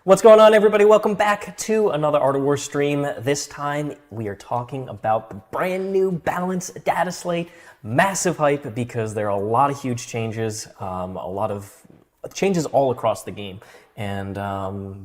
What's going on, everybody? Welcome back to another Art of War stream. This time we are talking about the brand new balanced data slate. Massive hype because there are a lot of huge changes, a lot of changes all across the game. And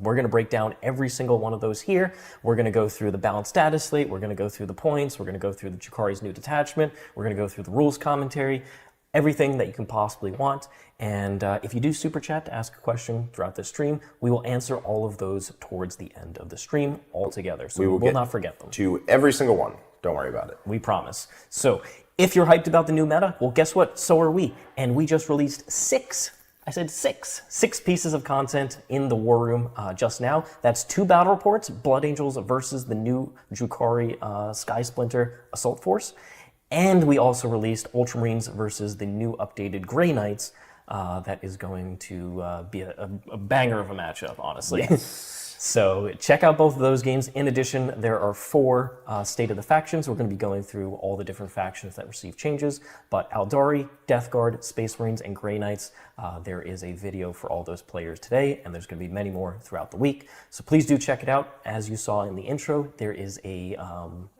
we're going to break down every single one of those here. We're going to go through the balanced data slate. We're going to go through the points. We're going to go through the Drukhari's new detachment. We're going to go through the rules commentary. Everything that you can possibly want. And if you do super chat to ask a question throughout the stream, we will answer all of those towards the end of the stream altogether. So we will not forget them. To every single one. Don't worry about it. We promise. So if you're hyped about the new meta, well, guess what? So are we. And we just released six pieces of content in the War Room just now. That's 2 battle reports, Blood Angels versus the new Drukhari Sky Splinter Assault Force. And we also released Ultramarines versus the new updated Grey Knights. That is going to be a banger of a matchup, honestly. Yes. So check out both of those games. In addition, there are 4 State of the Factions. We're going to be going through all the different factions that receive changes. But Aeldari, Death Guard, Space Marines, and Grey Knights, there is a video for all those players today, and there's going to be many more throughout the week. So please do check it out. As you saw in the intro, there is a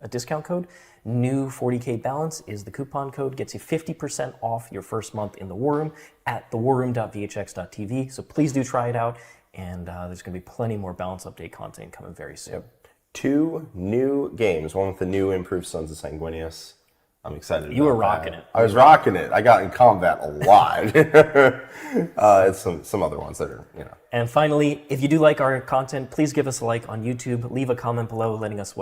discount code. New 40k balance is the coupon code, gets you 50% off your first month in the War Room at thewarroom.vhx.tv. So please do try it out, and there's going to be plenty more balance update content coming very soon. Yep. 2 new games, one with the new improved Sons of Sanguinius. I'm excited about You were rocking it. I was rocking it. I got in combat a lot. It's some other ones that are, And finally, if you do like our content, please give us a like on YouTube. Leave a comment below letting us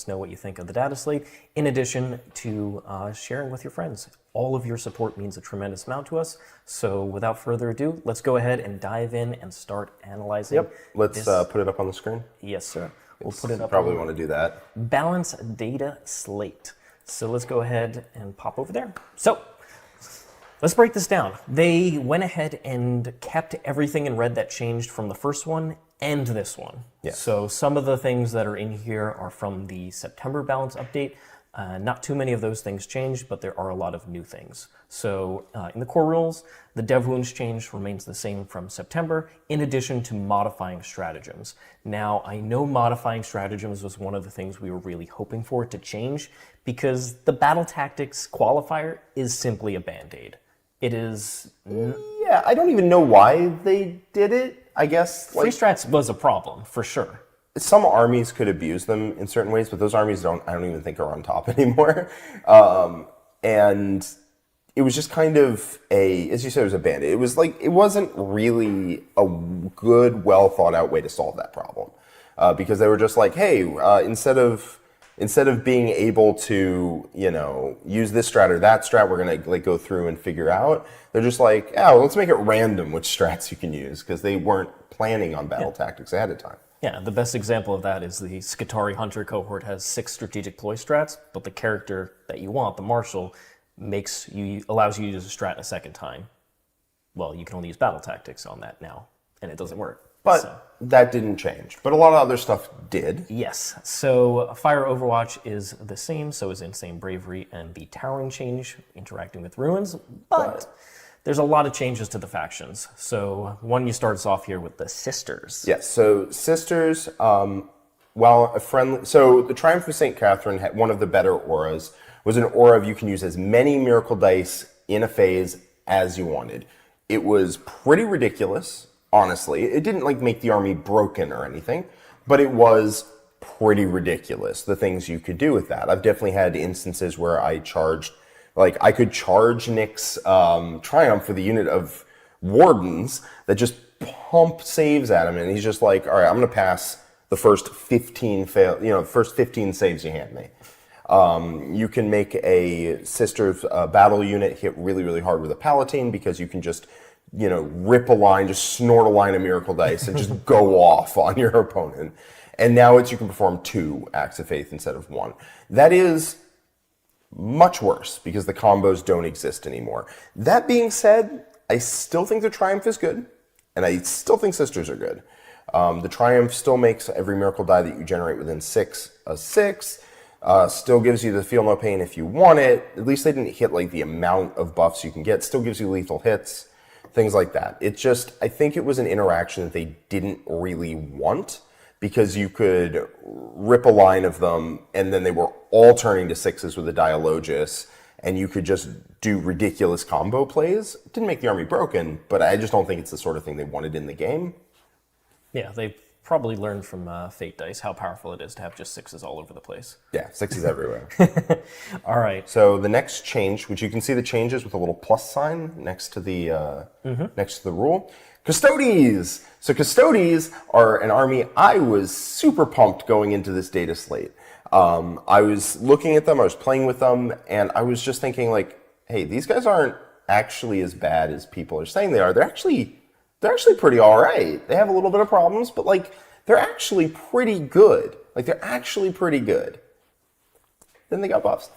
know what you think of the data slate, in addition to sharing with your friends. All of your support means a tremendous amount to us. So without further ado, let's go ahead and dive in and start analyzing. Yep. Let's put it up on the screen. Yes, sir. We'll put it up. Probably want to do that. Balance data slate. So let's go ahead and pop over there. So let's break this down. They went ahead and kept everything in red that changed from the first one and this one. Yes. So some of the things that are in here are from the September balance update. Not too many of those things changed, but there are a lot of new things. So in the core rules, the dev wounds change remains the same from September, in addition to modifying stratagems. Now, I know modifying stratagems was one of the things we were really hoping for to change, because the battle tactics qualifier is simply a band-aid. It is... Yeah, I don't even know why they did it, I guess. Free strats was a problem, for sure. Some armies could abuse them in certain ways, but those armies I don't even think are on top anymore. And it was just kind of as you said, it was a band-aid. It was like, it wasn't really a good, well thought out way to solve that problem. Because they were just like, hey, instead of being able to, use this strat or that strat, we're going to go through and figure out. They're just like, let's make it random which strats you can use, because they weren't planning on battle tactics ahead of time. Yeah, the best example of that is the Skitarii Hunter cohort has 6 strategic ploy strats, but the character that you want, the Marshal, allows you to use a strat a second time. Well, you can only use battle tactics on that now, and it doesn't work. But that didn't change. But a lot of other stuff did. Yes. So Fire Overwatch is the same, so is Insane Bravery and the Towering change, interacting with ruins. But there's a lot of changes to the factions. So you start us off here with the Sisters. Yes, so Sisters, so the Triumph of St. Catherine had one of the better auras, was an aura of you can use as many miracle dice in a phase as you wanted. It was pretty ridiculous, honestly. It didn't make the army broken or anything, but it was pretty ridiculous, the things you could do with that. I've definitely had instances where I could charge Nick's Triumph with a unit of Wardens that just pump saves at him, and he's just like, all right, I'm going to pass the first 15 first 15 saves you hand me. You can make a Sisters battle unit hit really, really hard with a Palatine, because you can just, rip a line, just snort a line of miracle dice and just go off on your opponent. And now you can perform 2 acts of faith instead of 1. That is much worse, because the combos don't exist anymore. That being said, I still think the Triumph is good, and I still think Sisters are good. The Triumph still makes every miracle die that you generate within 6 a 6. Still gives you the Feel No Pain if you want it. At least they didn't hit the amount of buffs you can get. Still gives you lethal hits. things like that. It's just, I think it was an interaction that they didn't really want, because you could rip a line of them and then they were all turning to 6s with a Dialogus, and you could just do ridiculous combo plays. It didn't make the army broken, but I just don't think it's the sort of thing they wanted in the game. Yeah, they probably learned from Fate Dice how powerful it is to have just 6s all over the place. Yeah, 6s everywhere. All right. So the next change, which you can see the changes with a little plus sign next to the rule, Custodes. So Custodes are an army I was super pumped going into this data slate. I was looking at them, I was playing with them, and I was just thinking, like, hey, these guys aren't actually as bad as people are saying they are. They're actually pretty all right. They have a little bit of problems, but like they're actually pretty good. Then they got buffs.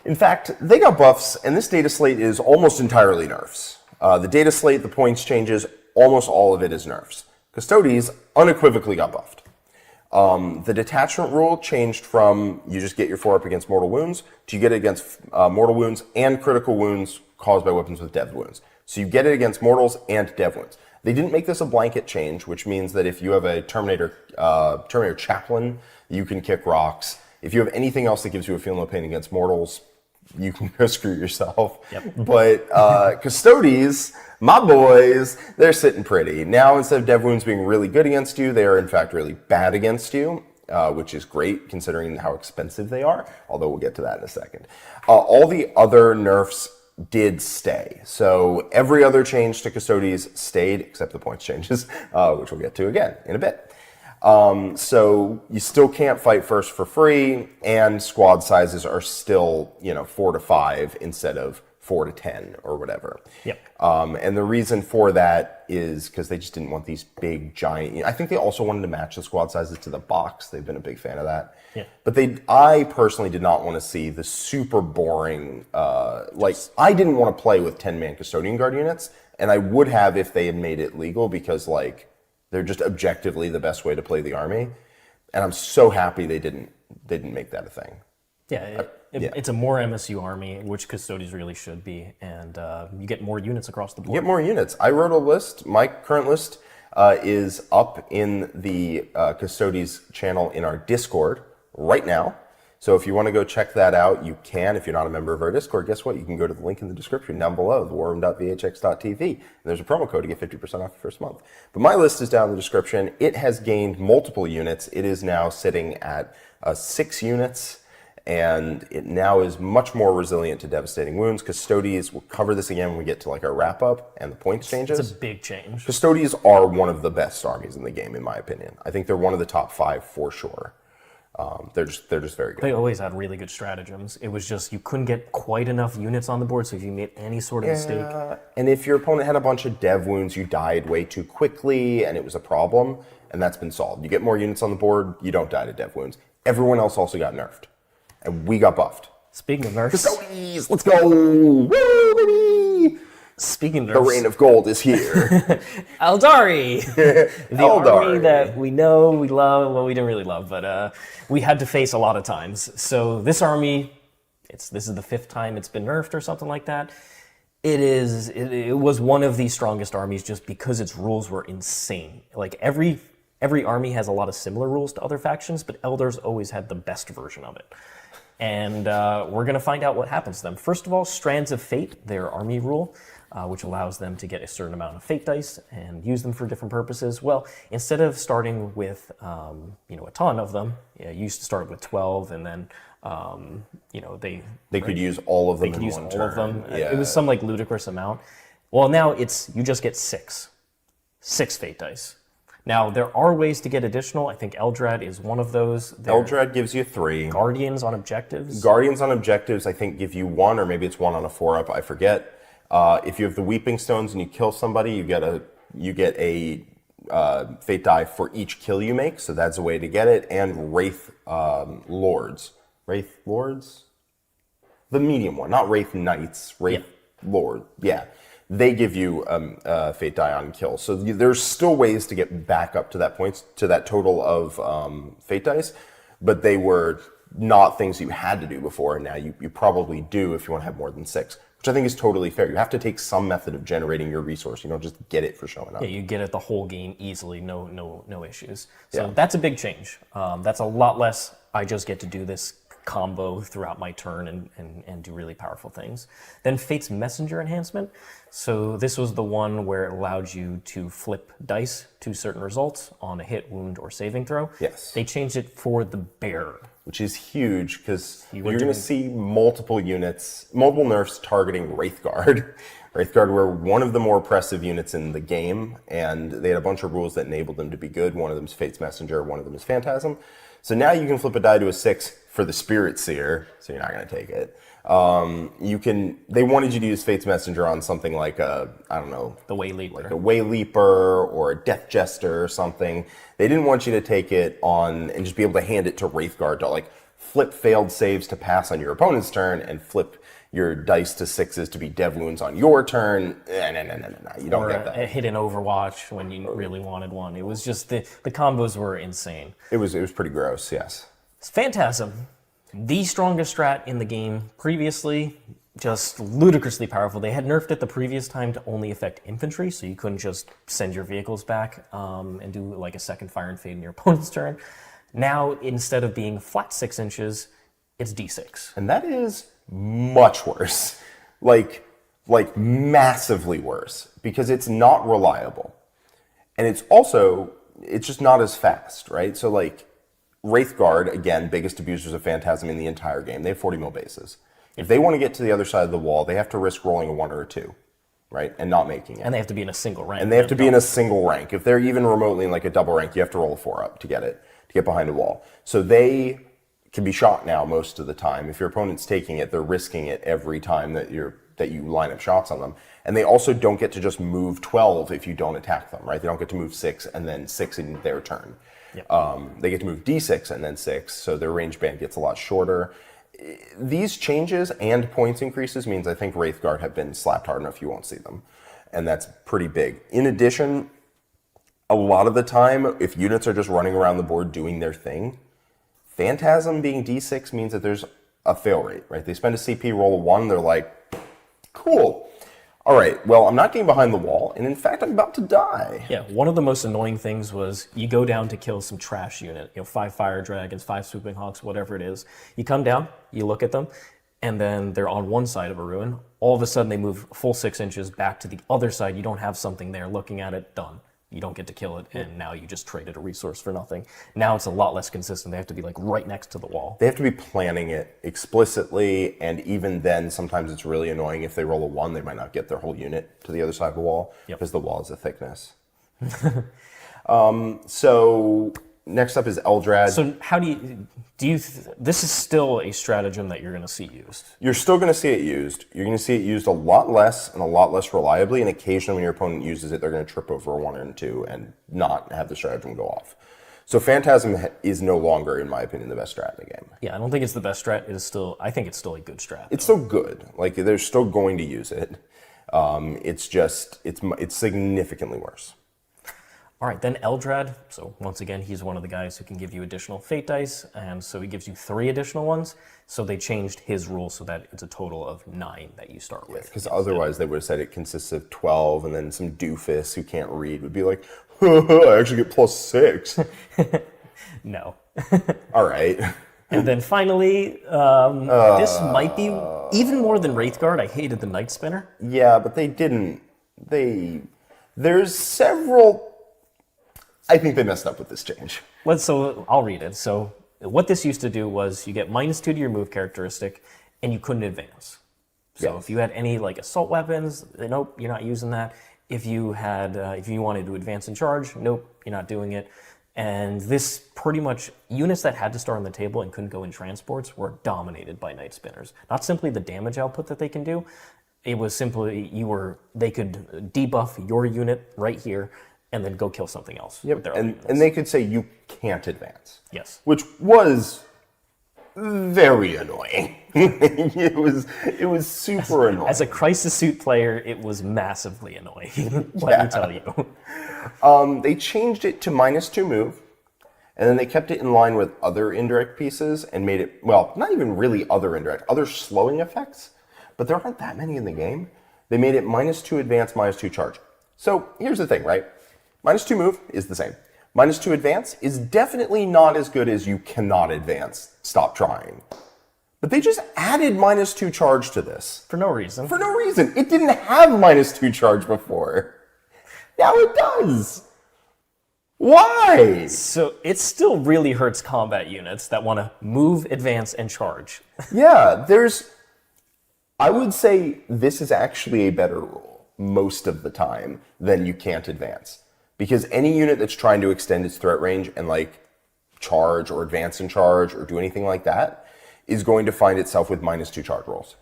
In fact, they got buffs, and this data slate is almost entirely nerfs. The data slate, the points changes, almost all of it is nerfs. Custodes unequivocally got buffed. The detachment rule changed from you just get your 4 up against mortal wounds to you get it against mortal wounds and critical wounds caused by weapons with dev wounds. So you get it against mortals and dev wounds. They didn't make this a blanket change, which means that if you have a Terminator chaplain, you can kick rocks. If you have anything else that gives you a feel no pain against mortals, you can go screw yourself. Yep. But Custodes, my boys, they're sitting pretty. Now, instead of dev wounds being really good against you, they are in fact really bad against you, which is great considering how expensive they are, although we'll get to that in a second. All the other nerfs did stay. So every other change to Custodes stayed, except the points changes, which we'll get to again in a bit. So you still can't fight first for free, and squad sizes are still, 4 to 5 instead of 4 to 10 or whatever. Yep. And the reason for that is because they just didn't want these big, giant... I think they also wanted to match the squad sizes to the box. They've been a big fan of that. Yeah. But I personally did not want to see the super boring... I didn't want to play with 10-man Custodian Guard units, and I would have if they had made it legal, because, they're just objectively the best way to play the army. And I'm so happy they didn't make that a thing. Yeah, it's a more MSU army, which Custodes really should be, and you get more units across the board. You get more units. I wrote a list. My current list is up in the Custodes channel in our Discord right now. So if you want to go check that out, you can. If you're not a member of our Discord, guess what? You can go to the link in the description down below, thewarroom.vhx.tv. And there's a promo code to get 50% off the first month. But my list is down in the description. It has gained multiple units. It is now sitting at 6 units. And it now is much more resilient to devastating wounds. Custodes, we'll cover this again when we get to our wrap up and the points changes. It's a big change. Custodes are one of the best armies in the game, in my opinion. I think they're one of the top 5 for sure. They're just very good. They always had really good stratagems. It was just you couldn't get quite enough units on the board, so if you made any sort of mistake... And if your opponent had a bunch of dev wounds, you died way too quickly, and it was a problem, and that's been solved. You get more units on the board, you don't die to dev wounds. Everyone else also got nerfed, and we got buffed. Speaking of nerfs... Custodes, let's go! Woo, baby! Speaking of the reign of gold is here. Aeldari! The Aeldari. army that we know, we love, well, we didn't really love, but we had to face a lot of times. So this army, this is the 5th time it's been nerfed or something like that. It was one of the strongest armies just because its rules were insane. Every army has a lot of similar rules to other factions, but Eldars always had the best version of it. And we're going to find out what happens to them. First of all, Strands of Fate, their army rule, which allows them to get a certain amount of fate dice and use them for different purposes. Well, instead of starting with a ton of them, you used to start with 12, and then they could use all of them. They could use all turn. of them. Yeah. It was some ludicrous amount. Well, now you just get 6 fate dice. Now, there are ways to get additional. I think Eldrad is one of those. Eldrad gives you 3. Guardians on objectives. Guardians on objectives, I think, give you 1, or maybe it's 1 on a 4-up. I forget. If you have the Weeping Stones and you kill somebody, you get a fate die for each kill you make. So that's a way to get it. And Wraith Lords. Wraith Lords? The medium one, not Wraith Knights. Wraith Lord. Yeah. They give you fate die on kill. So there's still ways to get back up to that total of fate dice, but they were not things you had to do before, and now you probably do if you want to have more than 6, which I think is totally fair. You have to take some method of generating your resource. You don't just get it for showing up. Yeah, you get it the whole game easily, no issues. So that's a big change. That's a lot less, I just get to do this combo throughout my turn and do really powerful things. Then Fate's Messenger enhancement. So this was the one where it allowed you to flip dice to certain results on a hit, wound, or saving throw. Yes. They changed it for the Bearer. Which is huge, because you're going to see multiple nerfs targeting Wraithguard. Wraithguard were one of the more oppressive units in the game, and they had a bunch of rules that enabled them to be good. One of them is Fate's Messenger, one of them is Phantasm. So now you can flip a die to a 6 for the Spirit Seer, so you're not going to take it. They wanted you to use Fate's Messenger on something like the Way Leaper. Like a Way Leaper or a Death Jester or something. They didn't want you to take it on and just be able to hand it to Wraithguard to like flip failed saves to pass on your opponent's turn and flip your dice to 6s to be dev wounds on your turn. No. You don't get that. A hidden Overwatch when you really wanted one. It was just the combos were insane. It was pretty gross, yes. Phantasm, the strongest strat in the game previously, just ludicrously powerful. They had nerfed it the previous time to only affect infantry, so you couldn't just send your vehicles back and do like a second Fire and Fade in your opponent's turn. Now, instead of being flat 6 inches, it's D6. And that is much worse. Like massively worse, because it's not reliable. And it's just not as fast, right? So like, Wraithguard, again, biggest abusers of Phantasm in the entire game. They have 40 mil bases. If they want to get to the other side of the wall, they have to risk rolling a 1 or a 2, right? And not making it. And they have to be in a single rank. In a single rank. If they're even remotely in like a double rank, you have to roll a 4 up to get behind a wall. So they can be shot now most of the time. If your opponent's taking it, they're risking it every time that you line up shots on them. And they also don't get to just move 12 if you don't attack them, right? They don't get to move 6 and then 6 in their turn. Yep. They get to move D6 and then 6, so their range band gets a lot shorter. These changes and points increases means I think Wraithguard have been slapped hard enough you won't see them. And that's pretty big. In addition, a lot of the time, if units are just running around the board doing their thing, Phantasm being D6 means that there's a fail rate, right? They spend a CP, roll a 1, they're like, cool. All right, well, I'm not getting behind the wall, and in fact, I'm about to die. Yeah, one of the most annoying things was you go down to kill some trash unit, 5 Fire Dragons, 5 Swooping Hawks, whatever it is. You come down, you look at them, and then they're on one side of a ruin. All of a sudden, they move full 6 inches back to the other side. You don't have something there looking at it, done. You don't get to kill it, and now you just traded a resource for nothing. Now it's a lot less consistent. They have to be like right next to the wall. They have to be planning it explicitly, and even then, sometimes it's really annoying. If they roll a 1, they might not get their whole unit to the other side of the wall, because the wall is a thickness. So next up is Eldrad. So how do you this is still a stratagem that you're going to see used? You're still going to see it used. You're going to see it used a lot less and a lot less reliably, and occasionally when your opponent uses it, they're going to trip over a 1 and a 2 and not have the stratagem go off. So Phantasm is no longer, in my opinion, the best strat in the game. Yeah, I don't think it's the best strat. I think it's still a good strat. It's still good. Like, they're still going to use it. It's significantly worse. All right, then Eldrad. So once again, he's one of the guys who can give you additional fate dice, and so he gives you 3 additional ones. So they changed his rule so that it's a total of 9 that you start with. Because otherwise they would have said it consists of 12, and then some doofus who can't read would be like, I actually get +6. No. All right. And then finally, this might be even more than Wraithguard. I hated the Night Spinner. Yeah, but they didn't. There's several. I think they messed up with this change. So I'll read it. So what this used to do was you get -2 to your move characteristic, and you couldn't advance. So if you had any like assault weapons, nope, you're not using that. If you had, if you wanted to advance and charge, nope, you're not doing it. And this pretty much, units that had to start on the table and couldn't go in transports were dominated by Night Spinners. Not simply the damage output that they can do, it was simply they could debuff your unit right here and then go kill something else. Yep, and they could say you can't advance. Yes. Which was very annoying. It was super annoying. As a Crisis Suit player, it was massively annoying, let me tell you. They changed it to -2 move, And then they kept it in line with other indirect pieces and made it, well, not even really other indirect, other slowing effects, but there aren't that many in the game. They made it -2 advance, -2 charge. So here's the thing, right? -2 move is the same. -2 advance is definitely not as good as you cannot advance. Stop trying. But they just added -2 charge to this. For no reason. For no reason. It didn't have -2 charge before. Now it does. Why? So it still really hurts combat units that want to move, advance, and charge. Yeah, I would say this is actually a better rule most of the time than you can't advance. Because any unit that's trying to extend its threat range and like charge or advance and charge or do anything like that is going to find itself with -2 charge rolls.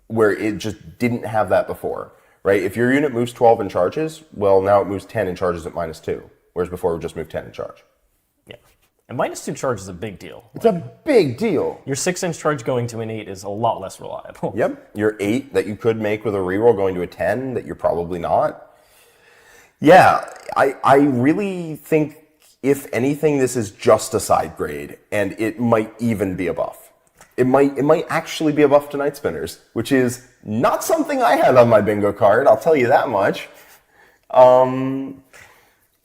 Where it just didn't have that before, right? If your unit moves 12 and charges, well, now it moves 10 and charges at -2. Whereas before it would just move 10 and charge. Yeah. And -2 charge is a big deal. It's a big deal. Your 6-inch charge going to an 8 is a lot less reliable. Yep. Your 8 that you could make with a reroll going to a 10 that you're probably not. Yeah, I really think, if anything, this is just a side grade, and it might even be a buff. It might actually be a buff to Night Spinners, which is not something I had on my bingo card, I'll tell you that much.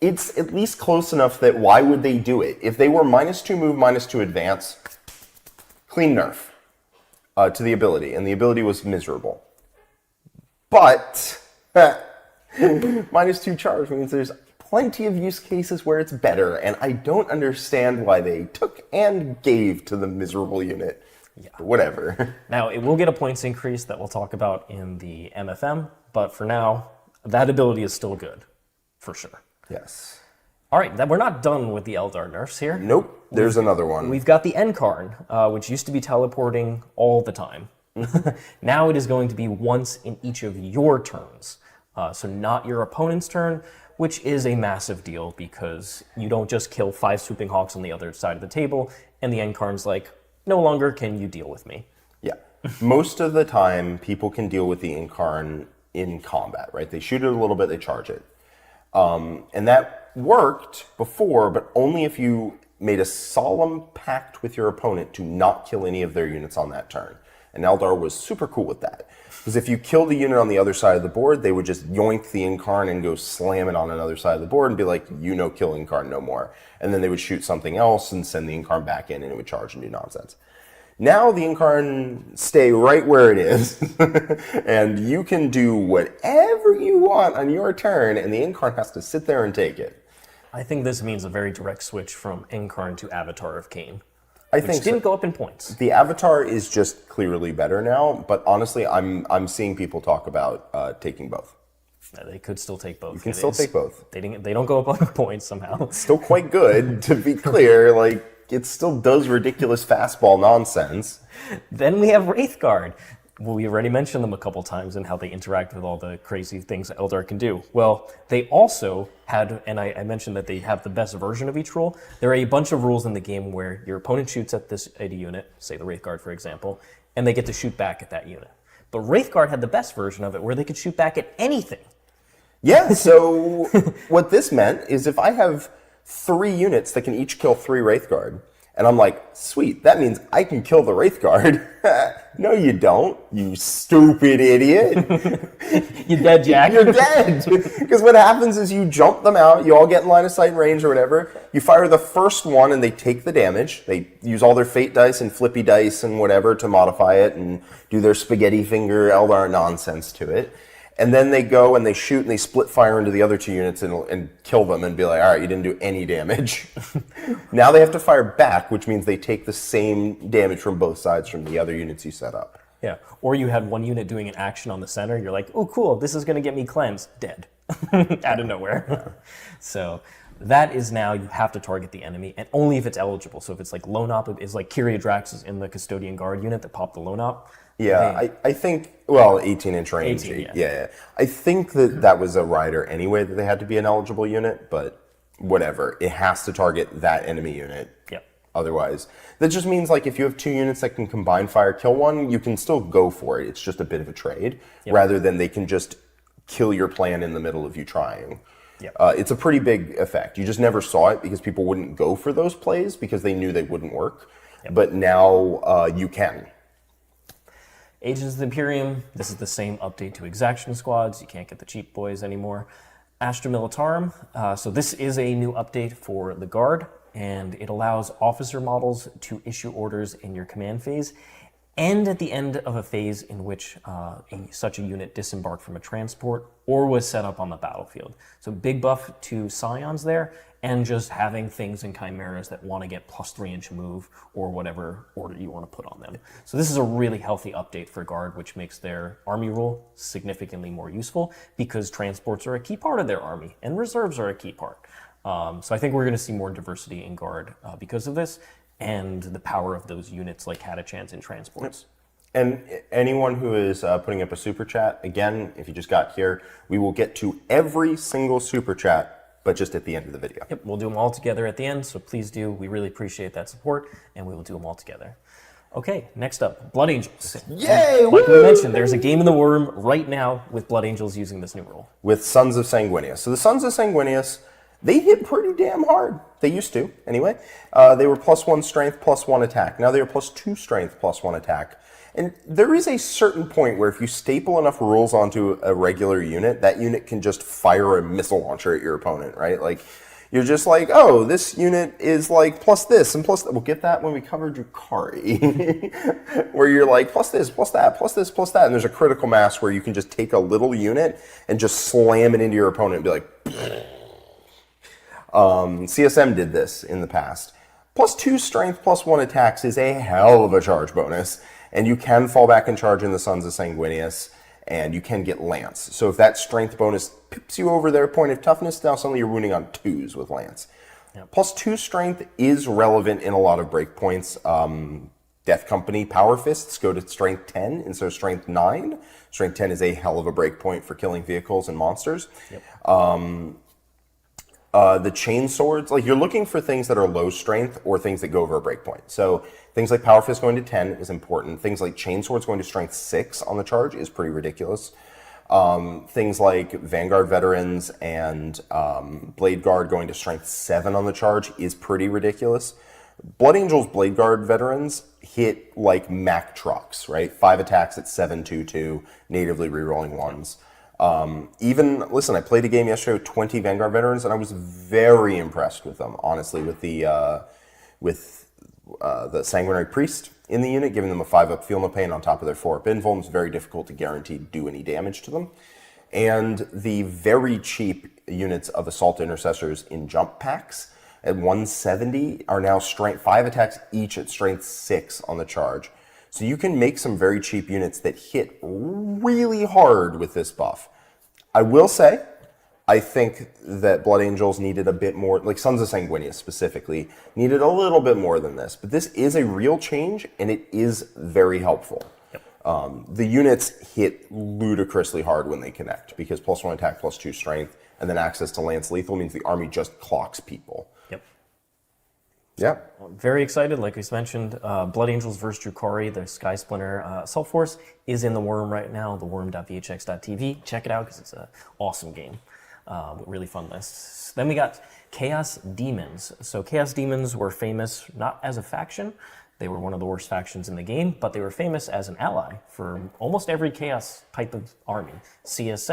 It's at least close enough that why would they do it? If they were -2 move, -2 advance, clean nerf to the ability, and the ability was miserable. But -2 charge means there's plenty of use cases where it's better, and I don't understand why they took and gave to the miserable unit. Yeah. But whatever. Now, it will get a points increase that we'll talk about in the MFM, but for now, that ability is still good, for sure. Yes. All right, we're not done with the Eldar nerfs here. Nope, there's another one. We've got the Enkarn, which used to be teleporting all the time. Now it is going to be once in each of your turns. So not your opponent's turn, which is a massive deal because you don't just kill 5 swooping hawks on the other side of the table, and the Enkarn's like, no longer can you deal with me. Yeah. Most of the time, people can deal with the Enkarn in combat, right? They shoot it a little bit, they charge it. And that worked before, but only if you made a solemn pact with your opponent to not kill any of their units on that turn. And Eldar was super cool with that. Because if you killed a unit on the other side of the board, they would just yoink the Incarn and go slam it on another side of the board and be like, you know, kill Incarn no more. And then they would shoot something else and send the Incarn back in and it would charge and do nonsense. Now the Incarn stay right where it is, and you can do whatever you want on your turn, and the Incarn has to sit there and take it. I think this means a very direct switch from Incarn to Avatar of Cain. I think didn't go up in points. The Avatar is just clearly better now, but honestly, I'm seeing people talk about taking both. No, they could still take both. You can still take both. They don't go up on points somehow. Still quite good, to be clear. Like, it still does ridiculous fastball nonsense. Then we have Wraithguard. Well, we already mentioned them a couple times and how they interact with all the crazy things that Eldar can do. Well, they also had, and I mentioned that they have the best version of each rule. There are a bunch of rules in the game where your opponent shoots at a unit, say the Wraithguard, for example, and they get to shoot back at that unit. But Wraithguard had the best version of it where they could shoot back at anything. Yeah, so what this meant is if I have 3 units that can each kill 3 Wraithguard, and I'm like, sweet, that means I can kill the Wraithguard. No, you don't, you stupid idiot. You're dead, Jack. You're dead. Because what happens is you jump them out, you all get in line of sight range or whatever, you fire the first one and they take the damage. They use all their fate dice and flippy dice and whatever to modify it and do their spaghetti finger Eldar nonsense to it. And then they go and they shoot and they split fire into the other 2 units and kill them and be like, all right, you didn't do any damage. Now they have to fire back, which means they take the same damage from both sides from the other units you set up. Yeah, or you had one unit doing an action on the center, you're like, oh cool, this is going to get me cleansed. Dead. Out of nowhere. So that is now you have to target the enemy, and only if it's eligible. So if it's like Lone Op, it's like Kyria Drax is in the Custodian Guard unit that popped the Lone Op. Yeah, I think, well, 18-inch range. 18, yeah. I think that was a rider anyway, that they had to be an eligible unit, but whatever. It has to target that enemy unit. Yep. Otherwise. That just means, like, if you have 2 units that can combine fire, kill one, you can still go for it. It's just a bit of a trade, rather than they can just kill your plan in the middle of you trying. It's a pretty big effect. You just never saw it because people wouldn't go for those plays because they knew they wouldn't work. But now you can. Agents of the Imperium, this is the same update to Exaction Squads. You can't get the cheap boys anymore. Astra Militarum, so this is a new update for the Guard, and it allows officer models to issue orders in your command phase and at the end of a phase in which such a unit disembarked from a transport or was set up on the battlefield. So big buff to Scions there, and just having things in Chimeras that want to get plus 3-inch move or whatever order you want to put on them. So this is a really healthy update for Guard, which makes their army rule significantly more useful because transports are a key part of their army and reserves are a key part. So I think we're going to see more diversity in Guard because of this, and the power of those units like Catachans and transports. And anyone who is putting up a super chat, again, if you just got here, we will get to every single super chat, but just at the end of the video. Yep, we'll do them all together at the end, so please do. We really appreciate that support, and we will do them all together. Okay, next up, Blood Angels. Yay! Like we mentioned, there's a game in the Worm right now with Blood Angels using this new rule. With Sons of Sanguinius. So the Sons of Sanguinius, they hit pretty damn hard. They used to, anyway. They were +1 strength, +1 attack. Now they are +2 strength, +1 attack. And there is a certain point where if you staple enough rules onto a regular unit, that unit can just fire a missile launcher at your opponent, right? Like, you're just like, oh, this unit is like plus this and plus that. We'll get that when we cover Drukhari, where you're like plus this, plus that, plus this, plus that. And there's a critical mass where you can just take a little unit and just slam it into your opponent and be like, CSM did this in the past. +2 strength, +1 attacks is a hell of a charge bonus. And you can fall back and charge in the Sons of Sanguinius, and you can get Lance. So if that strength bonus pips you over their point of toughness, now suddenly you're wounding on 2s with Lance. Yep. +2 strength is relevant in a lot of breakpoints. Death Company Power Fists go to strength 10 instead of strength 9. Strength 10 is a hell of a breakpoint for killing vehicles and monsters. Yep. The chain swords, like you're looking for things that are low strength or things that go over a breakpoint. So things like Power Fist going to 10 is important. Things like chain swords going to strength 6 on the charge is pretty ridiculous. Things like Vanguard Veterans and Blade Guard going to strength 7 on the charge is pretty ridiculous. Blood Angels Blade Guard Veterans hit like Mack trucks, right? 5 attacks at 7/2/2, natively rerolling 1s. Listen, I played a game yesterday with 20 Vanguard Veterans, and I was very impressed with them, honestly, with the Sanguinary Priest in the unit, giving them a 5-up Feel No Pain on top of their 4-up Invuln. It's very difficult to guarantee do any damage to them. And the very cheap units of Assault Intercessors in jump packs at 170 are now strength 5 attacks each at strength 6 on the charge. So you can make some very cheap units that hit really hard with this buff. I will say, I think that Blood Angels needed a bit more, like Sons of Sanguinius specifically, needed a little bit more than this. But this is a real change, and it is very helpful. Yep. The units hit ludicrously hard when they connect, because +1 attack, +2 strength, and then access to Lance Lethal means the army just clocks people. Yep. Yeah. Very excited, like we mentioned. Blood Angels versus Drukhari, the Sky Splinter Assault Force, is in the Worm right now, the worm.vhx.tv. Check it out because it's an awesome game with really fun lists. Then we got Chaos Demons. So Chaos Demons were famous not as a faction. They were one of the worst factions in the game, but they were famous as an ally for almost every Chaos type of army. Chaos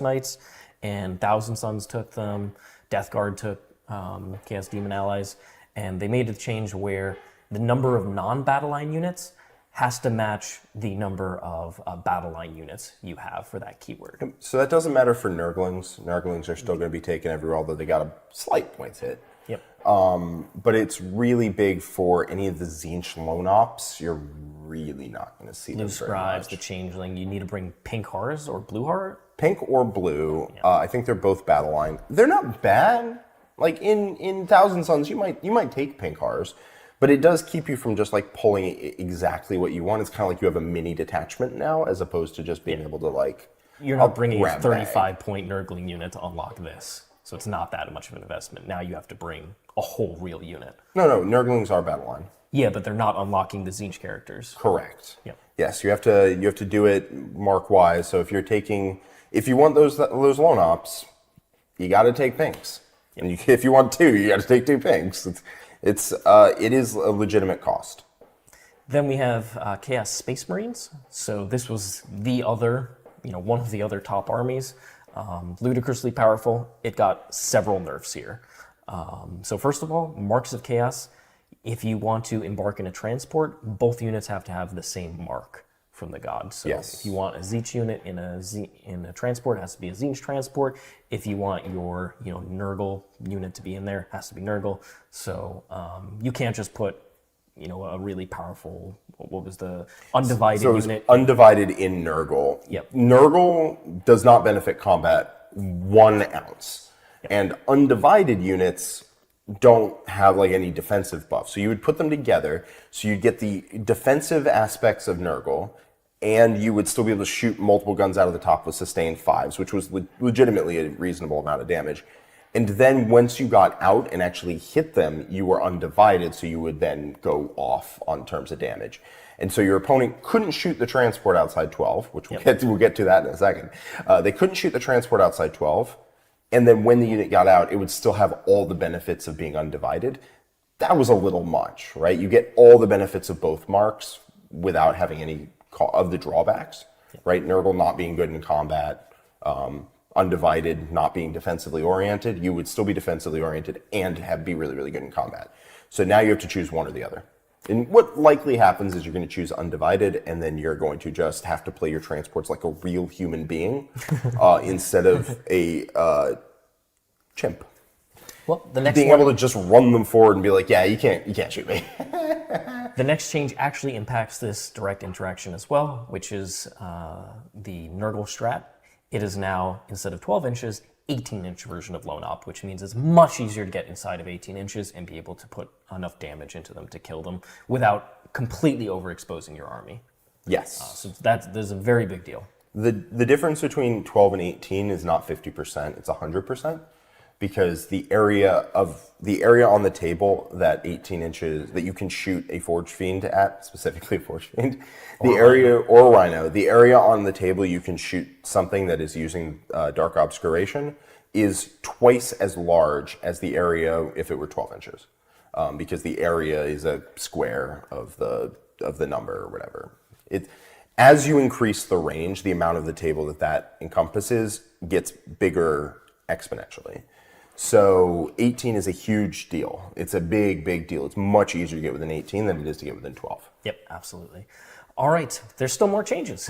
Knights and Thousand Sons took them. Death Guard took Chaos Demon allies, and they made a change where the number of non-battle line units has to match the number of battle line units you have for that keyword. So that doesn't matter for Nurglings. Nurglings are still going to be taken everywhere, although they got a slight points hit. Yep. But it's really big for any of the Tzeentch lone ops. You're really not going to see Blue them very Scribes, much. the Changeling. You need to bring Pink Hearts or Blue Heart. Pink or blue. Yeah. I think they're both battle line. They're not bad. Like in Thousand Sons, you might take Pink Hearts, but it does keep you from just like pulling exactly what you want. It's kind of like you have a mini detachment now, as opposed to just being able to like. You're not bringing a 35-point Nurgling unit to unlock this, so it's not that much of an investment. Now you have to bring a whole real unit. No, Nurglings are battle line. Yeah, but they're not unlocking the Tzeentch characters. Correct. Yep. Yes, you have to do it mark wise. So if you're taking If you want those lone ops, you got to take pinks. And if you want two, you got to take two pinks. It is a legitimate cost. Then we have Chaos Space Marines. So this was the other, one of the other top armies. Ludicrously powerful. It got several nerfs here. So first of all, Marks of Chaos. If you want to embark in a transport, both units have to have the same mark from the god. So if you want a Zeech unit in a transport, it has to be a Zeech transport. If you want your Nurgle unit to be in there, it has to be Nurgle. So you can't just put a really powerful, what was the undivided unit? Undivided in Nurgle. Yep. Nurgle does not benefit combat 1 ounce. Yep. And undivided units don't have like any defensive buff. So you would put them together, so you'd get the defensive aspects of Nurgle, and you would still be able to shoot multiple guns out of the top with sustained 5s, which was legitimately a reasonable amount of damage. And then once you got out and actually hit them, you were undivided, so you would then go off on terms of damage. And so your opponent couldn't shoot the transport outside 12, which we'll get to that in a second. They couldn't shoot the transport outside 12. And then when the unit got out, it would still have all the benefits of being undivided. That was a little much, right? You get all the benefits of both marks without having any of the drawbacks, right? Nurgle not being good in combat, undivided not being defensively oriented. You would still be defensively oriented and be really, really good in combat. So now you have to choose one or the other. And what likely happens is you're going to choose undivided, and then you're going to just have to play your transports like a real human being instead of a chimp. Well, the next being able to just run them forward and be like, yeah, you can't shoot me. The next change actually impacts this direct interaction as well, which is the Nurgle strat. It is now, instead of 12 inches, 18-inch version of Lone Op, which means it's much easier to get inside of 18 inches and be able to put enough damage into them to kill them without completely overexposing your army. Yes. So there's a very big deal. The difference between 12 and 18 is not 50%, it's 100%, because the area on the table that 18 inches that you can shoot a Forge Fiend at, specifically a Forge Fiend, or Rhino, the area on the table you can shoot something that is using Dark Obscuration is twice as large as the area if it were 12 inches, because the area is a square of the number or whatever. As you increase the range, the amount of the table that encompasses gets bigger exponentially. So 18 is a huge deal. It's a big, big deal. It's much easier to get within 18 than it is to get within 12. Yep, absolutely. All right, there's still more changes.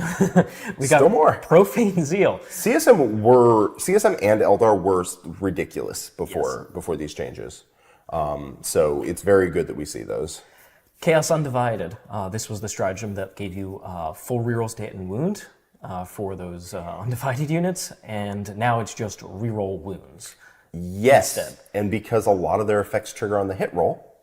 We got still more. Profane Zeal. CSM and Eldar were ridiculous before these changes. So it's very good that we see those. Chaos Undivided. This was the stratagem that gave you full rerolls to hit and wound for those undivided units, and now it's just reroll wounds. Yes, instead. And because a lot of their effects trigger on the hit roll,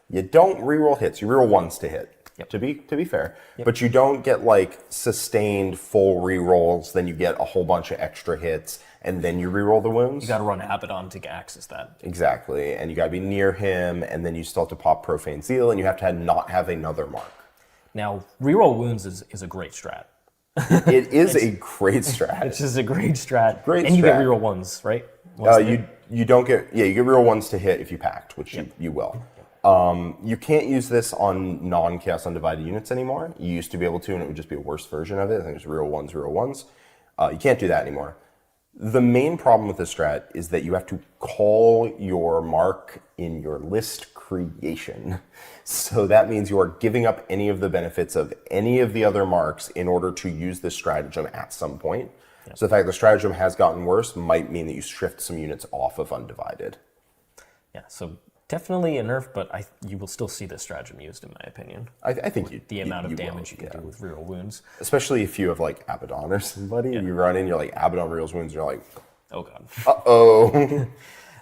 you don't reroll hits. You reroll ones to hit. Yep. To be fair, but you don't get like sustained full rerolls. Then you get a whole bunch of extra hits, and then you reroll the wounds. You got to run Abaddon to access that. Exactly, and you got to be near him, and then you still have to pop Profane Zeal, and you have to not have another mark. Now, reroll wounds is a great strat. It is a great strat. It's just a great strat. Great and you strat. get reroll ones, right? You don't get you get reroll ones to hit if you pact, which you will. You can't use this on non-Chaos Undivided units anymore. You used to be able to, and it would just be a worse version of it. I think it's reroll ones. You can't do that anymore. The main problem with this strat is that you have to call your mark in your list creation. So that means you are giving up any of the benefits of any of the other marks in order to use this stratagem at some point. Yep. So the fact the stratagem has gotten worse might mean that you shift some units off of Undivided. Yeah, so definitely a nerf, but you will still see this stratagem used, in my opinion. I think the amount of damage you can do with reroll wounds. Especially if you have like Abaddon or somebody, you run in, you're like Abaddon reroll wounds, you're like, oh god. Uh-oh.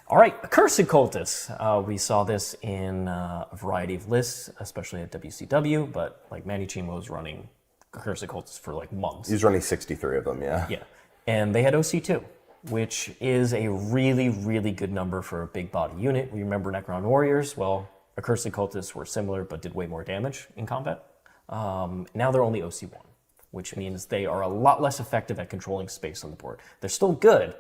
All right, Accursed Cultists. We saw this in a variety of lists, especially at WCW, but like Manny Chimo was running Accursed Cultists for like months. He's running 63 of them, yeah. Yeah, and they had OC2, which is a really, really good number for a big body unit. We remember Necron Warriors. Well, Accursed Cultists were similar, but did way more damage in combat. Now they're only OC1. which means they are a lot less effective at controlling space on the board. They're still good,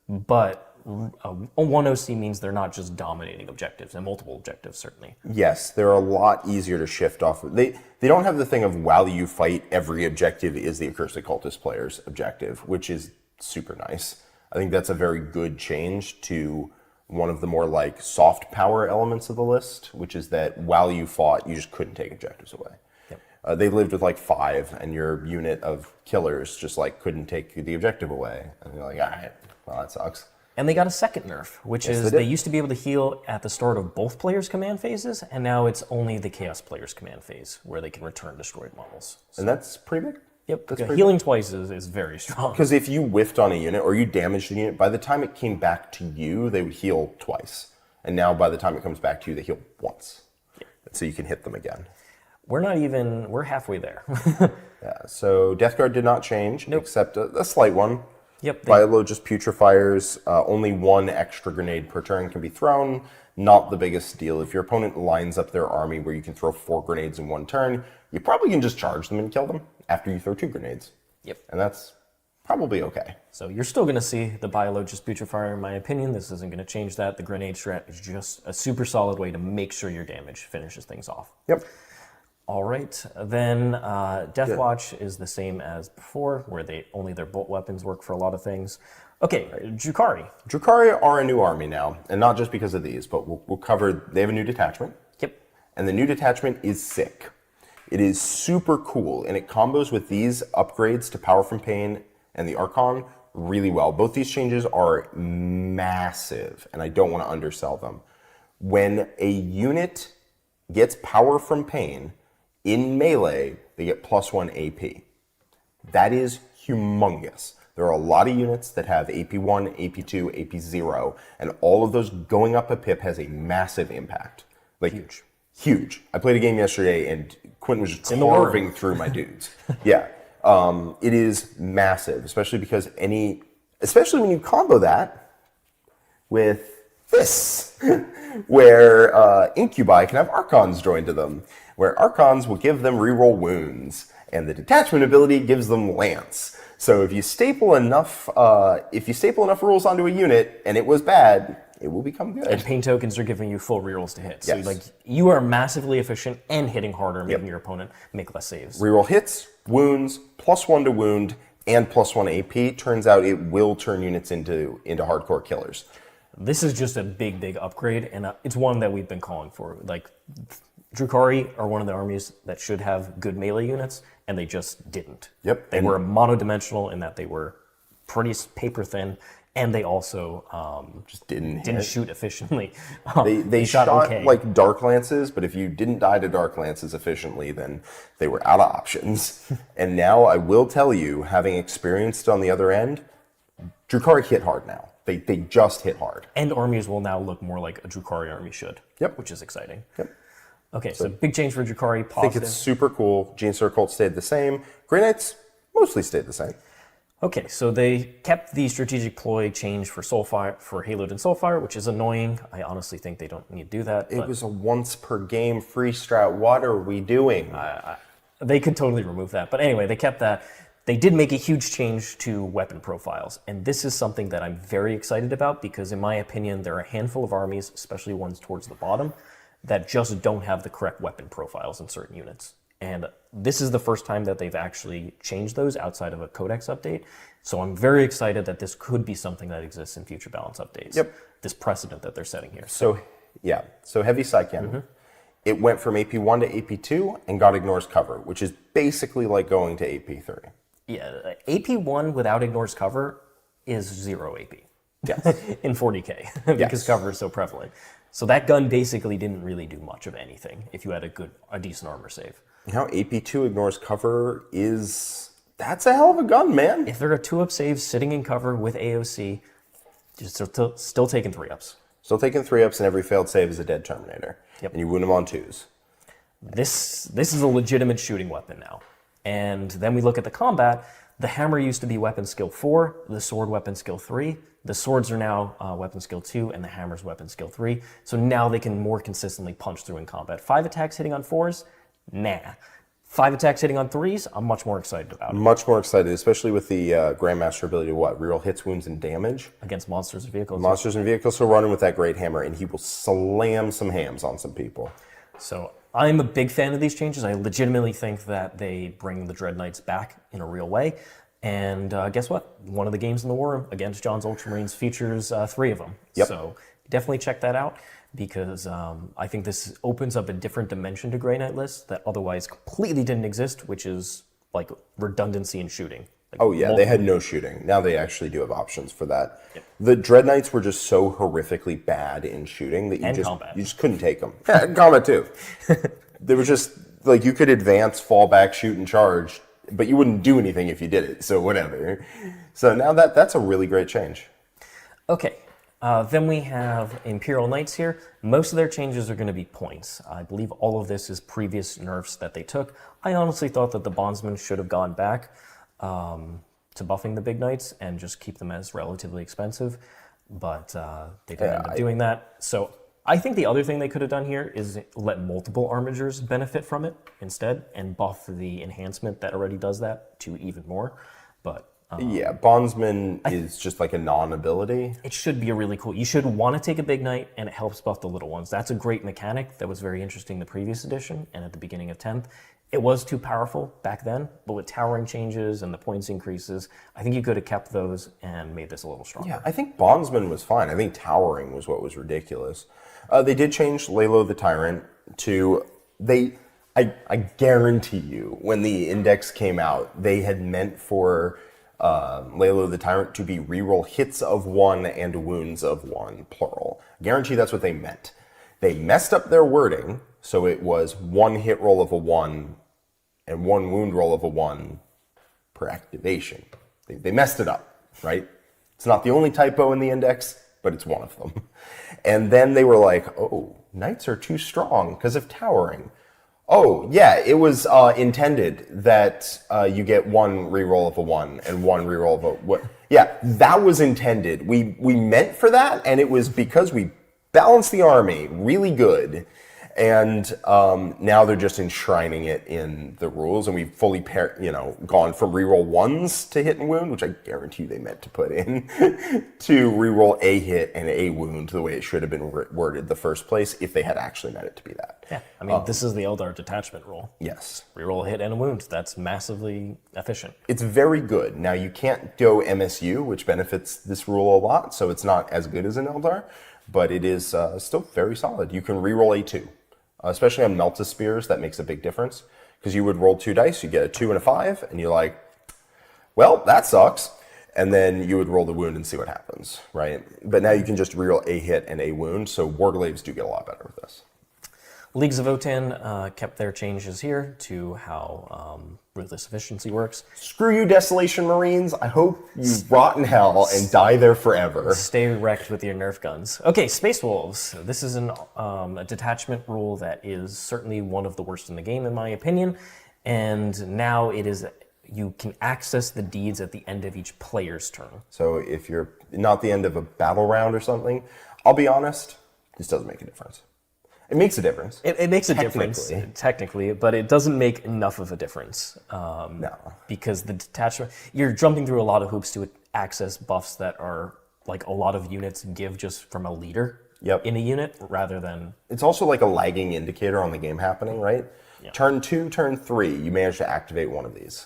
but one OC means they're not just dominating objectives, and multiple objectives, certainly. Yes, they're a lot easier to shift off. They don't have the thing of while you fight, every objective is the Accursed Cultist player's objective, which is super nice. I think that's a very good change to one of the more like soft power elements of the list, which is that while you fought, you just couldn't take objectives away. Yep. They lived with like 5, and your unit of killers just like couldn't take the objective away. And you're like, all right, well, that sucks. And they got a second nerf, which is they used to be able to heal at the start of both players' command phases, and now it's only the Chaos player's command phase where they can return destroyed models. So, and that's pretty big. Yep, healing twice is very strong. Because if you whiffed on a unit or you damaged the unit, by the time it came back to you, they would heal twice. And now by the time it comes back to you, they heal once. Yep. So you can hit them again. We're halfway there. Yeah, so Death Guard did not change, except a slight one. Yep. Viola just putrefiers, only 1 extra grenade per turn can be thrown. Not the biggest deal. If your opponent lines up their army where you can throw 4 grenades in 1 turn, you probably can just charge them and kill them after you throw 2 grenades. Yep. And that's probably okay. So you're still going to see the Biologist Putrefier, in my opinion. This isn't going to change that. The grenade strat is just a super solid way to make sure your damage finishes things off. Yep. All right, then Deathwatch is the same as before, where only their bolt weapons work for a lot of things. Okay, Drukhari. Drukhari are a new army now, and not just because of these, but we'll cover, they have a new detachment. Yep. And the new detachment is sick. It is super cool, and it combos with these upgrades to Power from Pain and the Archon really well. Both these changes are massive, and I don't want to undersell them. When a unit gets Power from Pain, in melee, they get +1 AP. That is humongous. There are a lot of units that have AP1, AP2, AP0, and all of those going up a pip has a massive impact. Like, huge. I played a game yesterday, and Quentin was just carving through my dudes. Yeah. It is massive, especially because especially when you combo that with this, where Incubi can have Archons joined to them, where Archons will give them reroll wounds, and the detachment ability gives them Lance. So if you staple enough rules onto a unit and it was bad, it will become good. And pain tokens are giving you full rerolls to hit. So like you are massively efficient and hitting harder, making your opponent make less saves. Reroll hits, wounds, +1 to wound, and +1 AP. Turns out it will turn units into hardcore killers. This is just a big upgrade, and it's one that we've been calling for. Like, Drukhari are one of the armies that should have good melee units, and they just didn't. Yep. They were monodimensional in that they were pretty paper thin, and they also just didn't shoot efficiently. They shot okay. Like Dark Lances, but if you didn't die to Dark Lances efficiently, then they were out of options. And now I will tell you, having experienced on the other end, Drukhari hit hard now. They just hit hard. And armies will now look more like a Drukhari army should. Yep. Which is exciting. Yep. Okay, so big change for Drukhari, positive. I think it's super cool. Genestealer Cult stayed the same. Grey Knights mostly stayed the same. Okay, so they kept the strategic ploy change for Soulfire, for Haloed and Soulfire, which is annoying. I honestly think they don't need to do that. It was a once per game free strat. What are we doing? They could totally remove that. But anyway, they kept that. They did make a huge change to weapon profiles, and this is something that I'm very excited about because, in my opinion, there are a handful of armies, especially ones towards the bottom, that just don't have the correct weapon profiles in certain units. And this is the first time that they've actually changed those outside of a codex update. So I'm very excited that this could be something that exists in future balance updates. Yep. This precedent that they're setting here. So Heavy Psych Cannon. It went from AP1 to AP2 and got Ignores Cover, which is basically like going to AP3. Yeah, AP1 without Ignores Cover is 0 AP. Yes. In 40k, because cover is so prevalent. So that gun basically didn't really do much of anything if you had a decent armor save. Now AP2 Ignores Cover that's a hell of a gun, man. If there are 2-up saves sitting in cover with AOC, you're still taking 3-ups. Still taking 3-ups, and every failed save is a dead Terminator. Yep. And you wound them on 2s. This is a legitimate shooting weapon now. And then we look at the combat. The hammer used to be weapon skill 4, the sword weapon skill 3. The swords are now weapon skill 2, and the hammer's weapon skill 3. So now they can more consistently punch through in combat. 5 attacks hitting on 4s? Nah. 5 attacks hitting on 3s, I'm much more excited about it. Much more excited, especially with the Grandmaster ability to reroll hits, wounds, and damage. Against monsters and vehicles. Monsters and vehicles, so running with that Great Hammer, and he will slam some hams on some people. So I'm a big fan of these changes. I legitimately think that they bring the Dread Knights back in a real way. And guess what? One of the games in the War Room against John's Ultramarines features 3 of them. Yep. So definitely check that out, because I think this opens up a different dimension to Grey Knight lists that otherwise completely didn't exist, which is like redundancy in shooting. Like Oh yeah, they had no shooting. Now they actually do have options for that. Yep. The Dread Knights were just so horrifically bad in shooting that combat. you just couldn't take them. Yeah, and combat too. They were just like, you could advance, fall back, shoot, and charge, but you wouldn't do anything if you did it. So whatever. So now that's a really great change. Okay. Then we have Imperial Knights here. Most of their changes are going to be points. I believe all of this is previous nerfs that they took. I honestly thought that the Bondsmen should have gone back to buffing the big knights and just keep them as relatively expensive, but they didn't end up doing that. So I think the other thing they could have done here is let multiple armigers benefit from it instead and buff the enhancement that already does that to even more. But Yeah, Bondsman is just like a non-ability. it should be a really cool. You should want to take a big knight, and it helps buff the little ones. That's a great mechanic that was very interesting in the previous edition and at the beginning of 10th. It was too powerful back then, but with towering changes and the points increases, I think you could have kept those and made this a little stronger. Yeah, I think Bondsman was fine. I think Towering was what was ridiculous. They did change Lalo the Tyrant to... I guarantee you, when the index came out, they had meant for Lalo the Tyrant to be reroll hits of 1 and wounds of 1, plural. I guarantee that's what they meant. They messed up their wording, so it was 1 hit roll of a 1 and 1 wound roll of a 1 per activation. They messed it up, right? It's not the only typo in the index, but it's one of them. And then they were like, oh, knights are too strong because of Towering. Oh, yeah, it was intended that you get 1 reroll of a 1 and 1 reroll of a... What? Yeah, that was intended. We meant for that, and it was because we balanced the army really good. And now they're just enshrining it in the rules, and we've fully gone from reroll 1s to hit and wound, which I guarantee you they meant to put in, to reroll a hit and a wound the way it should have been worded the first place if they had actually meant it to be that. Yeah, I mean, this is the Eldar detachment rule. Yes. Reroll a hit and a wound. That's massively efficient. It's very good. Now, you can't go MSU, which benefits this rule a lot, so it's not as good as an Eldar, but it is still very solid. You can reroll a 2. Especially on Melta Spears, that makes a big difference. Because you would roll 2 dice, you get a 2 and a 5, and you're like, well, that sucks. And then you would roll the wound and see what happens, right? But now you can just reroll a hit and a wound, so Warglaves do get a lot better with this. Leagues of Votann kept their changes here to how ruthless efficiency works. Screw you, Desolation Marines. I hope you rot in hell and die there forever. Stay wrecked with your Nerf guns. Okay, Space Wolves. This is a detachment rule that is certainly one of the worst in the game, in my opinion. And now it is, you can access the deeds at the end of each player's turn. So if you're not the end of a battle round or something, I'll be honest, this doesn't make a difference. It makes a difference. It makes a difference, technically, but it doesn't make enough of a difference. No. Because the detachment, you're jumping through a lot of hoops to access buffs that are like a lot of units give just from a leader in a unit rather than... It's also like a lagging indicator on the game happening, right? Yeah. Turn 2, turn 3, you manage to activate one of these.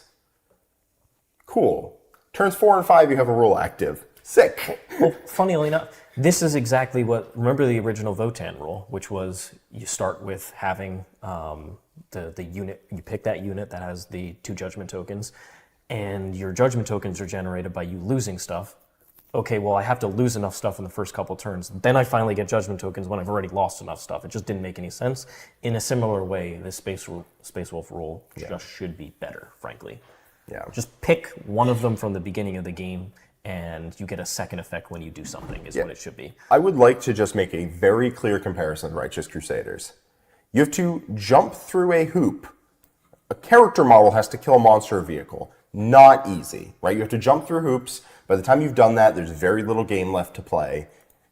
Cool. Turns 4 and 5, you have a rule active. Sick. Well, funnily enough, this is exactly what, remember the original Votann rule, which was you start with having the unit, you pick that unit that has the 2 judgment tokens, and your judgment tokens are generated by you losing stuff. Okay, well, I have to lose enough stuff in the first couple turns, then I finally get judgment tokens when I've already lost enough stuff. It just didn't make any sense. In a similar way, the Space Wolf rule just should be better, frankly. Yeah. Just pick one of them from the beginning of the game, and you get a second effect when you do something, is what it should be. I would like to just make a very clear comparison with Righteous Crusaders. You have to jump through a hoop. A character model has to kill a monster or vehicle. Not easy, right? You have to jump through hoops. By the time you've done that, there's very little game left to play.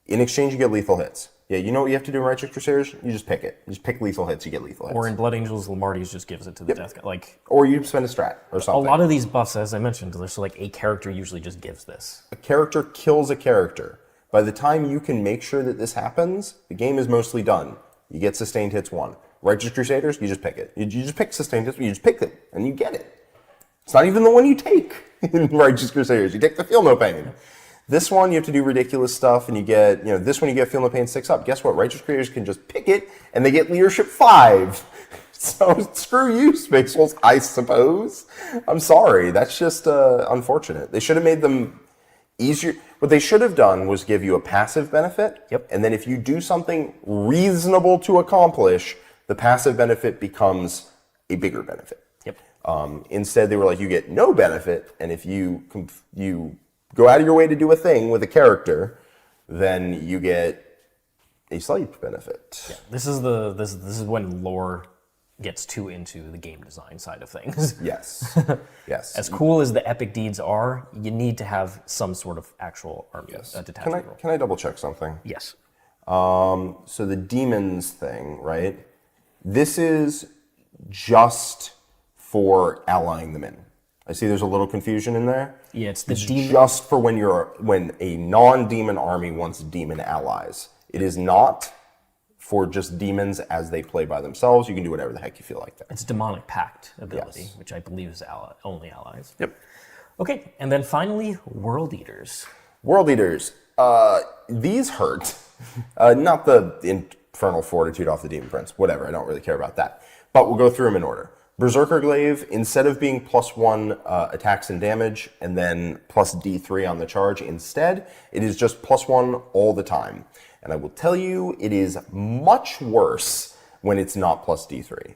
In exchange, you get lethal hits. Yeah, you know what you have to do in Righteous Crusaders? You just pick it. You just pick lethal hits, you get lethal hits. Or in Blood Angels, Lamarti's just gives it to the death guy. Like, or you spend a strat or something. a lot of these buffs, as I mentioned, there's like a character usually just gives this. A character kills a character. By the time you can make sure that this happens, the game is mostly done. You get sustained hits 1. Righteous Crusaders, you just pick it. You just pick sustained hits, you just pick it, and you get it. It's not even the one you take in Righteous Crusaders. You take the Feel No Pain. This one, you have to do ridiculous stuff, and you get, this one you get Feel No Pain 6 up. Guess what? Righteous Crusaders can just pick it, and they get Leadership 5. So screw you, Space Wolves, I suppose. I'm sorry. That's just unfortunate. They should have made them easier. What they should have done was give you a passive benefit, and then if you do something reasonable to accomplish, the passive benefit becomes a bigger benefit. Instead, they were like, you get no benefit, and if you go out of your way to do a thing with a character, then you get a slight benefit. Yeah, this is when lore gets too into the game design side of things. Yes. Yes. As cool as the epic deeds are, you need to have some sort of actual army detachment role. Can I double check something? Yes. So the demons thing, right? This is just for allying them in. I see there's a little confusion in there. Yeah, it's the demon. Just for when a non-demon army wants demon allies. It is not for just demons as they play by themselves. You can do whatever the heck you feel like that. It's demonic pact ability, Yes. which I believe is only allies. Yep. Okay, and then finally, World Eaters. World Eaters. These hurt. Not the Infernal Fortitude off the Demon Prince. Whatever, I don't really care about that. But we'll go through them in order. Berserker Glaive, instead of being +1 attacks and damage, and then plus D3 on the charge, instead, it is just +1 all the time. And I will tell you, it is much worse when it's not plus D3.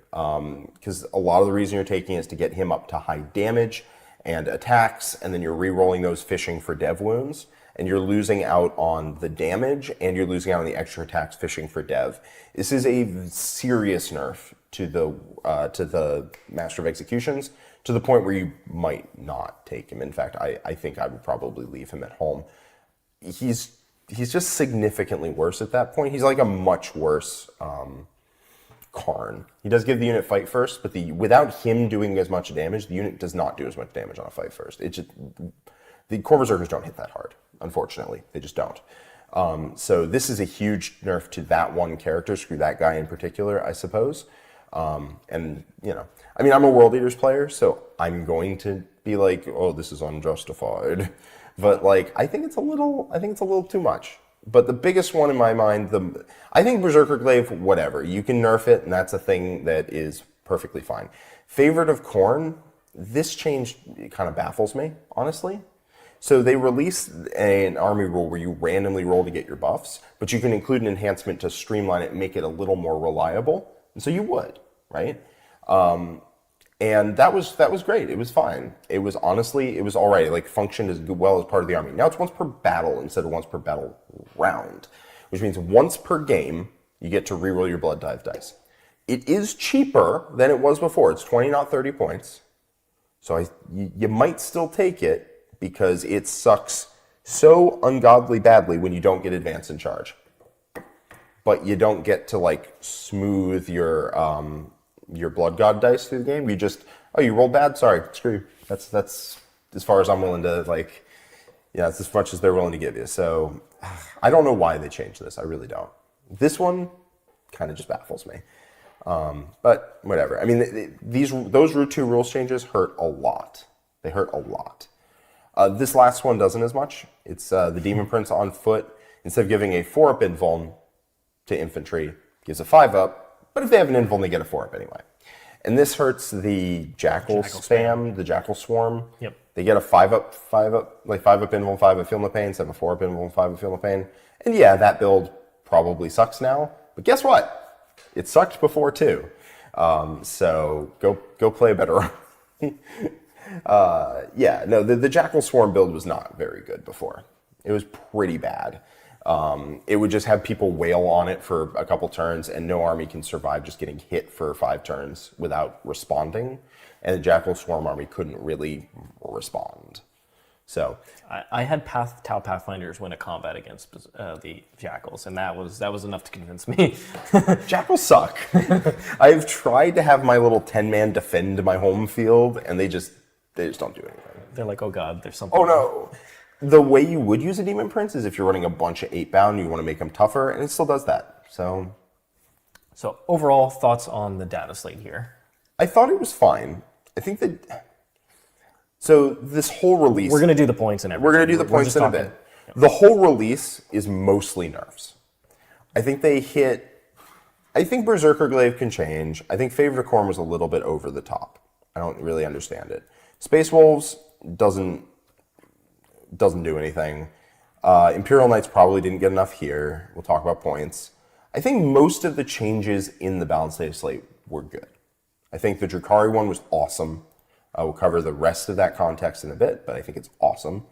Because a lot of the reason you're taking is to get him up to high damage and attacks, and then you're re-rolling those fishing for dev wounds, and you're losing out on the damage, and you're losing out on the extra attacks fishing for dev. This is a serious nerf to the Master of Executions, to the point where you might not take him. In fact, I think I would probably leave him at home. He's just significantly worse at that point. He's like a much worse Karn. He does give the unit fight first, but without him doing as much damage, the unit does not do as much damage on a fight first. The core berserkers don't hit that hard, unfortunately. They just don't. So this is a huge nerf to that one character. Screw that guy in particular, I suppose. And I'm a World Eaters player, so I'm going to be like, oh, this is unjustified. But I think it's a little too much. But the biggest one in my mind, I think Berserker Glaive, whatever. You can nerf it, and that's a thing that is perfectly fine. Favorite of Khorne, this change kind of baffles me, honestly. So they released an army rule where you randomly roll to get your buffs, but you can include an enhancement to streamline it and make it a little more reliable. And so you would, right? And that was great. It was fine. It was all right. Functioned as well as part of the army. Now it's once per battle instead of once per battle round, which means once per game you get to reroll your blood dive dice. It is cheaper than it was before. It's 20, not 30 points. So you might still take it because it sucks so ungodly badly when you don't get advance in charge. But you don't get to smooth your blood god dice through the game. You just, you rolled bad? Sorry, screw you. That's as far as I'm willing to it's as much as they're willing to give you. So I don't know why they changed this. I really don't. This one kind of just baffles me. But whatever. I mean, those Root 2 rules changes hurt a lot. They hurt a lot. This last one doesn't as much. It's the Demon Prince on foot. Instead of giving a 4-up invuln to infantry, gives a 5-up. But if they have an invuln, they get a 4-up anyway. And this hurts the Jackal spam, the Jackal Swarm. Yep. They get a 5-up, 5-up invuln, 5-up feel no pain, instead of a 4-up invuln, 5-up feel no pain. And yeah, that build probably sucks now. But guess what? It sucked before too. So go play a better the Jackal Swarm build was not very good before. It was pretty bad. It would just have people wail on it for a couple turns, and no army can survive just getting hit for 5 turns without responding. And the Jackal Swarm army couldn't really respond. So I had Tau Pathfinders win a combat against the Jackals, and that was enough to convince me. Jackals suck. I've tried to have my little 10-man defend my home field, and they just don't do anything. They're like, oh god, there's something. Oh no! The way you would use a Demon Prince is if you're running a bunch of 8-bound, you want to make them tougher, and it still does that. So overall, thoughts on the data slate here? I thought it was fine. I think that... So this whole release... We're going to do the points and everything. We're going to do the points in a bit. Yep. The whole release is mostly nerfs. I think they hit... I think Berserker Glaive can change. I think Favor Decorum was a little bit over the top. I don't really understand it. Space Wolves doesn't do anything. Imperial Knights probably didn't get enough here. We'll talk about points. I think most of the changes in the balanced data slate were good. I think the Drukhari one was awesome. We'll cover the rest of that context in a bit, but I think it's awesome.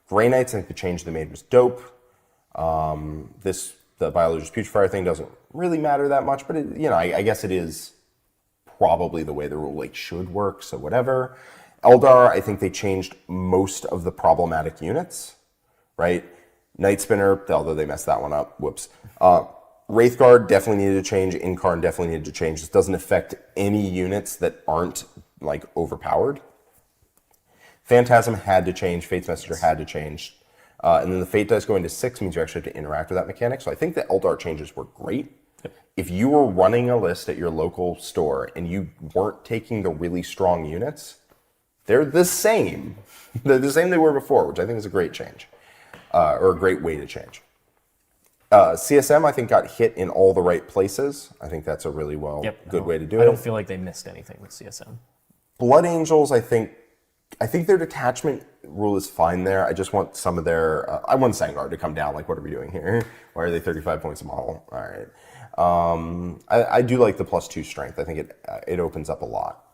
Grey Knights, I think the change they made was dope. The Biologist Putrefier thing doesn't really matter that much, but I guess it is probably the way the rule should work, so whatever. Eldar, I think they changed most of the problematic units, right? Night Spinner, although they messed that one up, whoops. Wraithguard definitely needed to change. Incarn definitely needed to change. This doesn't affect any units that aren't overpowered. Phantasm had to change. Fate's Messenger had to change. And then the Fate dice going to 6 means you actually have to interact with that mechanic. So I think the Eldar changes were great. Yep. If you were running a list at your local store and you weren't taking the really strong units, they're the same. They're the same they were before, which I think is a great change. Or a great way to change. CSM, I think, got hit in all the right places. I think that's a really good way to do it. I don't feel like they missed anything with CSM. Blood Angels, I think their detachment rule is fine there. I just want some of their... I want Sangard to come down. What are we doing here? Why are they 35 points a model? All right. I do like the +2 strength. I think it opens up a lot.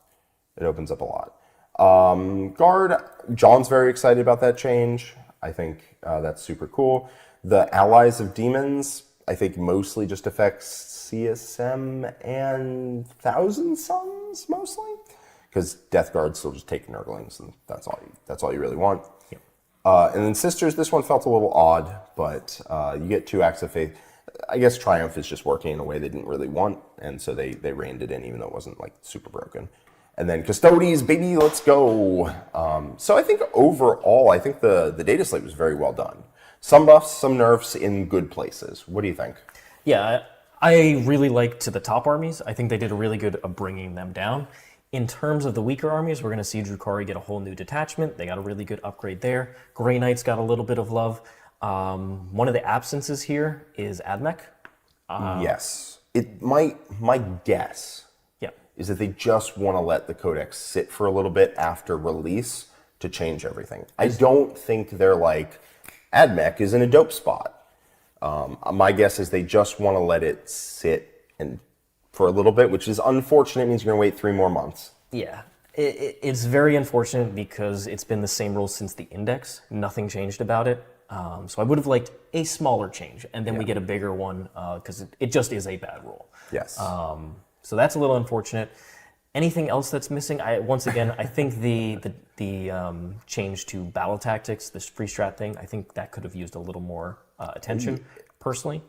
Guard, John's very excited about that change. I think that's super cool. The Allies of Demons, I think mostly just affects CSM and Thousand Suns, mostly. Because Death Guards still just take Nurglings, and that's all you really want. Yep. And then Sisters, this one felt a little odd, but you get 2 Acts of Faith. I guess Triumph is just working in a way they didn't really want, and so they reined it in, even though it wasn't super broken. And then Custodes, baby, let's go. So I think overall, I think the data slate was very well done. Some buffs, some nerfs in good places. What do you think? Yeah, I really liked the top armies. I think they did a really good of bringing them down. In terms of the weaker armies, we're going to see Drukhari get a whole new detachment. They got a really good upgrade there. Grey Knights got a little bit of love. One of the absences here is Admech. Yes. My guess is that they just want to let the Codex sit for a little bit after release to change everything. I don't think they're Admech is in a dope spot. My guess is they just want to let it sit for a little bit, which is unfortunate. It means you're going to wait 3 more months. Yeah, it's very unfortunate because it's been the same rule since the Index. Nothing changed about it. So I would have liked a smaller change, and then we get a bigger one because it just is a bad rule. Yes. So that's a little unfortunate. Anything else that's missing? I think the change to battle tactics, this free strat thing, I think that could have used a little more attention, personally.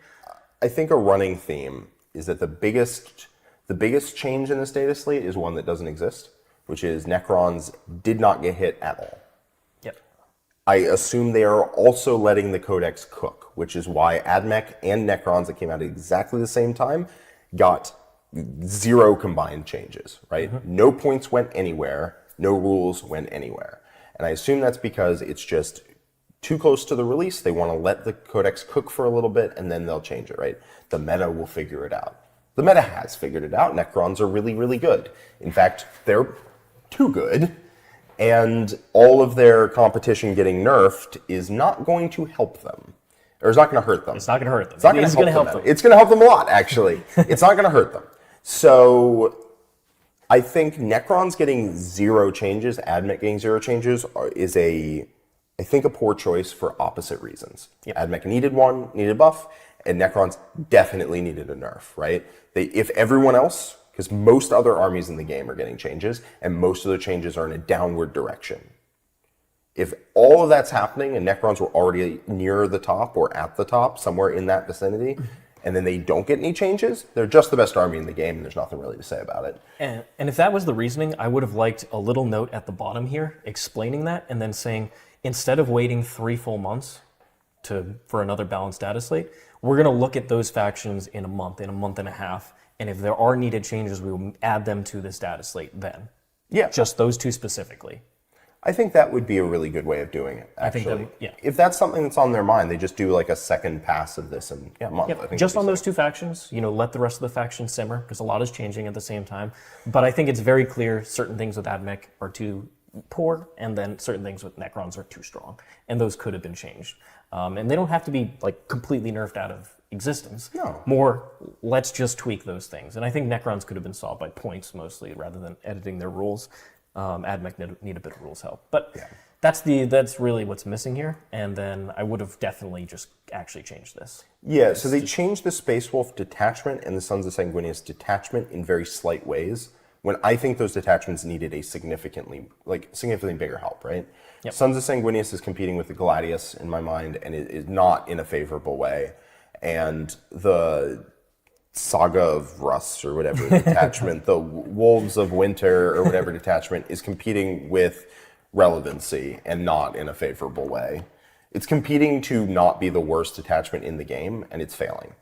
I think a running theme is that the biggest change in this data slate is one that doesn't exist, which is Necrons did not get hit at all. Yep. I assume they are also letting the Codex cook, which is why Admech and Necrons that came out at exactly the same time got 0 combined changes, right? Mm-hmm. No points went anywhere, no rules went anywhere. And I assume that's because it's just too close to the release. They want to let the Codex cook for a little bit, and then they'll change it, right? The meta will figure it out. The meta has figured it out. Necrons are really, really good. In fact, they're too good. And all of their competition getting nerfed is not going to help them. Or it's not going to hurt them. It's not going to hurt them. It's not going to help them. It's going to help them a lot, actually. It's not going to hurt them. So I think Necrons getting 0 changes, Admech getting 0 changes is I think a poor choice for opposite reasons. Yep. Admech needed a buff, and Necrons definitely needed a nerf, right? If everyone else, because most other armies in the game are getting changes, and most of the changes are in a downward direction. If all of that's happening and Necrons were already near the top or at the top, somewhere in that vicinity, and then they don't get any changes, they're just the best army in the game, and there's nothing really to say about it. And if that was the reasoning, I would have liked a little note at the bottom here explaining that, and then saying, instead of waiting 3 full months for another balanced data slate, we're going to look at those factions in a month and a half, and if there are needed changes, we will add them to this data slate then. Yeah. Just those two specifically. I think that would be a really good way of doing it, actually. I think that, yeah. If that's something that's on their mind, they just do like a second pass of this in a month. Yep. I think Just on those two factions, let the rest of the factions simmer, because a lot is changing at the same time. But I think it's very clear certain things with AdMech are too poor, and then certain things with Necrons are too strong. And those could have been changed. And they don't have to be like completely nerfed out of existence. No. More, let's just tweak those things. And I think Necrons could have been solved by points mostly, rather than editing their rules. AdMech need a bit of rules help. But Yeah. that's really what's missing here. And then I would have definitely just actually changed this. Yeah, so they changed the Space Wolf detachment and the Sons of Sanguinius detachment in very slight ways, when I think those detachments needed a significantly bigger help, right? Yep. Sons of Sanguinius is competing with the Gladius in my mind, and it is not in a favorable way. And the Saga of Rust or whatever detachment, the Wolves of Winter or whatever detachment is competing with relevancy and not in a favorable way. It's competing to not be the worst detachment in the game, and it's failing.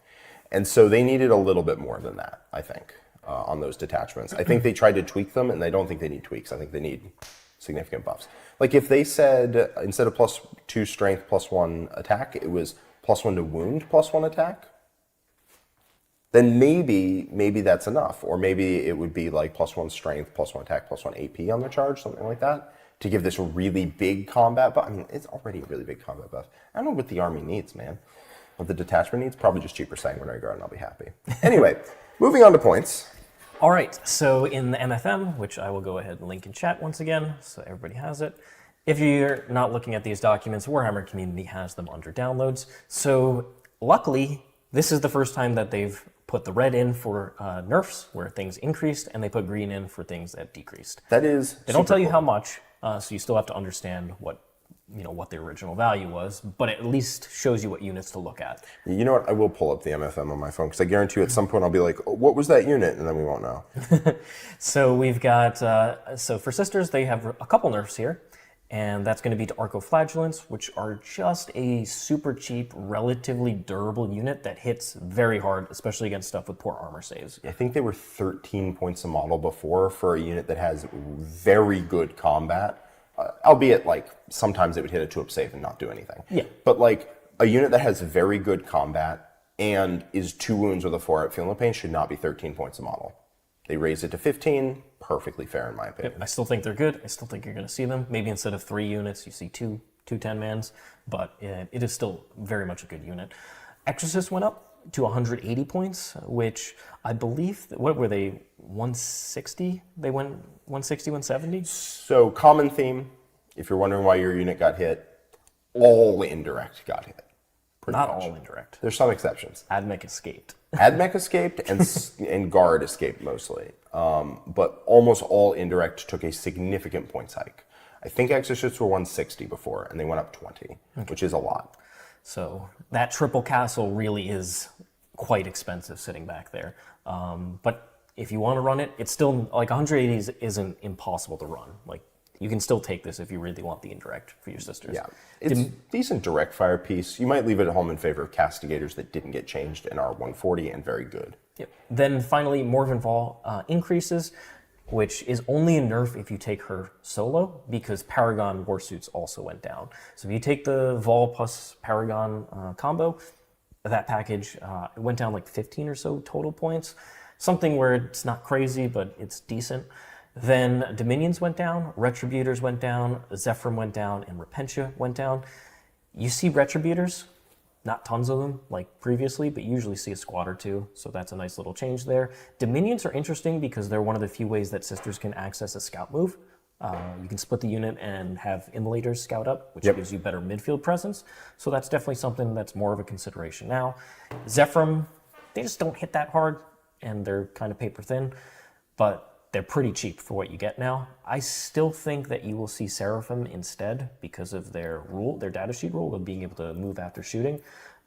And so they needed a little bit more than that, I think, on those detachments. I think they tried to tweak them, and I don't think they need tweaks. I think they need significant buffs. Like if they said instead of +2 strength, +1 attack, it was +1 to wound, +1 attack, then maybe that's enough. Or maybe it would be like +1 strength, +1 attack, +1 AP on the charge, something like that, to give this really big combat buff. I mean, it's already a really big combat buff. I don't know what the army needs, man. What the detachment needs? Probably just cheaper Sanguinary Guard, and I'll be happy. Anyway, moving on to points. All right, so in the MFM, which I will go ahead and link in chat once again, so everybody has it. If you're not looking at these documents, Warhammer Community has them under downloads. So luckily, this is the first time that they've put the red in for nerfs, where things increased, and they put green in for things that decreased. That is They don't tell you how much, so you still have to understand what the original value was, but it at least shows you what units to look at. You know what? I will pull up the MFM on my phone, because I guarantee you at some point I'll be like, oh, what was that unit? And then we won't know. So we've got, so for Sisters, they have a couple nerfs here, and that's going to be to Arcoflagellants, which are just a super cheap, relatively durable unit that hits very hard, especially against stuff with poor armor saves. I think they were 13 points a model before for a unit that has very good combat. Albeit, like, sometimes it would hit a 2-up save and not do anything. Yeah. But, like, a unit that has very good combat and is 2 wounds with a 4-up Feel No Pain should not be 13 points a model. They raised it to 15. Perfectly fair, in my opinion. Yep, I still think they're good. I still think you're going to see them. Maybe instead of 3 units, you see two 10-mans. But it is still very much a good unit. Exorcist went up to 180 points, which I believe, what were they, 160? They went 160, 170? So, common theme, if you're wondering why your unit got hit, all indirect got hit. Not all indirect. There's some exceptions. AdMech escaped. AdMech escaped, and Guard escaped mostly. But almost all indirect took a significant points hike. I think Exorcists were 160 before, and they went up 20, which is a lot. So that triple castle really is quite expensive sitting back there. But if you want to run it, it's still, like 180 isn't impossible to run. Like you can still take this if you really want the indirect for your Sisters. Yeah, it's a decent direct fire piece. You might leave it at home in favor of Castigators that didn't get changed and are 140 and very good. Yep. Then finally, Morvenn Vahl increases, which is only a nerf if you take her solo, because Paragon Warsuits also went down. So if you take the Vahl plus Paragon combo, that package, it went down like 15 or so total points. Something where it's not crazy, but it's decent. Then Dominions went down, Retributors went down, Zephyrim went down, and Repentia went down. You see Retributors, not tons of them like previously, but you usually see a squad or two, so that's a nice little change there. Dominions are interesting because they're one of the few ways that Sisters can access a scout move. You can split the unit and have Immolators scout up, which gives you better midfield presence. So that's definitely something that's more of a consideration now. Zephyrim, they just don't hit that hard, and they're kind of paper thin, but they're pretty cheap for what you get now. I still think that you will see Seraphim instead because of their datasheet rule of being able to move after shooting.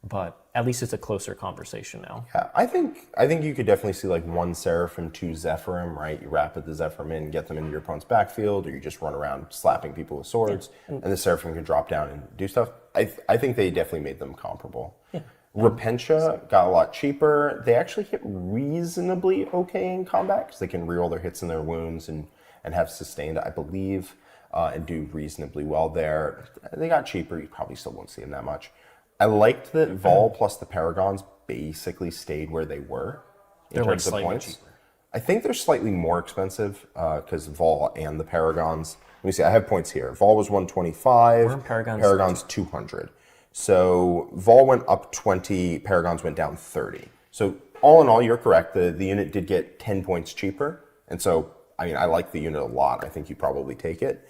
But at least it's a closer conversation now. Yeah, I think you could definitely see like 1 Seraphim, 2 Zephyrim, right? You rapid the Zephyrim in, get them into your opponent's backfield, or you just run around slapping people with swords, and the Seraphim can drop down and do stuff. I think they definitely made them comparable. Yeah. Repentia got a lot cheaper. They actually hit reasonably okay in combat because they can reroll their hits and their wounds and have sustained, I believe, and do reasonably well there. They got cheaper. You probably still won't see them that much. I liked that Vol plus the Paragons basically stayed where they were in terms of points. Cheaper. I think they're slightly more expensive because Vol and the Paragons. Let me see. I have points here. Vol was 125. Paragons 200. So Vol went up 20. Paragons went down 30. So all in all, you're correct. The unit did get 10 points cheaper, and so I mean I like the unit a lot. I think you probably take it,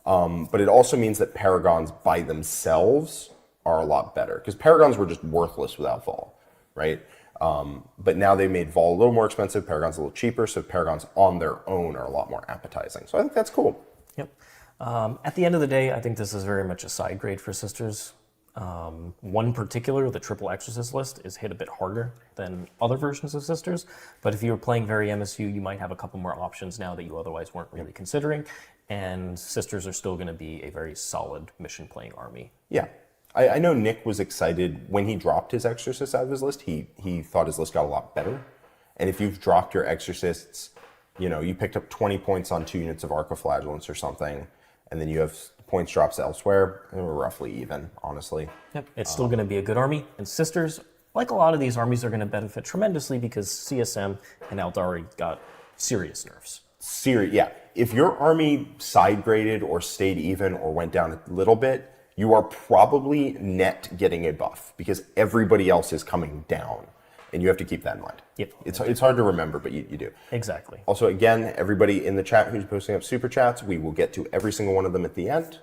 but it also means that Paragons by themselves are a lot better because Paragons were just worthless without Vol, right? But now they made Vol a little more expensive, Paragons a little cheaper, so Paragons on their own are a lot more appetizing. So I think that's cool. Yep. At the end of the day, I think this is very much a side grade for Sisters. One particular, the Triple Exorcist list, is hit a bit harder than other versions of Sisters, but if you were playing very MSU, you might have a couple more options now that you otherwise weren't really considering, and Sisters are still going to be a very solid mission-playing army. Yeah. I know Nick was excited when he dropped his Exorcists out of his list. He thought his list got a lot better. And if you've dropped your Exorcists, you picked up 20 points on 2 units of Archiflagellants or something, and then you have points drops elsewhere, and we're roughly even, honestly. Yep, it's still going to be a good army. And Sisters, like a lot of these armies, are going to benefit tremendously because CSM and Aeldari got serious nerfs. Yeah. If your army side graded or stayed even or went down a little bit, you are probably net getting a buff because everybody else is coming down, and you have to keep that in mind. Yep. It's hard to remember, but you do. Exactly. Also, again, everybody in the chat who's posting up super chats, we will get to every single one of them at the end.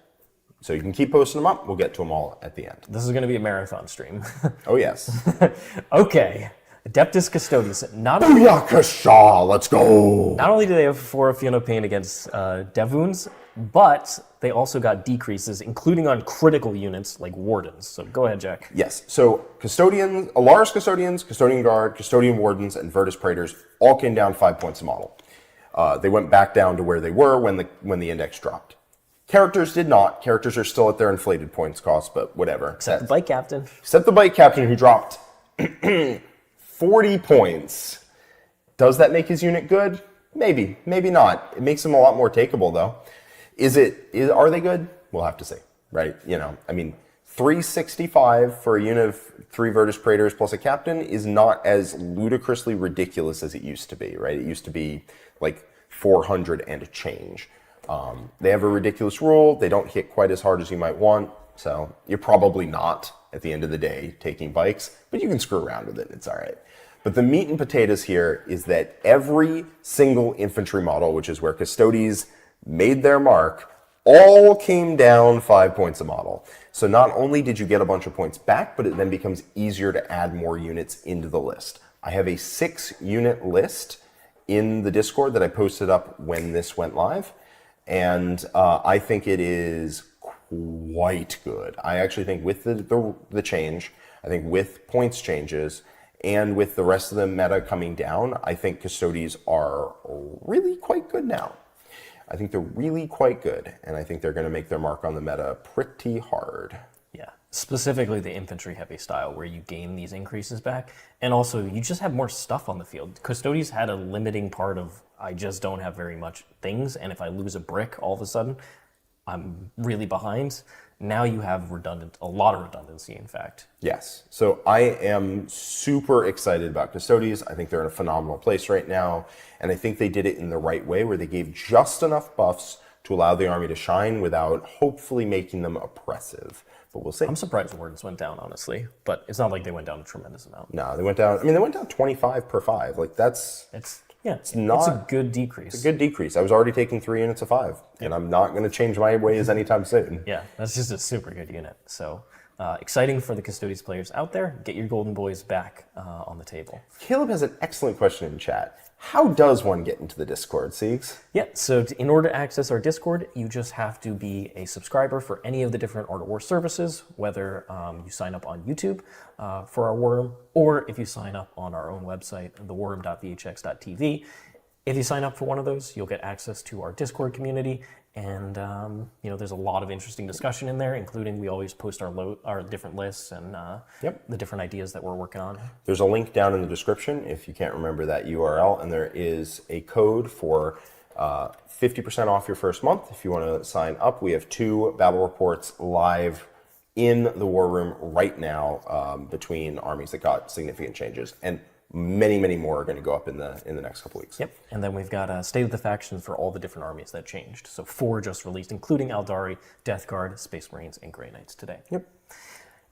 So you can keep posting them up. We'll get to them all at the end. This is going to be a marathon stream. Oh, yes. Okay. Adeptus Custodes. Let's go! Not only do they have 4 Fiona Pain against Devoons, but they also got decreases, including on critical units like Wardens. So go ahead, Jack. Yes. So Custodians, Alaris Custodians, Custodian Guard, Custodian Wardens, and Virtus Praetors all came down 5 points a model. They went back down to where they were when the index dropped. Characters did not. Characters are still at their inflated points cost, but whatever. Except the Bike Captain. Except the Bike Captain, who dropped 40 points. Does that make his unit good? Maybe. Maybe not. It makes him a lot more takeable, though. Are they good? We'll have to see, right? 365 for a unit of 3 Virtus Praetors plus a captain is not as ludicrously ridiculous as it used to be, right? It used to be like 400 and a change. They have a ridiculous rule. They don't hit quite as hard as you might want, so you're probably not, at the end of the day, taking bikes, but you can screw around with it. It's all right. But the meat and potatoes here is that every single infantry model, which is where Custodes made their mark, all came down 5 points a model. So not only did you get a bunch of points back, but it then becomes easier to add more units into the list. I have a 6-unit list in the Discord that I posted up when this went live, and I think it is quite good. I actually think with the change, I think with points changes, and with the rest of the meta coming down, I think Custodes are really quite good now. I think they're really quite good, and I think they're going to make their mark on the meta pretty hard. Yeah, specifically the infantry-heavy style, where you gain these increases back, and also you just have more stuff on the field. Custodes had a limiting part of, I just don't have very much things, and if I lose a brick, all of a sudden, I'm really behind. Now you have a lot of redundancy, in fact. Yes. So I am super excited about Custodes. I think they're in a phenomenal place right now. And I think they did it in the right way, where they gave just enough buffs to allow the army to shine without hopefully making them oppressive. But we'll see. I'm surprised the Wardens went down, honestly. But it's not like they went down a tremendous amount. No, they went down. They went down 25 per 5. Like, that's... It's a good decrease. It's a good decrease. I was already taking 3 units of 5, and I'm not going to change my ways anytime soon. Yeah, that's just a super good unit. So exciting for the Custodes players out there. Get your golden boys back on the table. Caleb has an excellent question in chat. How does one get into the Discord, Siegs? Yeah, so in order to access our Discord, you just have to be a subscriber for any of the different Art of War services, whether you sign up on YouTube for our War Room, or if you sign up on our own website, thewarroom.vhx.tv. If you sign up for one of those, you'll get access to our Discord community, and there's a lot of interesting discussion in there, including we always post our different lists and the different ideas that we're working on. There's a link down in the description if you can't remember that URL, and there is a code for 50% off your first month if you want to sign up. We have 2 battle reports live in the War Room right now between armies that got significant changes, and many, many more are going to go up in the next couple weeks. Yep, and then we've got a State of the Factions for all the different armies that changed. So 4 just released, including Aeldari, Death Guard, Space Marines, and Grey Knights today. Yep.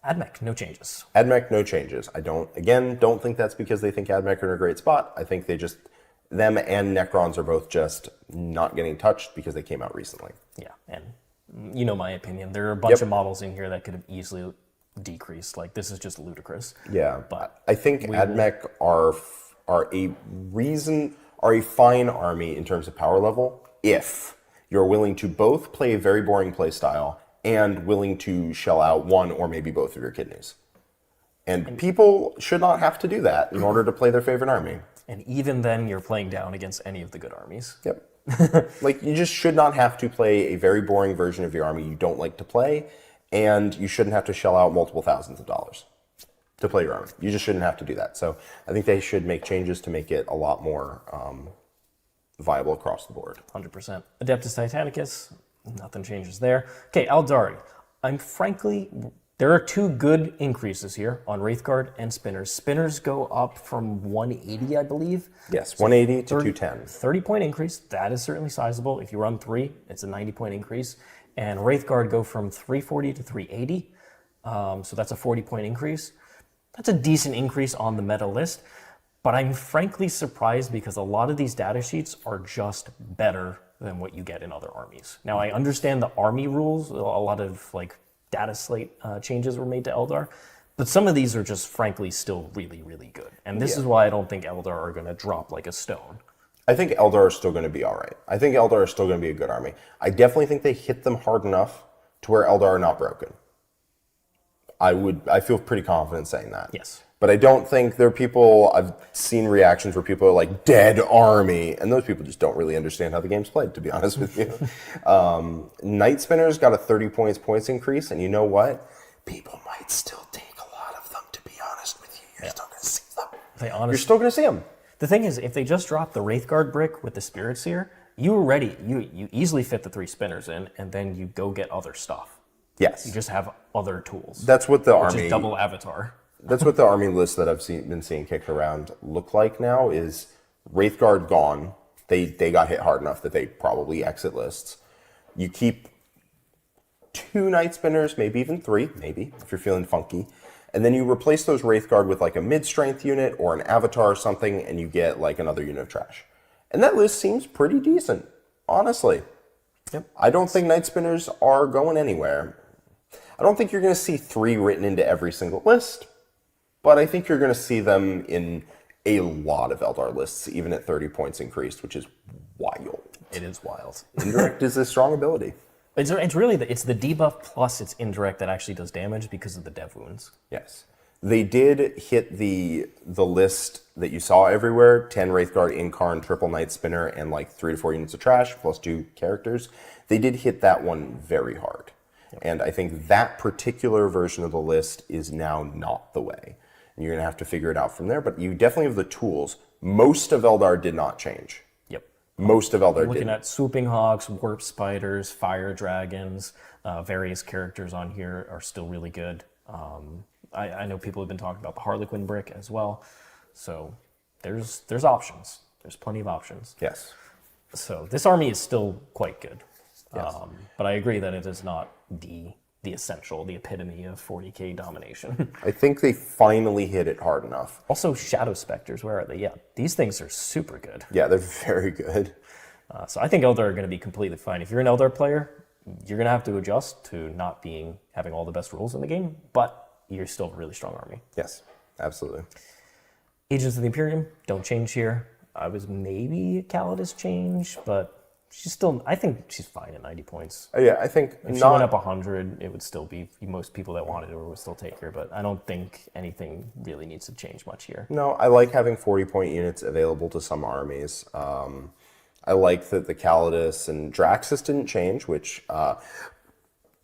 AdMech, no changes. AdMech, no changes. I don't think that's because they think AdMech are in a great spot. I think them and Necrons are both just not getting touched because they came out recently. Yeah, and you know my opinion. There are a bunch of models in here that could have easily decreased. Like, this is just ludicrous. Yeah, but I think AdMech are a fine army in terms of power level if you're willing to both play a very boring play style and willing to shell out one or maybe both of your kidneys. And people should not have to do that in order to play their favorite army. And even then, you're playing down against any of the good armies. Yep. Like, you just should not have to play a very boring version of your army you don't like to play, and you shouldn't have to shell out multiple thousands of dollars to play your army. You just shouldn't have to do that. So I think they should make changes to make it a lot more viable across the board. 100%. Adeptus Titanicus, nothing changes there. Okay, Aeldari. There are 2 good increases here on Wraithguard and Spinners. Spinners go up from 180, I believe. Yes, 180 to 210. 30-point increase. That is certainly sizable. If you run 3, it's a 90-point increase. And Wraithguard go from 340 to 380. So that's a 40-point increase. That's a decent increase on the meta list. But I'm frankly surprised because a lot of these data sheets are just better than what you get in other armies. Now, I understand the army rules. A lot of Dataslate changes were made to Eldar. But some of these are just frankly still really, really good. And this is why I don't think Eldar are going to drop like a stone. I think Eldar are still going to be all right. I think Eldar are still going to be a good army. I definitely think they hit them hard enough to where Eldar are not broken. I feel pretty confident saying that. Yes. But I don't think there are people, I've seen reactions where people are like, dead army. And those people just don't really understand how the game's played, to be honest with you. Night Spinners got a 30 points increase. And you know what? People might still take a lot of them, to be honest with you. You're still going to see them. You're still going to see them. The thing is, if they just drop the Wraithguard brick with the Spirit Seer, you easily fit the 3 Spinners in, and then you go get other stuff. Yes. You just have other tools. That's what the army... Which is double Avatar. That's what the army list that I've been seeing kicked around look like now is Wraithguard gone. They got hit hard enough that they probably exit lists. You keep 2 Night Spinners, maybe even 3, maybe, if you're feeling funky. And then you replace those Wraithguard with a mid-strength unit or an Avatar or something, and you get another unit of trash. And that list seems pretty decent, honestly. Yep. I don't think Night Spinners are going anywhere. I don't think you're going to see 3 written into every single list, but I think you're going to see them in a lot of Eldar lists, even at 30 points increased, which is wild. It is wild. Indirect is a strong ability. It's really the debuff plus it's indirect that actually does damage because of the dev wounds. Yes. They did hit the list that you saw everywhere, 10 Wraithguard, Incarn, triple Night Spinner, and 3 to 4 units of trash, plus 2 characters. They did hit that one very hard. Yep. And I think that particular version of the list is now not the way. And you're going to have to figure it out from there, but you definitely have the tools. Most of Eldar did not change. Yep. Most of Eldar did. Looking at Swooping Hawks, Warp Spiders, Fire Dragons, various characters on here are still really good. I know people have been talking about the Harlequin brick as well. So there's options. There's plenty of options. Yes. So this army is still quite good. Yes. But I agree that it is not the essential, the epitome of 40k domination. I think they finally hit it hard enough. Also, Shadow Specters, where are they? Yeah, these things are super good. Yeah, they're very good. So I think Eldar are going to be completely fine. If you're an Eldar player, you're going to have to adjust to not having all the best rules in the game, but you're still a really strong army. Yes, absolutely. Agents of the Imperium don't change here. I was maybe Calidus change, but she's still, I think she's fine at 90 points. Yeah, I think If she went up 100, it would still be, most people that wanted her would still take her, but I don't think anything really needs to change much here. No, I like having 40-point units available to some armies. I like that the Calidus and Draxus didn't change, which,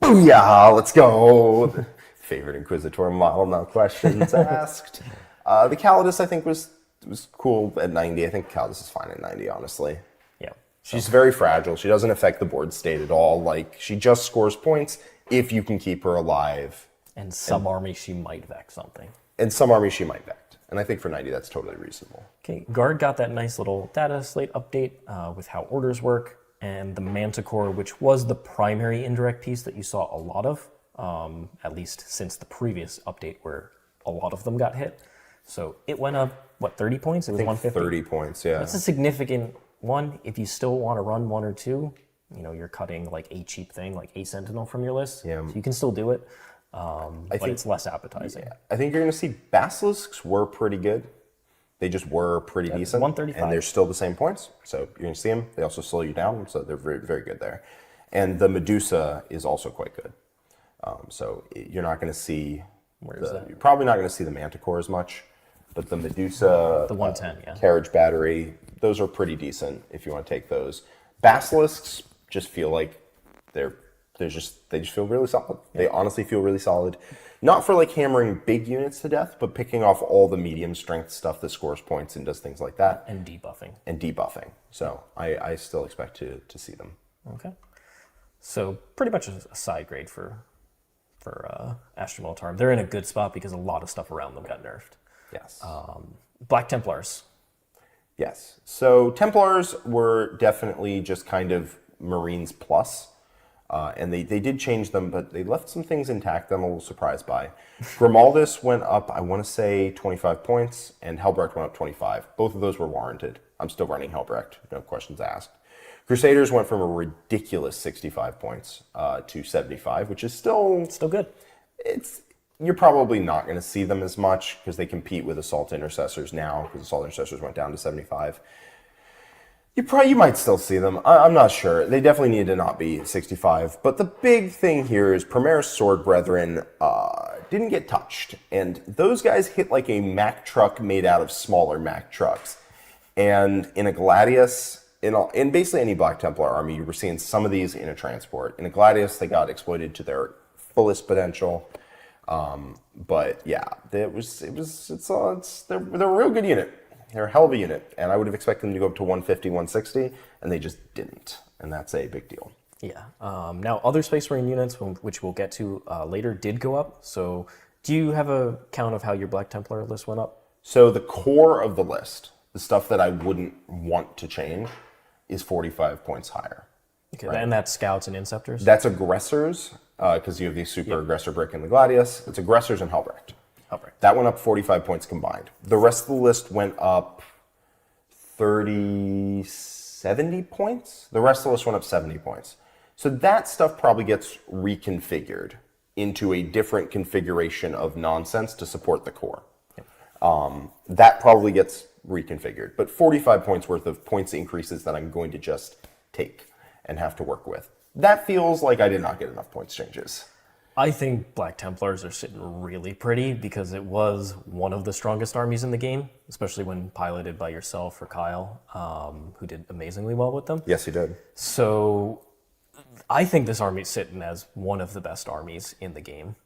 booyah, let's go. Favorite Inquisitor model, no questions asked. The Calidus, I think, was cool at 90. I think Calidus is fine at 90, honestly. Yeah. She's very fragile. She doesn't affect the board state at all. Like, she just scores points if you can keep her alive. And some armies she might vex something. And some armies she might vex. And I think for 90, that's totally reasonable. Okay, Guard got that nice little Dataslate update with how orders work, and the Manticore, which was the primary indirect piece that you saw a lot of, at least since the previous update where a lot of them got hit. So it went up, what, 30 points? It was 150? 30 points, yeah. That's a significant one. If you still want to run one or two, you know, you're cutting like a cheap thing, like a Sentinel from your list. Yeah. So you can still do it, but it's less appetizing. Yeah. I think you're going to see Basilisks were pretty good. They just were pretty decent. 135. And they're still the same points. So you're going to see them. They also slow you down, so they're very, very good there. And the Medusa is also quite good. So you're not going to see... You're probably not going to see the Manticore as much, but the Medusa... The 110, yeah. Carriage Battery, those are pretty decent if you want to take those. Basilisks just feel like they just feel really solid. Yeah. They honestly feel really solid. Not for like hammering big units to death, but picking off all the medium strength stuff that scores points and does things like that. And debuffing. So I still expect to see them. Okay. So pretty much a side grade for Astra Militarum. They're in a good spot because a lot of stuff around them got nerfed. Yes. Black Templars. Yes. So Templars were definitely just kind of Marines plus. And they did change them, but they left some things intact I'm a little surprised by. Grimaldus went up, I want to say, 25 points, and Helbrecht went up 25. Both of those were warranted. I'm still running Helbrecht, no questions asked. Crusaders went from a ridiculous 65 points to 75, which is still good. You're probably not going to see them as much because they compete with Assault Intercessors now, because Assault Intercessors went down to 75. You might still see them. I'm not sure. They definitely need to not be 65. But the big thing here is Primaris Sword Brethren didn't get touched. And those guys hit like a Mack truck made out of smaller Mack trucks. And in a Gladius, in basically any Black Templar army, you were seeing some of these in a transport. In a Gladius, they got exploited to their fullest potential. But yeah, they're a real good unit. They're a hell of a unit, and I would have expected them to go up to 150, 160, and they just didn't, and that's a big deal. Yeah. Now, other Space Marine units, which we'll get to later, did go up. So do you have a count of how your Black Templar list went up? So the core of the list, the stuff that I wouldn't want to change, is 45 points higher. Okay, right? And that's Scouts and Inceptors? That's Aggressors, because you have the Super Aggressor brick in the Gladius. It's Aggressors and Helbrecht. That went up 45 points combined. The rest of the list went up 70 points. The rest of the list went up 70 points. So that stuff probably gets reconfigured into a different configuration of nonsense to support the core. That probably gets reconfigured. But 45 points worth of points increases that I'm going to just take and have to work with. That feels like I did not get enough points changes. I think Black Templars are sitting really pretty because it was one of the strongest armies in the game, especially when piloted by yourself or Kyle, who did amazingly well with them. Yes, he did. So I think this army is sitting as one of the best armies in the game,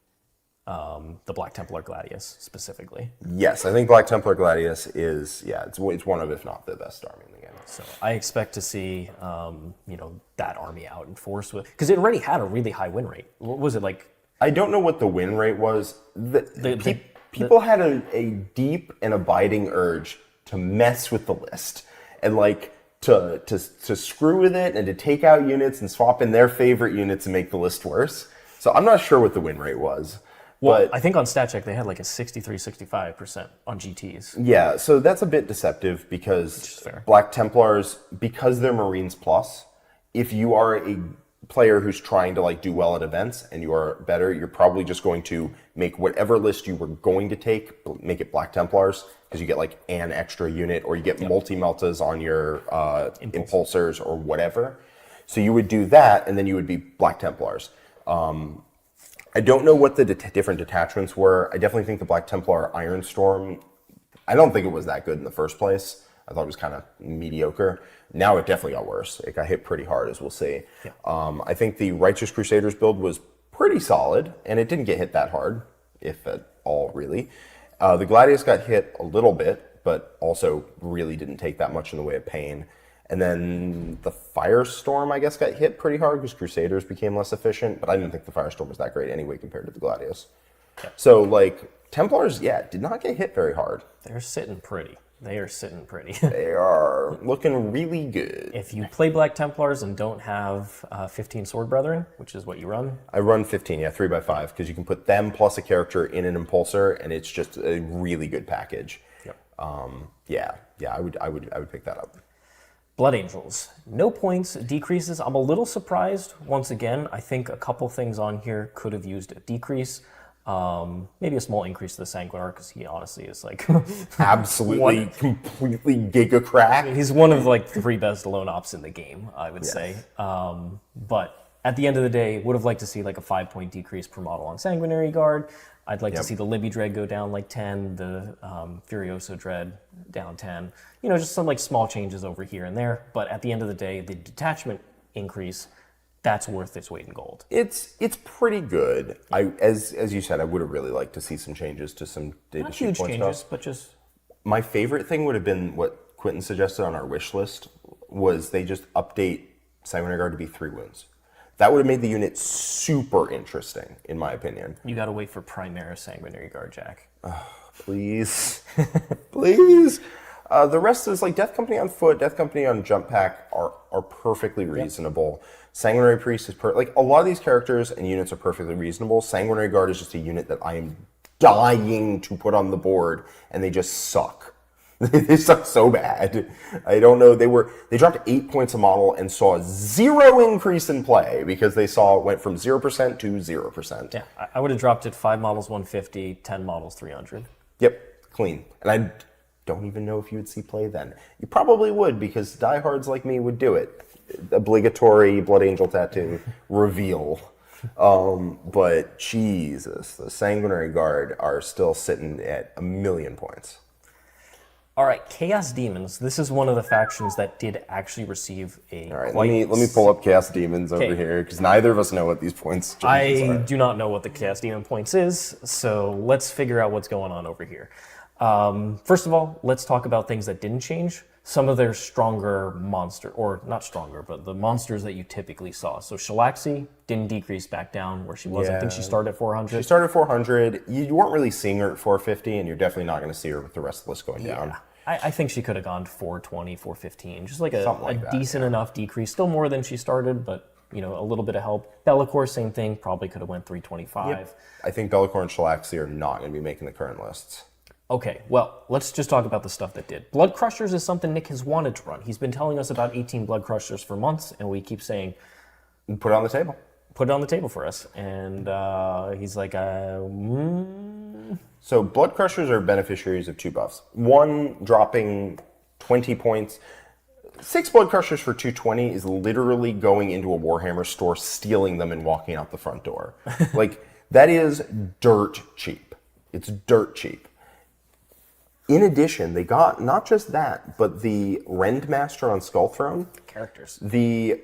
the Black Templar Gladius specifically. Yes, I think Black Templar Gladius is, it's one of, if not the best army in the game. So I expect to see, that army out in force with, because it already had a really high win rate. What was it like? I don't know what the win rate was. People had a deep and abiding urge to mess with the list and like to screw with it and to take out units and swap in their favorite units and make the list worse. So I'm not sure what the win rate was. Well, I think on StatCheck they had like a 63-65% on GTs. Yeah, so that's a bit deceptive because Black Templars, because they're Marines Plus, if you are a player who's trying to like do well at events and you are better, you're probably just going to make whatever list you were going to take, make it Black Templars, because you get like an extra unit, or you get multi-meltas on your impulsors or whatever. So you would do that, and then you would be Black Templars. I don't know what the different detachments were. I definitely think the Black Templar Ironstorm, I don't think it was that good in the first place. I thought it was kind of mediocre. Now it definitely got worse. It got hit pretty hard, as we'll see. Yeah. I think the Righteous Crusaders build was pretty solid, and it didn't get hit that hard, if at all, really. The Gladius got hit a little bit, but also really didn't take that much in the way of pain. And then the Firestorm, I guess, got hit pretty hard because Crusaders became less efficient, but I didn't think the Firestorm was that great anyway compared to the Gladius. Yeah. So, like, Templars, did not get hit very hard. They're sitting pretty. They are sitting pretty. They are looking really good. If you play Black Templars and don't have 15 Sword Brethren, which is what you run. I run 15, 3x5, because you can put them plus a character in an Impulsor, and it's just a really good package. Yep. I would pick that up. Blood Angels. No points, decreases. I'm a little surprised. Once again, I think a couple things on here could have used a decrease. Maybe a small increase to the Sanguinar, because he honestly is like absolutely completely giga crack. He's one of like the 3 best lone ops in the game, I would say. But at the end of the day, would have liked to see like a 5-point decrease per model on Sanguinary Guard. I'd like to see the Libby Dread go down like 10, the Furioso Dread down 10. You know, just some like small changes over here and there. But at the end of the day, the detachment increase, that's worth its weight in gold. It's pretty good. As you said, I would have really liked to see some changes to some data Not sheet huge point changes, stuff. but just... My favorite thing would have been what Quentin suggested on our wish list, was they just update Sanguinary Guard to be 3 wounds. That would have made the unit super interesting, in my opinion. You gotta wait for Primaris Sanguinary Guard, Jack. Please. Please. The rest is like Death Company on foot, Death Company on jump pack are perfectly reasonable. Yep. Sanguinary Priest is like a lot of these characters and units are perfectly reasonable. Sanguinary Guard is just a unit that I am dying to put on the board, and they just suck. They suck so bad. I don't know. They dropped 8 points a model and saw 0 increase in play because they it went from 0% to 0%. Yeah, I would have dropped it 5 models 150, 10 models 300. Yep, clean. And I don't even know if you would see play then. You probably would, because diehards like me would do it. Obligatory Blood Angel tattoo reveal. But Jesus, the Sanguinary Guard are still sitting at 1 million points. All right, Chaos Demons. This is one of the factions that did actually receive a. All right, let me pull up Chaos Demons over here, because neither of us know what these points changes are. I do not know what the Chaos Demon points is, so let's figure out what's going on over here. First of all, let's talk about things that didn't change. Some of their stronger monster, or not stronger, but the monsters that you typically saw. So Shalaxi didn't decrease back down where she was. I think she started at 400. She started at 400. You weren't really seeing her at 450, and you're definitely not going to see her with the rest of the list going down. I think she could have gone to 420, 415. Just like a decent enough decrease. Still more than she started, but you know, a little bit of help. Bellicor, same thing. Probably could have went 325. Yep. I think Bellicor and Shalaxi are not going to be making the current lists. Okay, well, let's just talk about the stuff that did. Blood Crushers is something Nick has wanted to run. He's been telling us about 18 Blood Crushers for months, and we keep saying... Put it on the table. Put it on the table for us. And he's like, So Blood Crushers are beneficiaries of 2 buffs. One, dropping 20 points. 6 Blood Crushers for 220 is literally going into a Warhammer store, stealing them, and walking out the front door. Like, that is dirt cheap. It's dirt cheap. In addition, they got not just that, but the Rendmaster on Skull Throne. Characters. The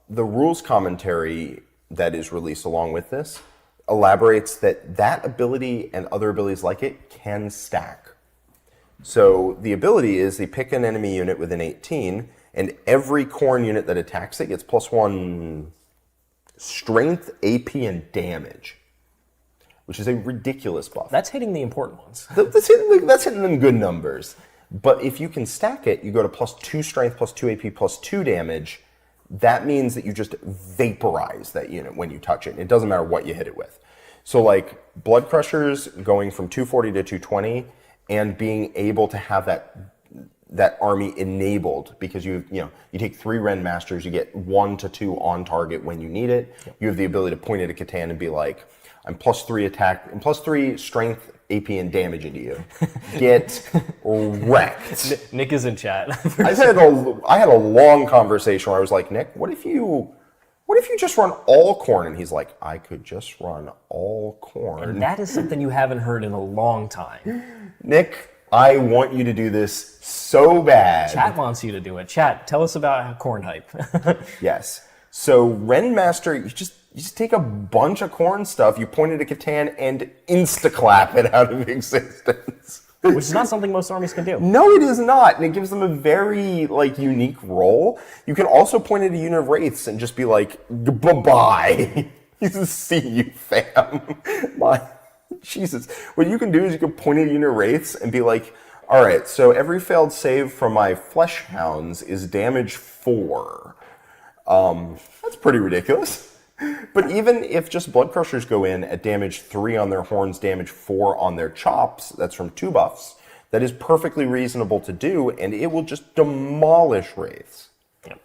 rules commentary that is released along with this elaborates that ability and other abilities like it can stack. So the ability is they pick an enemy unit within 18, and every Khorne unit that attacks it gets +1 strength, AP, and damage, which is a ridiculous buff. That's hitting the important ones. That's hitting them good numbers. But if you can stack it, you go to +2 strength, +2 AP, +2 damage. That means that you just vaporize that unit when you touch it. It doesn't matter what you hit it with. So like Blood Crushers going from 240 to 220 and being able to have that that army enabled because you take 3 Ren Masters, you get 1 to 2 on target when you need it. Yep. You have the ability to point at a Catan and be like, I'm +3 attack and +3 strength, AP, and damage into you. Get wrecked. Nick is in chat. I had a long conversation where I was like, Nick, what if you just run all Khorne? And he's like, I could just run all Khorne. And that is something you haven't heard in a long time. Nick, I want you to do this so bad. Chat wants you to do it. Chat, tell us about Khorne hype. Yes. So Ren Master, you just take a bunch of Khorne stuff, you point it at Catan, and insta-clap it out of existence. Which is not something most armies can do. No, it is not, and it gives them a very unique role. You can also point at a unit of Wraiths and just be like, bye-bye. See you, fam. Jesus. What you can do is you can point at a unit of Wraiths and be like, all right, so every failed save from my Flesh Hounds is damage 4. That's pretty ridiculous. But even if just Blood Crushers go in at damage 3 on their horns, damage 4 on their chops, that's from 2 buffs, that is perfectly reasonable to do, and it will just demolish Wraiths. Yep.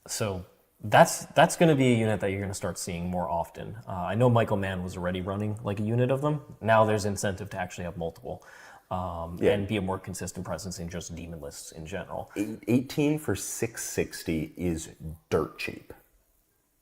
So that's going to be a unit that you're going to start seeing more often. I know Michael Mann was already running like a unit of them. Now there's incentive to actually have multiple. And be a more consistent presence in just demon lists in general. 18 for 660 is dirt cheap.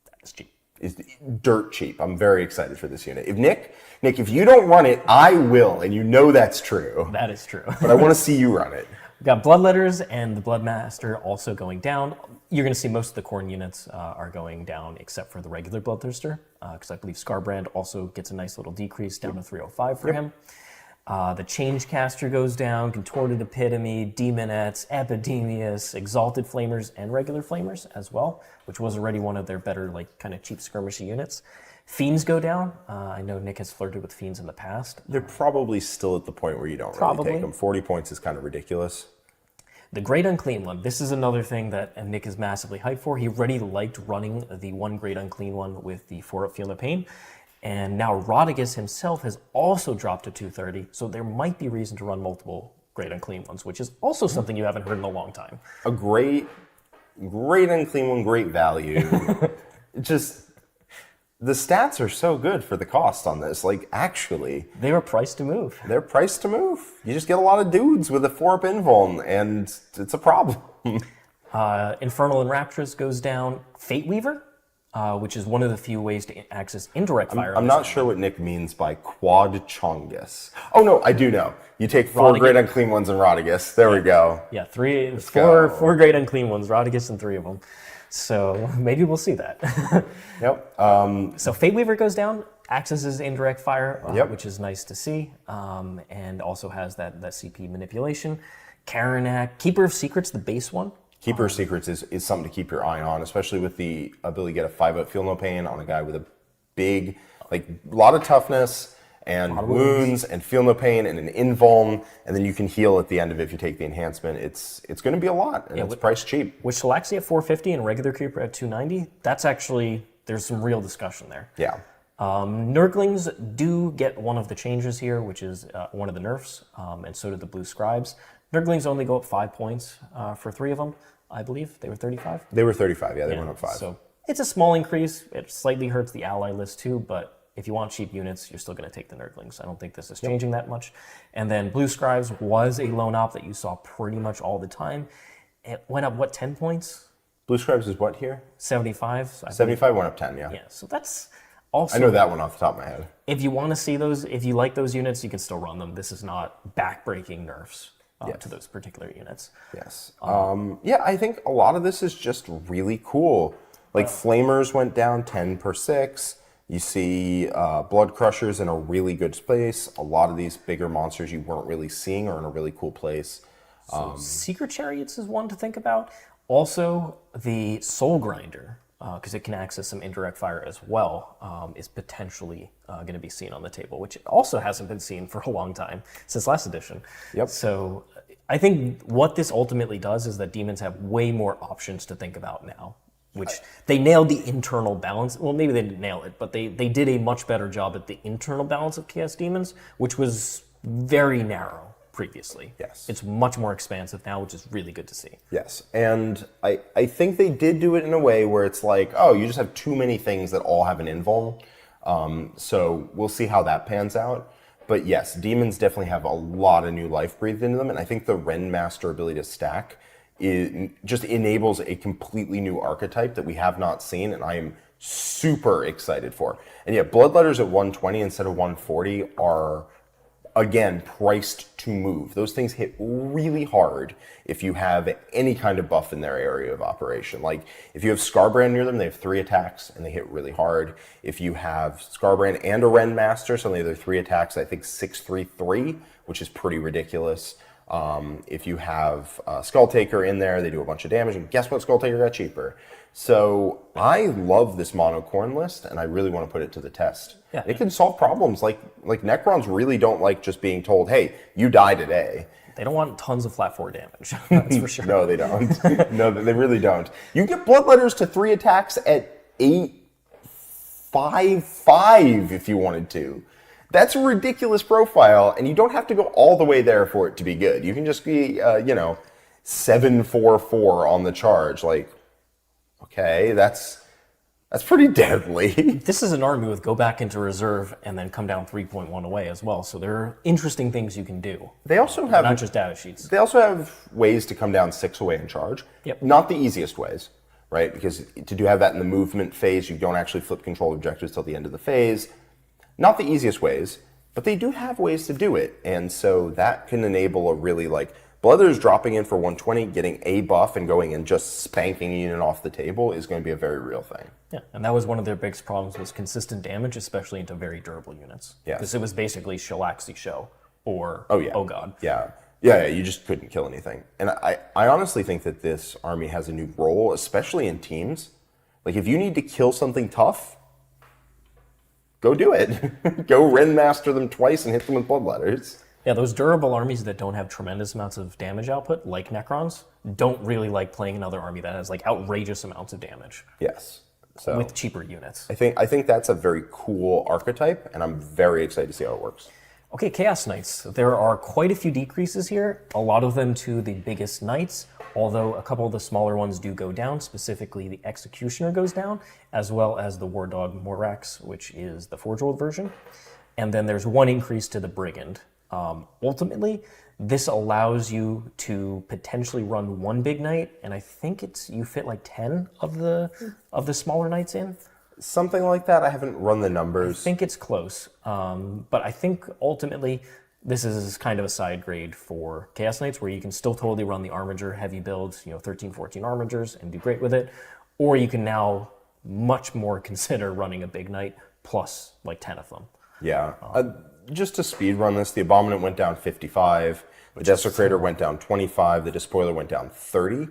That's cheap. Is dirt cheap. I'm very excited for this unit. If Nick, if you don't run it, I will, and you know that's true. That is true. But I want to see you run it. We've got Bloodletters and the Bloodmaster also going down. You're going to see most of the Khorne units are going down except for the regular Bloodthirster, because I believe Scarbrand also gets a nice little decrease down to 305 for him. The Changecaster goes down, Contorted Epitome, Demonettes, Epidemius, Exalted Flamers, and regular Flamers as well, which was already one of their better, kind of cheap skirmishy units. Fiends go down. I know Nick has flirted with Fiends in the past. They're probably still at the point where you don't really take them. 40 points is kind of ridiculous. The Great Unclean One. This is another thing that Nick is massively hyped for. He already liked running the 1 Great Unclean One with the 4-up Feel No Pain. And now Rodigus himself has also dropped to 230, so there might be reason to run multiple Great Unclean Ones, which is also something you haven't heard in a long time. A great Unclean One, great value. Just, the stats are so good for the cost on this. Actually. They were priced to move. They're priced to move. You just get a lot of dudes with a 4-up invuln, and it's a problem. Infernal Enraptress goes down. Fate Weaver? Which is one of the few ways to access indirect fire. I'm not sure what Nick means by Quad Chongus. Oh no, I do know. You take 4 Great Unclean Ones and Rodigus. There we go. Yeah, four Great Unclean Ones, Rodigus and 3 of them. So maybe we'll see that. Yep. So Fate Weaver goes down, accesses indirect fire, yep. which is nice to see, and also has that CP manipulation. Karanak, Keeper of Secrets, the base one. Keeper of Secrets is something to keep your eye on, especially with the ability to get a 5-up Feel No Pain on a guy with a big, lot of toughness and wounds and Feel No Pain and an invuln, and then you can heal at the end of it if you take the enhancement. It's going to be a lot, and it's priced cheap. With Shalaxi at 450 and regular Creeper at 290, that's actually, there's some real discussion there. Yeah. Nurglings do get one of the changes here, which is one of the nerfs, and so did the Blue Scribes. Nurglings only go up 5 points for 3 of them. I believe they were 35. They were 35, yeah, they went up 5. So it's a small increase. It slightly hurts the ally list too, but if you want cheap units, you're still going to take the Nurglings. I don't think this is changing that much. And then Blue Scribes was a lone op that you saw pretty much all the time. It went up, 10 points? Blue Scribes is what here? 75. 75 went up 10, yeah. Yeah, so that's also... I know that one off the top of my head. If you want to see those, if you like those units, you can still run them. This is not back-breaking nerfs. To those particular units. Yes. Yeah, I think a lot of this is just really cool. Flamers went down 10 per 6. You see Blood Crushers in a really good place. A lot of these bigger monsters you weren't really seeing are in a really cool place. So Secret Chariots is one to think about. Also, the Soul Grinder, because it can access some indirect fire as well, is potentially going to be seen on the table, which also hasn't been seen for a long time, since last edition. Yep. So I think what this ultimately does is that demons have way more options to think about now, which they nailed the internal balance. Well, maybe they didn't nail it, but they did a much better job at the internal balance of Chaos Demons, which was very narrow. previously. Yes. It's much more expansive now, which is really good to see. Yes, and I think they did do it in a way where it's like, oh, you just have too many things that all have an invul. So we'll see how that pans out. But yes, demons definitely have a lot of new life breathed into them, and I think the Renmaster ability to stack just enables a completely new archetype that we have not seen, and I am super excited for. And yeah, Bloodletters at 120 instead of 140 are, again, priced to move. Those things hit really hard if you have any kind of buff in their area of operation. Like, if you have Scarbrand near them, they have 3 attacks, and they hit really hard. If you have Scarbrand and a Renmaster, suddenly they're 3 attacks, I think 6-3-3, which is pretty ridiculous. If you have Skulltaker in there, they do a bunch of damage, and guess what? Skulltaker got cheaper. So I love this monocorn list, and I really want to put it to the test. Yeah. It can solve problems. Like Necrons really don't like just being told, hey, you die today. They don't want tons of flat 4 damage, that's for sure. No, they don't. No, they really don't. You get Bloodletters to 3 attacks at 8-5-5 if you wanted to. That's a ridiculous profile, and you don't have to go all the way there for it to be good. You can just be, 7-4-4 on the charge. Like, okay, that's pretty deadly. This is an army with go back into reserve and then come down 3.1 away as well. So there are interesting things you can do. They also have not just data sheets. They also have ways to come down 6 away and charge. Yep. Not the easiest ways, right? Because to have that in the movement phase, you don't actually flip control objectives till the end of the phase. Not the easiest ways, but they do have ways to do it. And so that can enable a really, like, Bloodletters dropping in for 120, getting a buff and going and just spanking a unit off the table is going to be a very real thing. Yeah, and that was one of their biggest problems, was consistent damage, especially into very durable units. Yes. Because it was basically Shellaxi Show or Oh God. Yeah, you just couldn't kill anything. And I honestly think that this army has a new role, especially in teams. Like, if you need to kill something tough, go do it. Go Renmaster them twice and hit them with Bloodletters. Yeah, those durable armies that don't have tremendous amounts of damage output, like Necrons, don't really like playing another army that has like outrageous amounts of damage. Yes. So with cheaper units. I think that's a very cool archetype, and I'm very excited to see how it works. Okay, Chaos Knights. There are quite a few decreases here, a lot of them to the biggest knights, although a couple of the smaller ones do go down. Specifically, the Executioner goes down, as well as the War Dog Morax, which is the Forge World version. And then there's one increase to the Brigand. Ultimately, this allows you to potentially run 1 big knight, and I think you fit like 10 of the smaller knights in. Something like that. I haven't run the numbers. I think it's close, but I think ultimately this is kind of a side grade for Chaos Knights, where you can still totally run the Armiger heavy builds, 13, 14 Armigers, and do great with it, or you can now much more consider running a big knight plus like 10 of them. Yeah. Just to speed run this, the Abominant went down 55, the Desecrator went down 25, the Despoiler went down 30,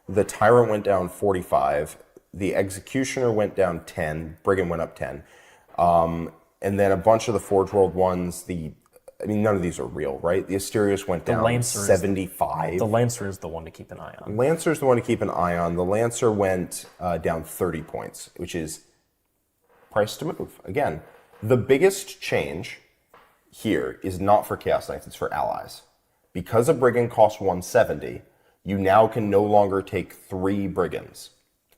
the Tyrant went down 45, the Executioner went down 10, Brigand went up 10, and then a bunch of the Forge World ones, none of these are real, right? The Asterius went down 75. The Lancer is the one to keep an eye on. Lancer's the one to keep an eye on. The Lancer went down 30 points, which is price to move. Again, the biggest change here is not for Chaos Knights, it's for allies. Because a Brigand costs 170, you now can no longer take 3 Brigands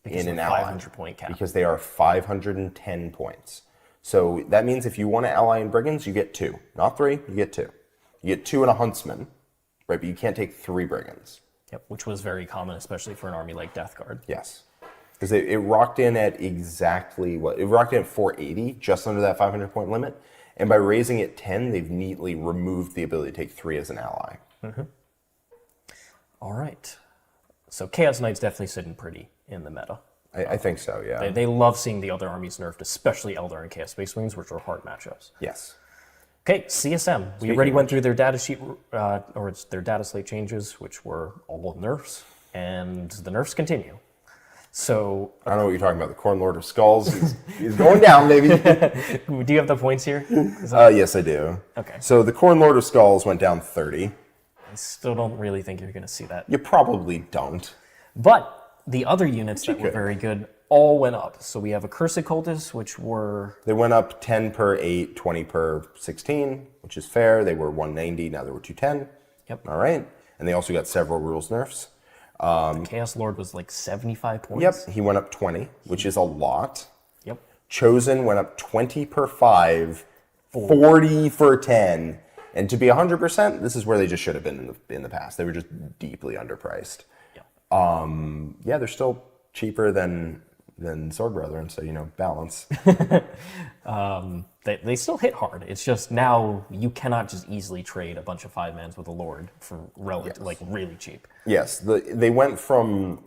in an ally. 500 point cap. Because they are 510 points. So that means if you want to ally in Brigands, you get 2. Not 3, you get 2. You get 2 and a Huntsman, right? But you can't take 3 Brigands. Yep, which was very common, especially for an army like Death Guard. Yes. Because it rocked in at exactly what? It rocked in at 480, just under that 500 point limit. And by raising it 10, they've neatly removed the ability to take 3 as an ally. Mm-hmm. All right. So Chaos Knights definitely sitting pretty in the meta. I think so, yeah. They love seeing the other armies nerfed, especially Eldar and Chaos Space Wings, which are hard matchups. Yes. Okay, CSM. We already went through their data sheet, or it's their data slate changes, which were all nerfs, and the nerfs continue. So I don't know what you're talking about. The Corn Lord of Skulls, he's going down, baby. Do you have the points here? Yes, I do. Okay. So the Corn Lord of Skulls went down 30. I still don't really think you're going to see that. You probably don't. But the other units that were very good all went up. So we have a Cursed Cultists, which were... They went up 10 per 8, 20 per 16, which is fair. They were 190, now they were 210. Yep. All right. And they also got several rules nerfs. Chaos Lord was like 75 points. Yep, he went up 20, which is a lot. Yep. Chosen went up 20 per 5, 40 for 10. And to be 100%, this is where they just should have been in the past. They were just deeply underpriced. Yep. Yeah, they're still cheaper than Sword Brethren, so, balance. They still hit hard. It's just now you cannot just easily trade a bunch of 5-mans with a Lord for really cheap. Yes, they went from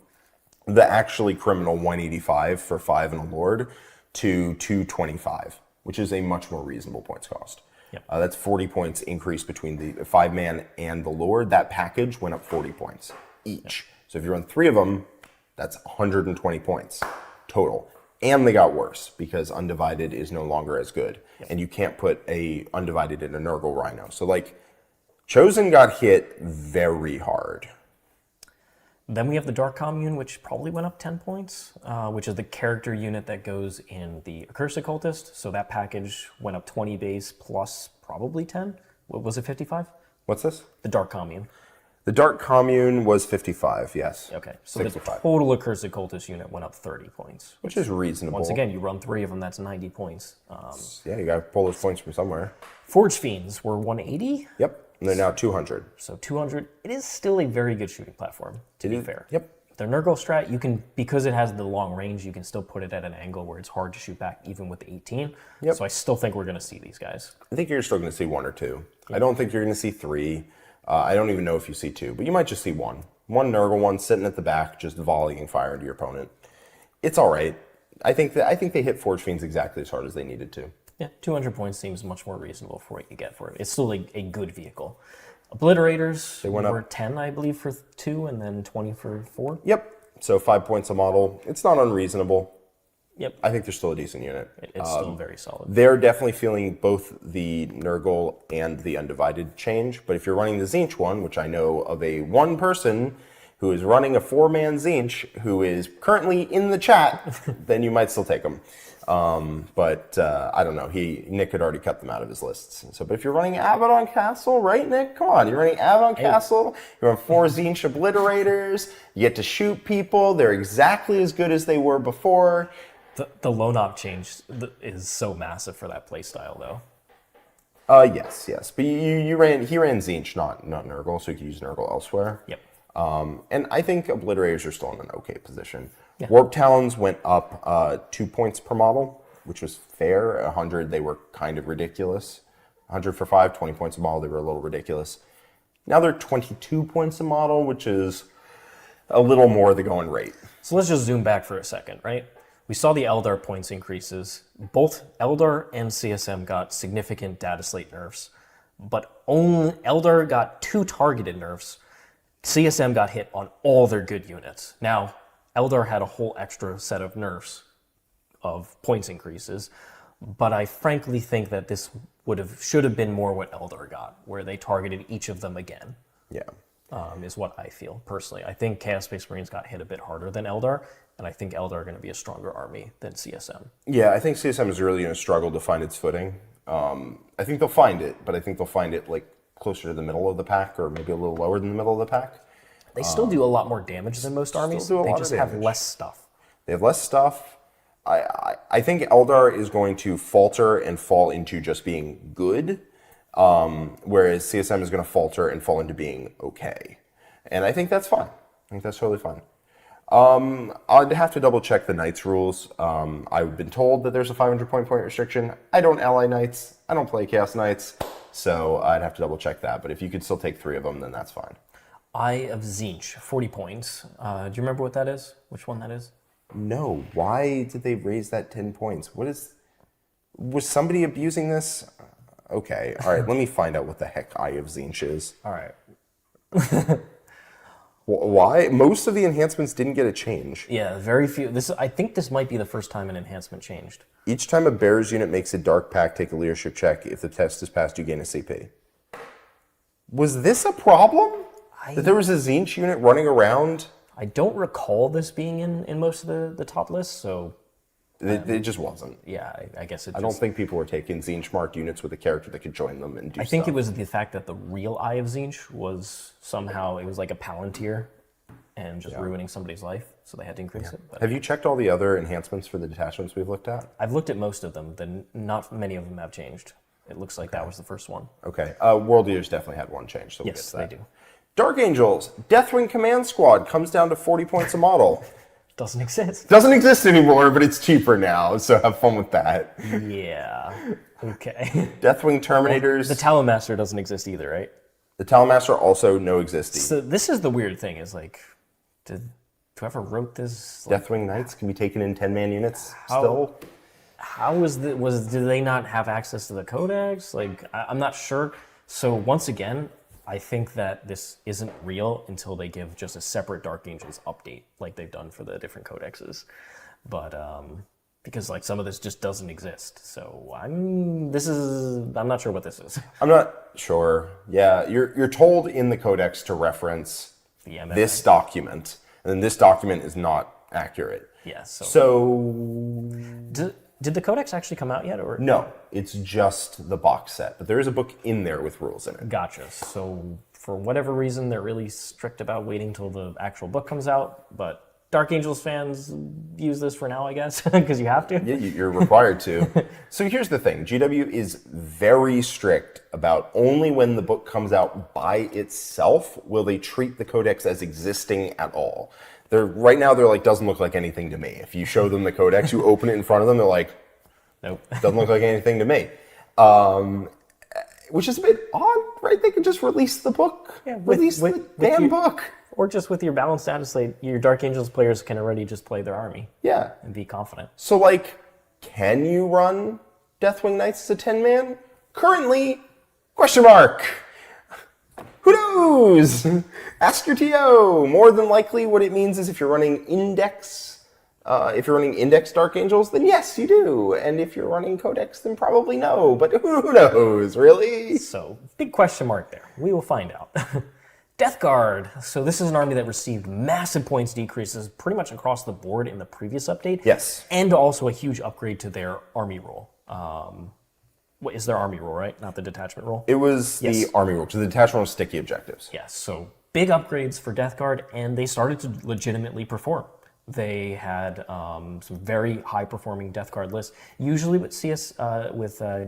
the actually criminal 185 for 5 and a Lord to 225, which is a much more reasonable points cost. Yep. That's 40 points increase between the 5-man and the Lord. That package went up 40 points each. Yep. So if you run 3 of them, that's 120 points total. And they got worse because Undivided is no longer as good. Yep. And you can't put a Undivided in a Nurgle Rhino. So Chosen got hit very hard. Then we have the Dark Commune, which probably went up 10 points, which is the character unit that goes in the Accursed Cultist. So that package went up 20 base plus probably 10. What was it, 55? What's this? The Dark Commune. The Dark Commune was 55, yes. Okay, so 65. the total Accursed Cultist unit went up 30 points. Which is reasonable. Once again, you run 3 of them, that's 90 points. Yeah, you got to pull those points from somewhere. Forge Fiends were 180. Yep. And they're now 200. So 200, it is still a very good shooting platform, to be fair. Yep. Their Nurgle strat, because it has the long range, you can still put it at an angle where it's hard to shoot back even with the 18. Yep. So I still think we're going to see these guys. I think you're still going to see 1 or 2. Yep. I don't think you're going to see 3. I don't even know if you see 2, but you might just see 1. One Nurgle one sitting at the back, just volleying fire into your opponent. It's all right. I think they hit Forge Fiends exactly as hard as they needed to. Yeah, 200 points seems much more reasonable for what you get for it. It's still a good vehicle. Obliterators were 10, I believe, for 2, and then 20 for 4. Yep. So 5 points a model. It's not unreasonable. Yep. I think they're still a decent unit. It's still very solid. They're definitely feeling both the Nurgle and the Undivided change. But if you're running the Tzeentch one, which I know of one person who is running a 4-man Tzeentch who is currently in the chat, then you might still take them. But I don't know. Nick had already cut them out of his lists. So, but if you're running Abaddon Castle, right, Nick? Come on, you're running Abaddon Castle. You're on 4 Tzeentch Obliterators. You get to shoot people. They're exactly as good as they were before. The lone op change is so massive for that playstyle, though. Yes. But he ran Tzeentch, not Nurgle, so you can use Nurgle elsewhere. Yep. And I think Obliterators are still in an okay position. Yeah. Warp Talons went up 2 points per model, which was fair. 100, they were kind of ridiculous. 100 for 5, 20 points a model, they were a little ridiculous. Now they're 22 points a model, which is a little more the going rate. So let's just zoom back for a second, right? We saw the Eldar points increases. Both Eldar and CSM got significant Dataslate nerfs, but only Eldar got 2 targeted nerfs. CSM got hit on all their good units. Now, Eldar had a whole extra set of nerfs of points increases, but I frankly think that this should have been more what Eldar got, where they targeted each of them again. Yeah. Is what I feel personally. I think Chaos Space Marines got hit a bit harder than Eldar, and I think Eldar are going to be a stronger army than CSM. Yeah, I think CSM is really going to struggle to find its footing. I think they'll find it, but I think they'll find it closer to the middle of the pack, or maybe a little lower than the middle of the pack. They still do a lot more damage than most armies. They just have less stuff. They have less stuff. I think Eldar is going to falter and fall into just being good, whereas CSM is going to falter and fall into being okay. And I think that's fine. I think that's totally fine. I'd have to double check the Knights rules. I've been told that there's a 500 point restriction. I don't ally Knights. I don't play Chaos Knights. So I'd have to double check that. But if you could still take 3 of them, then that's fine. Eye of Tzeentch, 40 points. Do you remember what that is? Which one that is? No. Why did they raise that 10 points? Was somebody abusing this? Okay. All right. Let me find out what the heck Eye of Tzeentch is. All right. Why? Most of the enhancements didn't get a change. Yeah, very few. I think this might be the first time an enhancement changed. Each time a Bears unit makes a Dark Pact, take a leadership check. If the test is passed, you gain a CP. Was this a problem? That there was a Tzeentch unit running around? I don't recall this being in most of the top lists, so It just wasn't. Yeah, I guess it I don't think people were taking Zinchmarked units with a character that could join them and do I think stuff. it was the fact that the real Eye of Tzeentch was somehow, it was like a Palantir and just ruining somebody's life, so they had to increase it. But Have you checked all the other enhancements for the detachments we've looked at? I've looked at most of them, then not many of them have changed. It looks like that was the first one. Okay. World Eaters definitely had one change, so we'll get Yes, to they that. do. Dark Angels, Deathwing Command Squad comes down to 40 points a model. Doesn't exist. Doesn't exist anymore, but it's cheaper now, so have fun with that. Yeah. Okay. Deathwing Terminators. The Talonmaster doesn't exist either, right? The Talonmaster also no existing. So this is the weird thing, is like, did whoever wrote this, like, Deathwing Knights can be taken in 10-man units still. how was did they not have access to the codex? Like, I'm not sure. So once again, I think that this isn't real until they give just a separate Dark Angels update, like they've done for the different codexes. But because like some of this just doesn't exist, so I'm not sure what this is. I'm not sure. Yeah, you're told in the codex to reference The MMA. this document, and then this document is not accurate. Yeah. So did the codex actually come out yet, or No, it's just the box set, but there is a book in there with rules in it. Gotcha. So for whatever reason, they're really strict about waiting till the actual book comes out. But Dark Angels fans use this for now, I guess, because you have to. Yeah, you're required to. So here's the thing. GW is very strict about only when the book comes out by itself will they treat the codex as existing at all. Right now, they're like, doesn't look like anything to me. If you show them the codex, you open it in front of them, they're like, Nope. doesn't look like anything to me. Which is a bit odd, right? They could just release the book. Yeah, release the damn book. Or just with your balanced Dataslate, your Dark Angels players can already just play their army Yeah. and be confident. So, like, can you run Deathwing Knights as a 10-man? Currently, question mark. Who knows? Ask your TO. More than likely, what it means is if you're running Index Dark Angels, then yes, you do. And if you're running Codex, then probably no. But who knows, really? So, big question mark there. We will find out. Death Guard. So this is an army that received massive points decreases pretty much across the board in the previous update. Yes. And also a huge upgrade to their army rule. What is their army rule, right? Not the detachment rule? It was the army rule, because the detachment was sticky objectives. Yes, so big upgrades for Death Guard, and they started to legitimately perform. They had some very high-performing Death Guard lists, usually with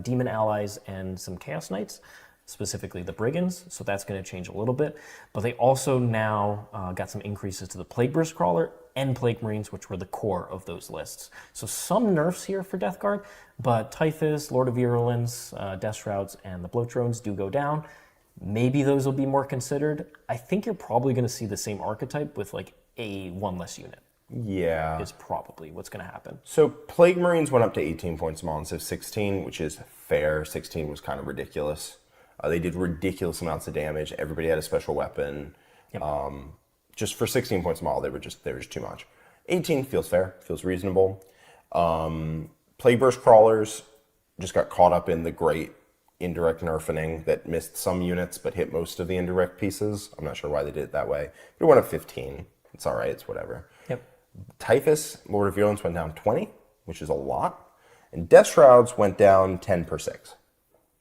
Demon Allies and some Chaos Knights, specifically the Brigands, so that's going to change a little bit. But they also now got some increases to the Plague Burst Crawler and Plague Marines, which were the core of those lists. So some nerfs here for Death Guard, but Typhus, Lord of Virulence, Death Shrouds, and the Bloat Drones do go down. Maybe those will be more considered. I think you're probably going to see the same archetype with like a one less unit. Yeah. Is probably what's going to happen. So Plague Marines went up to 18 points a model instead of 16, which is fair. 16 was kind of ridiculous. They did ridiculous amounts of damage. Everybody had a special weapon. Yep. Just for 16 points a model, they were just too much. 18 feels fair, feels reasonable. Plague Burst Crawlers just got caught up in the great indirect nerfing that missed some units but hit most of the indirect pieces. I'm not sure why they did it that way. But it went up 15. It's all right. It's whatever. Yep. Typhus, Lord of Virulence went down 20, which is a lot. And Death Shrouds went down 10 per 6.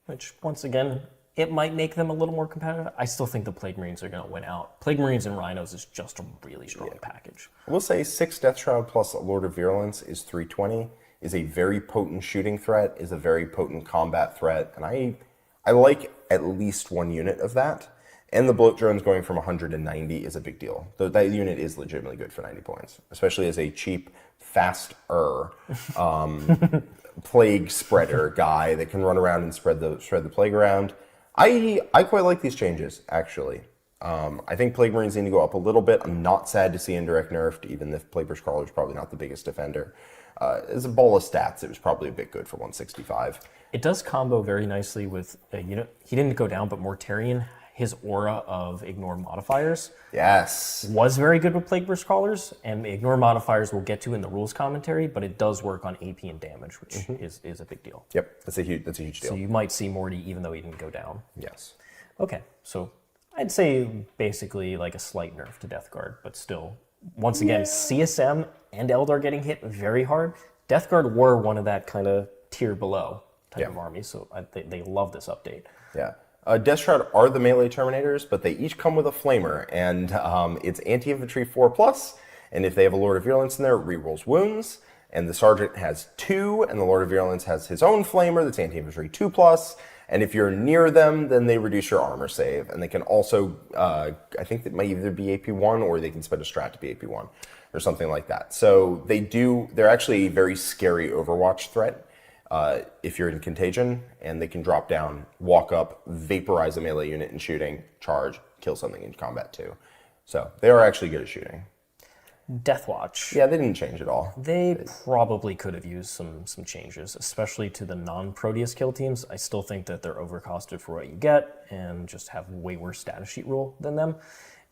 Which, once again, it might make them a little more competitive. I still think the Plague Marines are going to win out. Plague Marines and Rhinos is just a really strong package. I will say 6 Death Shroud plus a Lord of Virulence is 320, is a very potent shooting threat, is a very potent combat threat, and I like at least one unit of that. And the Bloat Drones going from 190 is a big deal. That unit is legitimately good for 90 points, especially as a cheap, faster plague spreader guy that can run around and spread the plague around. I quite like these changes, actually. I think Plague Marines need to go up a little bit. I'm not sad to see indirect nerfed, even if Plague Burst Crawler is probably not the biggest defender. As a ball of stats, it was probably a bit good for 165. It does combo very nicely with, he didn't go down, but Mortarion, his aura of ignore modifiers Yes. was very good with Plague Burst Crawlers, and ignore modifiers we'll get to in the rules commentary, but it does work on AP and damage, which is a big deal. Yep, that's a huge deal. So you might see Morty even though he didn't go down. Yes. Okay, so I'd say basically like a slight nerf to Death Guard, but still, once again, CSM and Eldar getting hit very hard Death Guard were one of that kind of tier below type of army, so they love this update. Yeah. Death Shroud are the melee Terminators, but they each come with a Flamer, and it's anti-infantry 4+, and if they have a Lord of Virulence in there, it rerolls wounds, and the Sergeant has 2, and the Lord of Virulence has his own Flamer that's anti-infantry 2+, and if you're near them, then they reduce your armor save, and they can also, I think that might either be AP1, or they can spend a strat to be AP1, or something like that. So they're actually a very scary Overwatch threat. If you're in Contagion, and they can drop down, walk up, vaporize a melee unit in shooting, charge, kill something in combat too. So they are actually good at shooting. Deathwatch. Yeah, they didn't change at all. They probably could have used some changes, especially to the non-Proteus kill teams. I still think that they're overcosted for what you get and just have way worse status sheet rule than them.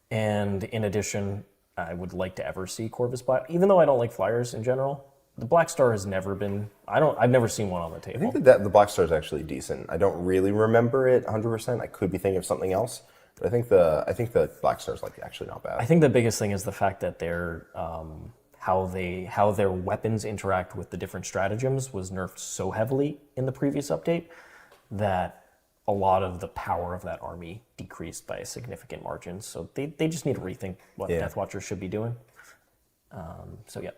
And in addition, I would like to ever see Corvus Black, even though I don't like flyers in general. The Black Star has never been, I've never seen one on the table. I think that the Black Star is actually decent. I don't really remember it 100%. I could be thinking of something else. But I think the Black Star is like actually not bad. I think the biggest thing is the fact that their how their weapons interact with the different stratagems was nerfed so heavily in the previous update that a lot of the power of that army decreased by a significant margin. So they just need to rethink what Death Watchers should be doing. So yeah.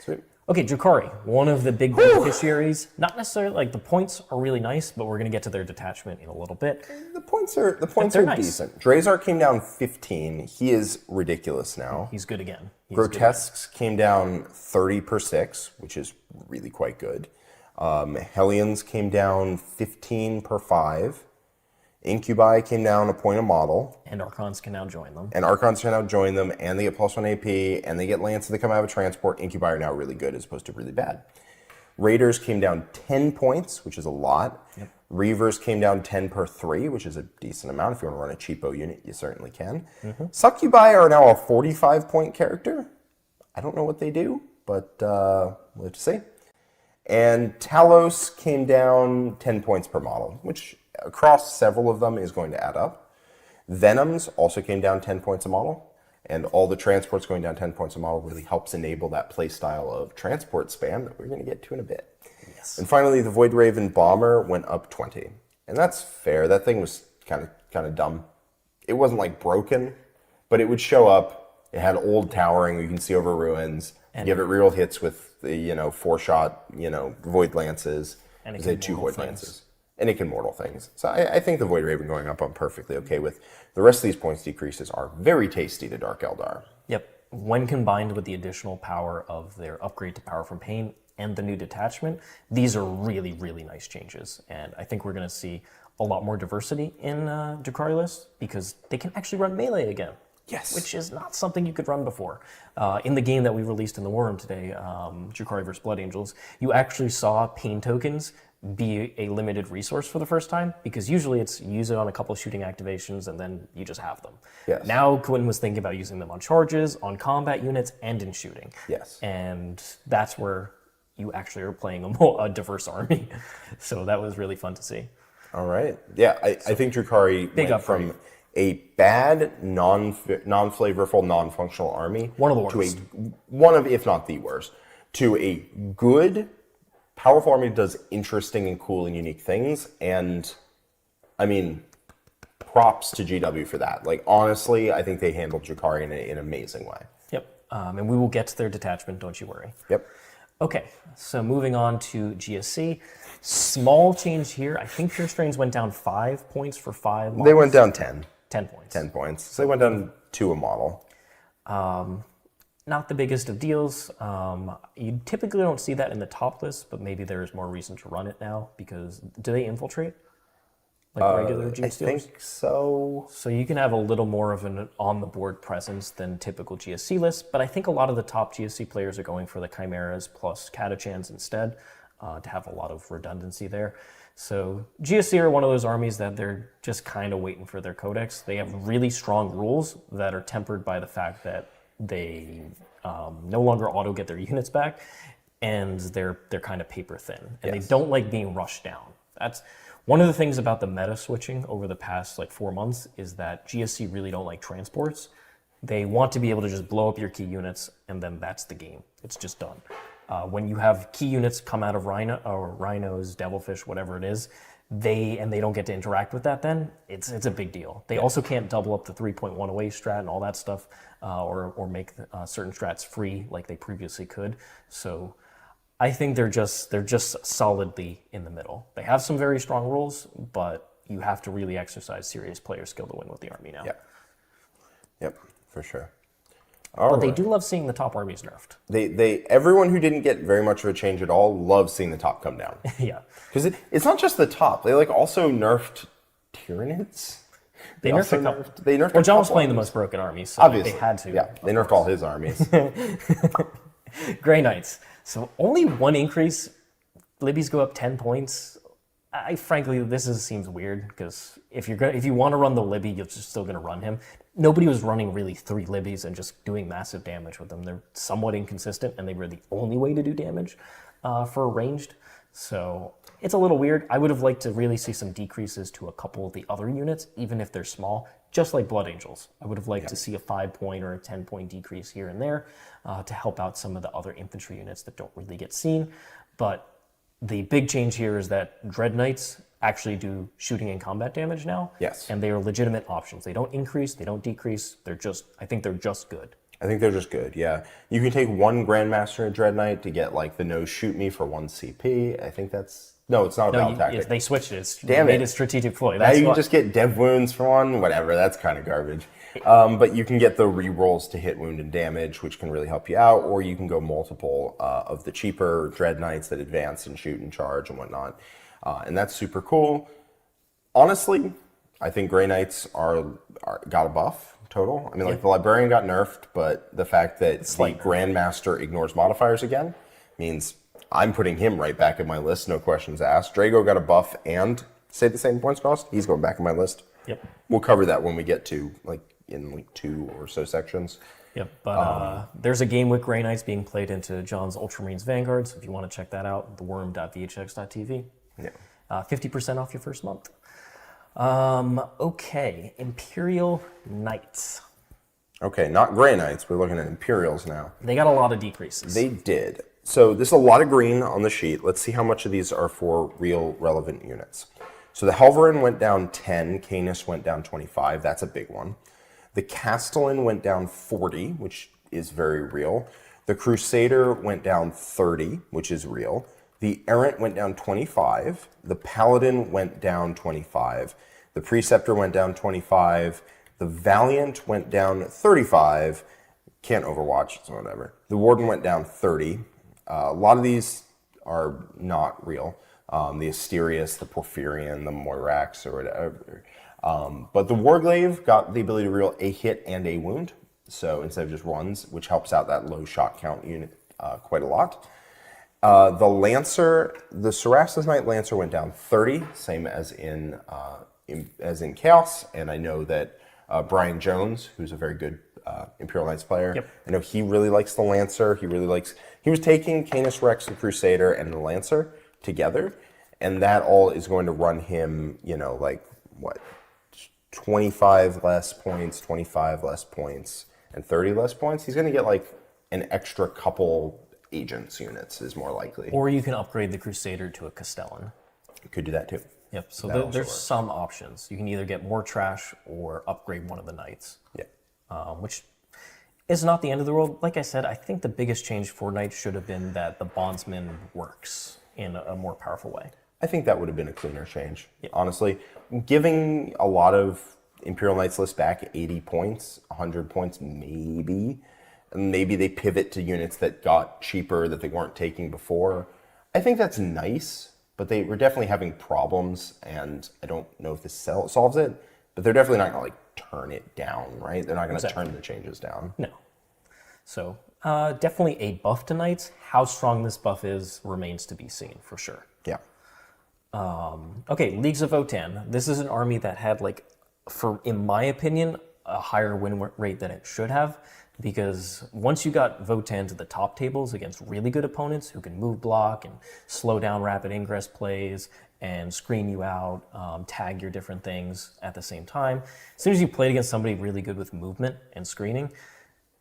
Sweet. Okay, Drukhari, one of the big beneficiaries. Not necessarily, like, the points are really nice, but we're going to get to their detachment in a little bit. The points are nice. decent. Drazar came down 15. He is ridiculous now. He's good again. Grotesques came down 30 per 6, which is really quite good. Hellions came down 15 per 5. Incubi came down a point a model. And Archons can now join them. And they get +1 AP, and they get Lances that come out of transport. Incubi are now really good as opposed to really bad. Raiders came down 10 points, which is a lot. Yep. Reavers came down 10 per 3, which is a decent amount. If you want to run a cheapo unit, you certainly can. Succubi are now a 45-point character. I don't know what they do, but we'll have to see. And Talos came down 10 points per model, which across several of them is going to add up. Venoms also came down 10 points a model, and all the transports going down 10 points a model really helps enable that playstyle of transport spam that we're going to get to in a bit. Yes. And finally, the Void Raven Bomber went up 20. And that's fair. That thing was kind of dumb. It wasn't like broken, but it would show up. It had old towering, you can see over ruins. And give it real hits with the 4-shot, Void Lances. And it had 2 Void Lances. And it can mortal things. So I think the Void Raven going up I'm perfectly okay with. The rest of these points decreases are very tasty to Dark Eldar. Yep. When combined with the additional power of their upgrade to Power from Pain and the new detachment, these are really, really nice changes. And I think we're going to see a lot more diversity in Drukhari lists because they can actually run melee again. Yes. Which is not something you could run before. In the game that we released in the War Room today, Drukhari vs. Blood Angels, you actually saw pain tokens be a limited resource for the first time, because usually it's use it on a couple of shooting activations and then you just have them. Yes. Now Quinn was thinking about using them on charges, on combat units, and in shooting. Yes. And that's where you actually are playing a diverse army. So that was really fun to see. All right. Yeah, I think Drukhari went from a bad, non-flavorful, non-functional army one of the worst. to one of, if not the worst, to a good, powerful army that does interesting and cool and unique things. And I mean, props to GW for that. Like, honestly, I think they handled Drukhari in an amazing way. Yep. And we will get to their detachment, don't you worry. Yep. Okay, so moving on to GSC. Small change here. I think Pure Strains went down 5 points for 5 models. They went down 10. 10 points. 10 points. So they went down 2 a model. Not the biggest of deals. You typically don't see that in the top list, but maybe there's more reason to run it now because do they infiltrate? Like regular Genestealers? I think so. So you can have a little more of an on-the-board presence than typical GSC lists, but I think a lot of the top GSC players are going for the Chimeras plus Catachans instead to have a lot of redundancy there. So GSC are one of those armies that they're just kind of waiting for their codex. They have really strong rules that are tempered by the fact that they no longer auto get their units back, and they're kind of paper thin, and they don't like being rushed down. That's one of the things about the meta switching over the past 4 months is that GSC really don't like transports. They want to be able to just blow up your key units, and then that's the game. It's just done. When you have key units come out of rhinos, devilfish, whatever it is, they don't get to interact with that, then it's a big deal. They also can't double up the 3.1 away strat and all that stuff, or make certain strats free like they previously could. So I think they're just solidly in the middle. They have some very strong rules, but you have to really exercise serious player skill to win with the army now. Yeah. Yep, for sure. But they do love seeing the top armies nerfed. Everyone who didn't get very much of a change at all loves seeing the top come down. Yeah. Because it's not just the top. They also nerfed Tyranids. They nerfed a couple. They nerfed. Well, John was playing the most broken armies, so obviously they had to. Yeah, they nerfed all his armies. Grey Knights. So only one increase. Libby's go up 10 points. Frankly, seems weird because if you want to run the Libby, you're just still going to run him. Nobody was running really 3 Libbies and just doing massive damage with them. They're somewhat inconsistent, and they were the only way to do damage for ranged. So it's a little weird. I would have liked to really see some decreases to a couple of the other units, even if they're small, just like Blood Angels. I would have liked to see a 5-point or a 10-point decrease here and there to help out some of the other infantry units that don't really get seen. But the big change here is that Dread Knights actually do shooting and combat damage now. Yes. And they are legitimate options. They don't increase, they don't decrease. I think they're just good. I think they're just good, yeah. You can take one Grandmaster and Dread Knight to get the no shoot me for 1 CP. I think that's... No, it's not a battle tactic. They switched it. Damn made it. it strategic ploy. Now you can just get dev wounds for 1, whatever. That's kind of garbage. But you can get the rerolls to hit wound and damage, which can really help you out, or you can go multiple of the cheaper Dread Knights that advance and shoot and charge and whatnot. And that's super cool. Honestly, I think Grey Knights got a buff total. I mean, the Librarian got nerfed, but the fact that the Grandmaster ignores modifiers again means I'm putting him right back in my list, no questions asked. Drago got a buff and stayed the same points cost. He's going back in my list. Yep. We'll cover that when we get to in 2 or so sections. Yep, but there's a game with Grey Knights being played into John's Ultramarines Vanguard, so if you want to check that out, theworm.vhx.tv. Yeah. 50% off your first month. Okay, Imperial Knights. Okay, not Grey Knights. We're looking at Imperials now. They got a lot of decreases. They did. So there's a lot of green on the sheet. Let's see how much of these are for real relevant units. So the Helverin went down 10. Canis went down 25. That's a big one. The Castellan went down 40, which is very real. The Crusader went down 30, which is real. The Errant went down 25. The Paladin went down 25. The Preceptor went down 25. The Valiant went down 35. Can't Overwatch, so whatever. The Warden went down 30. A lot of these are not real. The Asterius, the Porphyrion, the Moirax, or whatever. But the Warglaive got the ability to reel a hit and a wound. So instead of just ones, which helps out that low shot count unit quite a lot. The Lancer, the Cerastus Knight Lancer went down 30, same as in Chaos. And I know that Brian Jones, who's a very good Imperial Knights player, I know he really likes the Lancer. He was taking Canis Rex, the Crusader, and the Lancer together. And that all is going to run him, 25 less points, 25 less points, and 30 less points. He's going to get an extra couple agents units is more likely. Or you can upgrade the Crusader to a Castellan. You could do that too. Yep, so there's some options. You can either get more trash or upgrade one of the knights. Yeah. Which is not the end of the world. Like I said, I think the biggest change for knights should have been that the bondsman works in a more powerful way. I think that would have been a cleaner change, honestly. Giving a lot of Imperial Knights list back 80 points, 100 points, maybe. And maybe they pivot to units that got cheaper that they weren't taking before. I think that's nice, but they were definitely having problems, and I don't know if this solves it, but they're definitely not going to turn it down, right? They're not going to turn the changes down. No. So definitely a buff to knights. How strong this buff is remains to be seen, for sure. Yeah. Okay, Leagues of Votann. This is an army that had, in my opinion, a higher win rate than it should have, because once you got Votann to the top tables against really good opponents who can move block and slow down rapid ingress plays and screen you out, tag your different things at the same time, as soon as you played against somebody really good with movement and screening,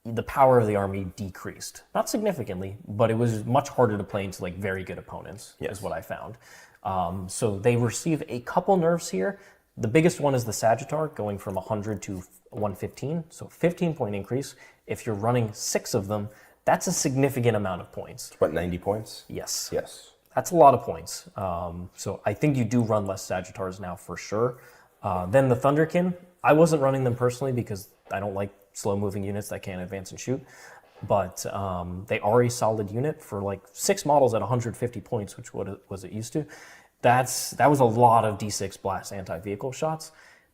the power of the army decreased. Not significantly, but it was much harder to play into like very good opponents, is what I found. So they receive a couple nerfs here. The biggest one is the Sagittar, going from 100 to 115, so 15-point increase. If you're running 6 of them, that's a significant amount of points. What, 90 points? Yes. Yes. That's a lot of points. So I think you do run less Sagittars now for sure. Then the Thunderkin, I wasn't running them personally because I don't like slow-moving units that can't advance and shoot. But they are a solid unit for like 6 models at 150 points, which was it used to. That was a lot of D6 blast anti-vehicle shots.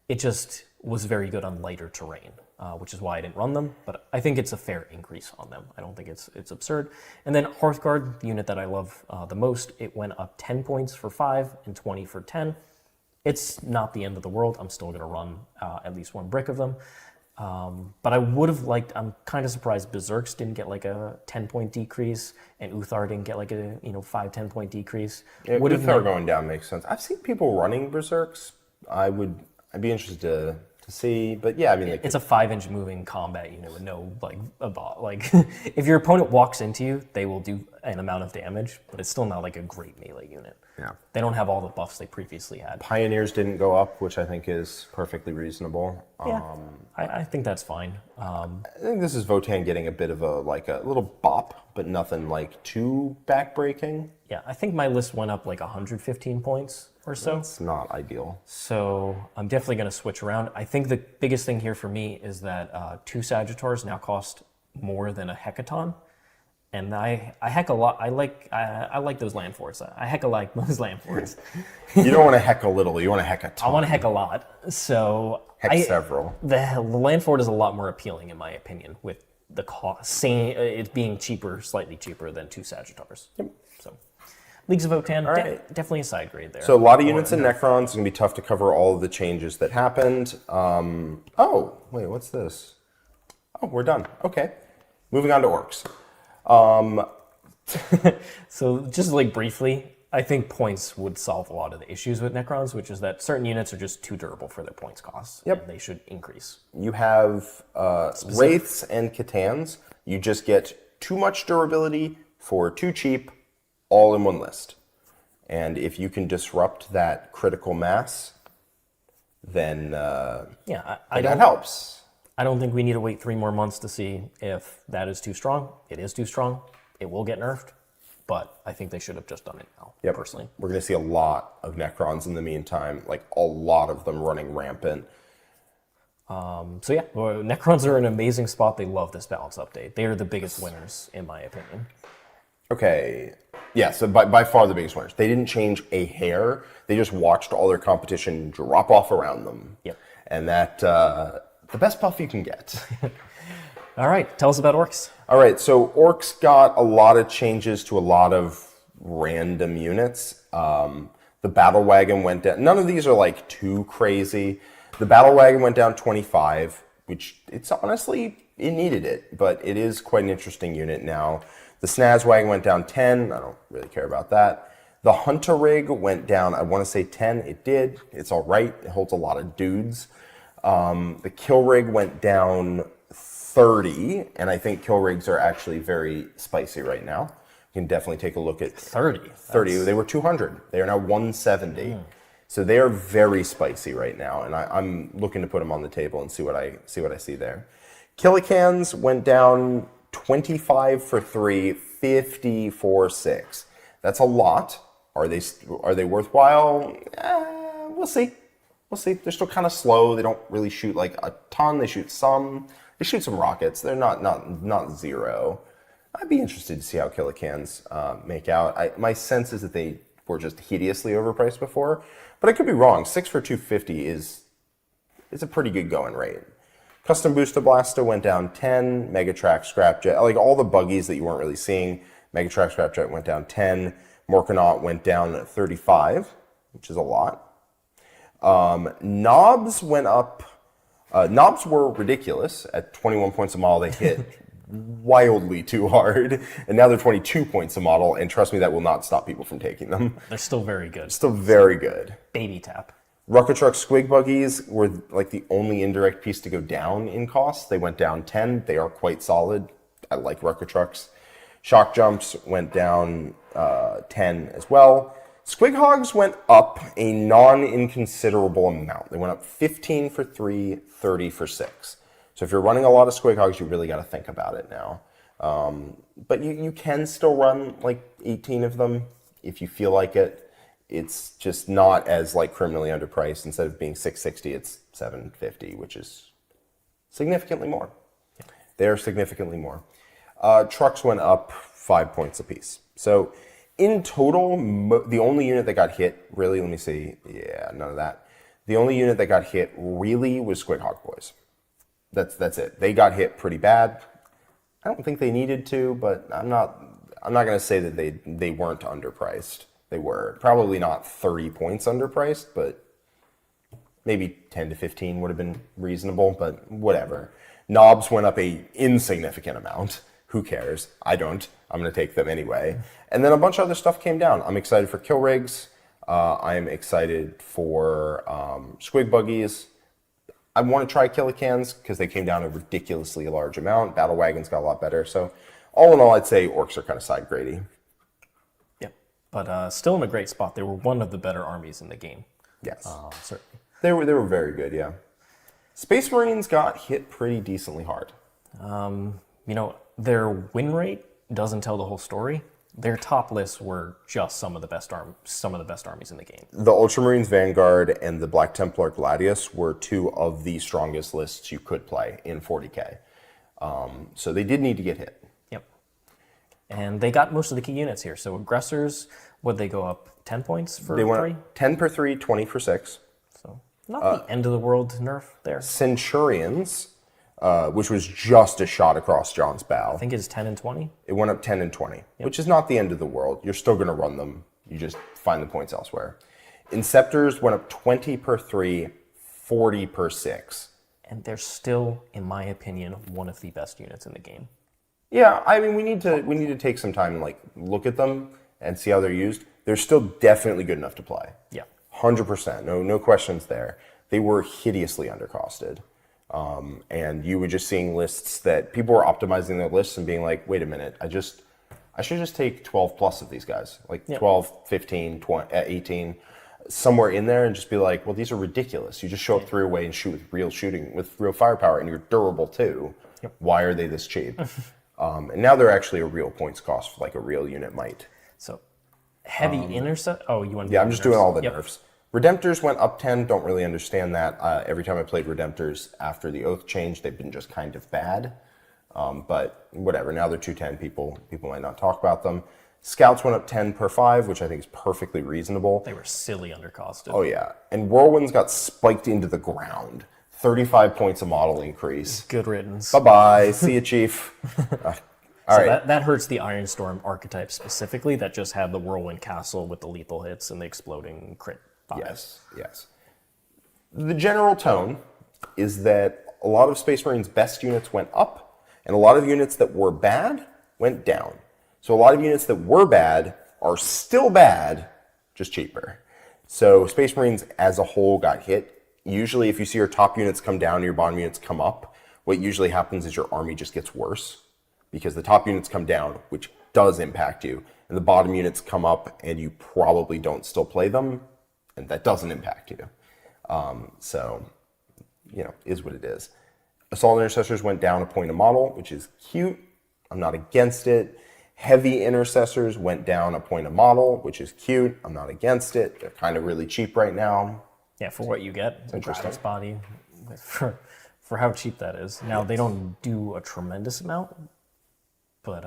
It just was very good on lighter terrain, which is why I didn't run them. But I think it's a fair increase on them. I don't think it's absurd. And then Hearthguard, the unit that I love the most, it went up 10 points for 5 and 20 for 10. It's not the end of the world. I'm still going to run at least 1 brick of them. But I would have liked, I'm kind of surprised Berserks didn't get like a 10-point decrease and Uthar didn't get like a 5-10-point decrease. Yeah, Uthar going down makes sense. I've seen people running Berserks. I'd be interested to see, but yeah, I mean, it's a 5-inch moving combat unit with no like a bot. Like if your opponent walks into you, they will do an amount of damage, but it's still not like a great melee unit. Yeah, they don't have all the buffs they previously had. Pioneers didn't go up, which I think is perfectly reasonable. Yeah, I think that's fine. I think this is Votann getting a bit of a little bop, but nothing like too backbreaking. Yeah, I think my list went up like 115 points or so. It's not ideal. So I'm definitely going to switch around. I think the biggest thing here for me is that 2 Sagittars now cost more than a Hecaton. And I heck a lot. I like those land forts. I heck a like those land forts. You don't want to heck a little. You want to heck a ton. I want to heck a lot. So heck several. The land fort is a lot more appealing in my opinion, with the cost, it being cheaper, slightly cheaper than 2 Sagittars. Yep. So Leagues of Votann, definitely a side grade there. So a lot of units in Necrons. It's going to be tough to cover all of the changes that happened. Oh, wait, what's this? Oh, we're done. Okay. Moving on to Orks. So just like briefly, I think points would solve a lot of the issues with Necrons, which is that certain units are just too durable for their points costs. Yep. And they should increase. You have Wraiths and C'tans. You just get too much durability for too cheap, all in one list. And if you can disrupt that critical mass, then that helps. I don't think we need to wait 3 more months to see if that is too strong. It is too strong. It will get nerfed, but I think they should have just done it now, personally. We're going to see a lot of Necrons in the meantime, like a lot of them running rampant. So yeah, Necrons are in an amazing spot. They love this balance update. They are the biggest winners, in my opinion. Okay, yeah, so by far the biggest winners. They didn't change a hair. They just watched all their competition drop off around them. Yep. And that... the best buff you can get. All right, tell us about Orks. All right, so Orks got a lot of changes to a lot of random units. The Battle Wagon went down. None of these are like too crazy. The Battle Wagon went down 25, which it's honestly, it needed it, but it is quite an interesting unit now. The Snaz Wagon went down 10. I don't really care about that. The Hunter Rig went down, I want to say 10. It did. It's all right. It holds a lot of dudes. The Kill Rig went down 30, and I think Kill Rigs are actually very spicy right now. You can definitely take a look at 30. 30. They were 200. They are now 170. So they are very spicy right now, and I'm looking to put them on the table and see what I see there. Killicans went down 25 for 3, 50 for 6. That's a lot. Are they worthwhile? We'll see. We'll see. They're still kind of slow. They don't really shoot like a ton. They shoot some. They shoot some rockets. They're not zero. I'd be interested to see how Killicans make out. My sense is that they were just hideously overpriced before, but I could be wrong. 6 for 250 is a pretty good going rate. Custom Booster Blaster went down 10. Megatrack Scrapjet, like all the buggies that you weren't really seeing. Megatrack Scrapjet went down 10. Morkanaut went down 35, which is a lot. Knobs went up. Knobs were ridiculous at 21 points a model. They hit wildly too hard, and now they're 22 points a model. And trust me, that will not stop people from taking them. They're still very good. Still very good. Baby tap. Rocket Truck Squig Buggies were like the only indirect piece to go down in cost. They went down 10. They are quite solid. I like Rocket Trucks. Shock Jumps went down 10 as well. Squig Hogs went up a non-inconsiderable amount. They went up 15 for 3, 30 for 6. So if you're running a lot of Squig Hogs, you really got to think about it now. But you can still run like 18 of them if you feel like it. It's just not as like criminally underpriced. Instead of being $660, it's $750, which is significantly more. They're significantly more. Trucks went up 5 points apiece. So in total, the only unit that got hit, really, let me see. Yeah, none of that. The only unit that got hit really was Squig Hog Boys. That's it. They got hit pretty bad. I don't think they needed to, but I'm not going to say that they weren't underpriced. They were probably not 30 points underpriced, but maybe 10 to 15 would have been reasonable, but whatever. Knobs went up a insignificant amount. Who cares? I don't. I'm going to take them anyway. And then a bunch of other stuff came down. I'm excited for Kill Rigs. I'm excited for Squig Buggies. I want to try Killicans because they came down a ridiculously large amount. Battle Wagons got a lot better. So all in all, I'd say Orks are kind of side grady. Yep. But still in a great spot. They were one of the better armies in the game. Yes. Certainly. They were very good, yeah. Space Marines got hit pretty decently hard. Their win rate doesn't tell the whole story. Their top lists were just some of the best armies in the game. The Ultramarines Vanguard and the Black Templar Gladius were two of the strongest lists you could play in 40k. So they did need to get hit. Yep. And they got most of the key units here. So aggressors, would they go up 10 points for 3? They went up 10 per 3, 20 for 6. So not the end of the world nerf there. Centurions, which was just a shot across John's bow. I think it's 10 and 20. It went up 10 and 20, which is not the end of the world. You're still going to run them. You just find the points elsewhere. Inceptors went up 20 per 3, 40 per 6. And they're still, in my opinion, one of the best units in the game. Yeah, I mean, we need to take some time and like look at them and see how they're used. They're still definitely good enough to play. Yeah. 100%. No questions there. They were hideously undercosted. And you were just seeing lists that people were optimizing their lists and being like, wait a minute, I should just take 12 plus of these guys, like 12, 15, 20, 18, somewhere in there and just be like, well, these are ridiculous. You just show up 3 away and shoot with real firepower and you're durable too. Yep. Why are they this cheap? And now they're actually a real points cost like a real unit might. So heavy intercept. Oh, you want to? Yeah, I'm just doing all the nerfs. Redemptors went up 10, don't really understand that. Every time I played Redemptors after the Oath change, they've been just kind of bad. But whatever, now they're 210, people might not talk about them. Scouts went up 10 per 5, which I think is perfectly reasonable. They were silly undercosted. Oh yeah, and Whirlwinds got spiked into the ground. 35 points a model increase. Good riddance. Bye-bye, see you, Chief. All right. That hurts the Ironstorm archetype specifically, that just had the Whirlwind Castle with the lethal hits and the exploding crit. Yes. The general tone is that a lot of Space Marines' best units went up, and a lot of units that were bad went down. So a lot of units that were bad are still bad, just cheaper. So Space Marines as a whole got hit. Usually if you see your top units come down and your bottom units come up, what usually happens is your army just gets worse because the top units come down, which does impact you, and the bottom units come up and you probably don't still play them, and that doesn't impact you. So, is what it is. Assault Intercessors went down a point a model, which is cute. I'm not against it. Heavy Intercessors went down a point a model, which is cute. I'm not against it. They're kind of really cheap right now. Yeah, for what you get. It's interesting. Gratis body, for how cheap that is. Now, They don't do a tremendous amount, but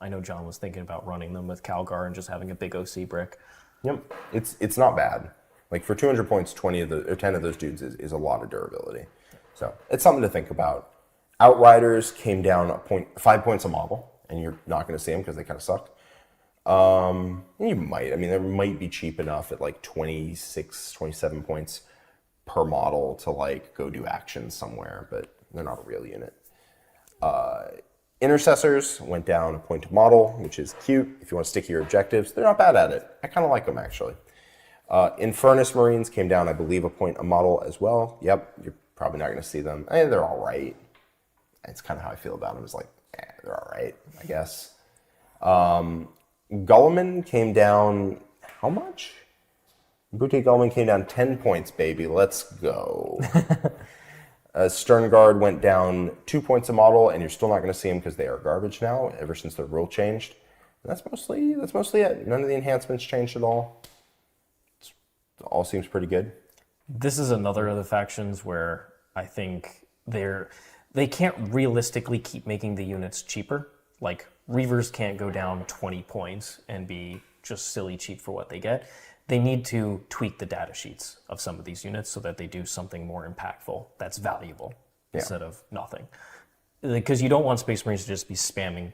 I know John was thinking about running them with Calgar and just having a big OC brick. Yep, it's not bad. Like for 200 points, 10 of those dudes is a lot of durability. So it's something to think about. Outriders came down 5 points a model, and you're not going to see them because they kind of sucked. You might. I mean, they might be cheap enough at like 26, 27 points per model to like go do actions somewhere, but they're not a real unit. Intercessors went down a point a model, which is cute. If you want to stick to your objectives, they're not bad at it. I kind of like them, actually. Infernus Marines came down, I believe, a point a model as well. Yep, you're probably not going to see them. They're all right. It's kind of how I feel about them. It's like, they're all right, I guess. Guilliman came down, how much? Booty Guilliman came down 10 points, baby. Let's go. Stern Guard went down 2 points a model, and you're still not going to see them because they are garbage now, ever since the rule changed. And that's mostly it. None of the enhancements changed at all. It all seems pretty good. This is another of the factions where I think they can't realistically keep making the units cheaper. Like, Reavers can't go down 20 points and be just silly cheap for what they get. They need to tweak the data sheets of some of these units so that they do something more impactful that's valuable instead of nothing. Because you don't want Space Marines to just be spamming,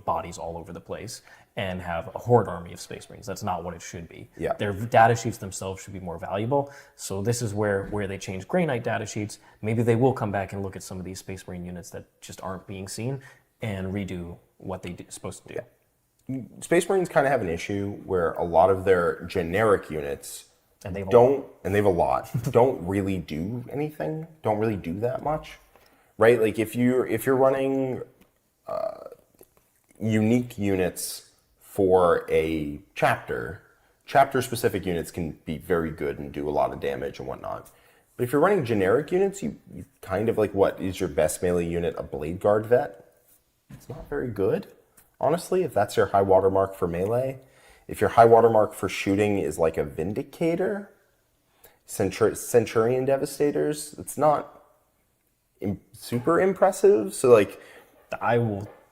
bodies all over the place and have a horde army of Space Marines. That's not what it should be. Yeah. Their data sheets themselves should be more valuable. So this is where they change Grey Knight data sheets. Maybe they will come back and look at some of these Space Marine units that just aren't being seen and redo what they're supposed to do. Yeah. Space Marines kind of have an issue where a lot of their generic units don't really do anything, don't really do that much, right? Like if you're running unique units for a chapter-specific units can be very good and do a lot of damage and whatnot. But if you're running generic units, you kind of like, what is your best melee unit? A Blade Guard vet? It's not very good. Honestly, if that's your high watermark for melee, if your high watermark for shooting is like a Vindicator, Centurion Devastators, it's not super impressive. So like,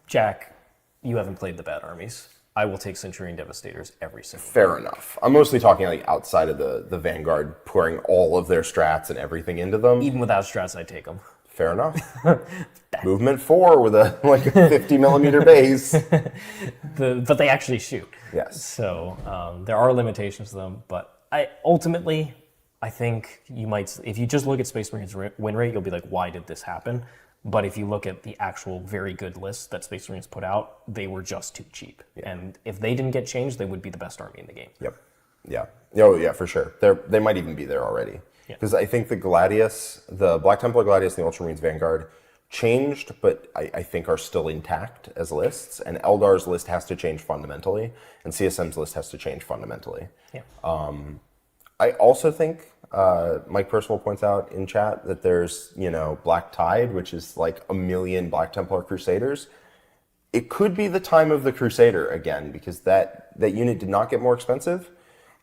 Jack, you haven't played the bad armies. I will take Centurion Devastators every single fair enough. I'm mostly talking like outside of the Vanguard, pouring all of their strats and everything into them. Even without strats, I'd take them. Fair enough. Movement 4 with a 50 millimeter base. But they actually shoot. Yes. So there are limitations to them. But I think you might, if you just look at Space Marines win rate, you'll be like, why did this happen? But if you look at the actual very good lists that Space Marines put out, they were just too cheap. Yeah. And if they didn't get changed, they would be the best army in the game. Yep. Yeah. Oh, yeah, for sure. They might even be there already. Because I think the Black Templar Gladius and the Ultramarines Vanguard changed, but I think are still intact as lists. And Eldar's list has to change fundamentally, and CSM's list has to change fundamentally. Yeah. I also think Mike Percival points out in chat that there's Black Tide, which is like 1 million Black Templar Crusaders. It could be the time of the Crusader again, because that unit did not get more expensive.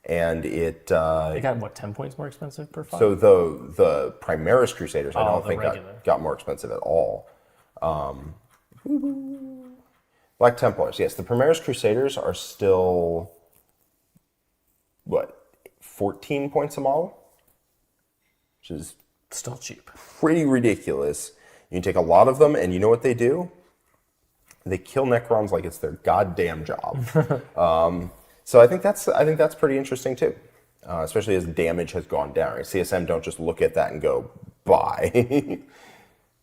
And it got 10 points more expensive per fight? So the Primaris Crusaders, I don't think got more expensive at all. Black Templars, yes, the Primaris Crusaders are still 14 points a model, which is still cheap, pretty ridiculous. You can take a lot of them, and you know what they do? They kill Necrons like it's their goddamn job. So I think that's pretty interesting too, especially as damage has gone down. Right? CSM don't just look at that and go, bye.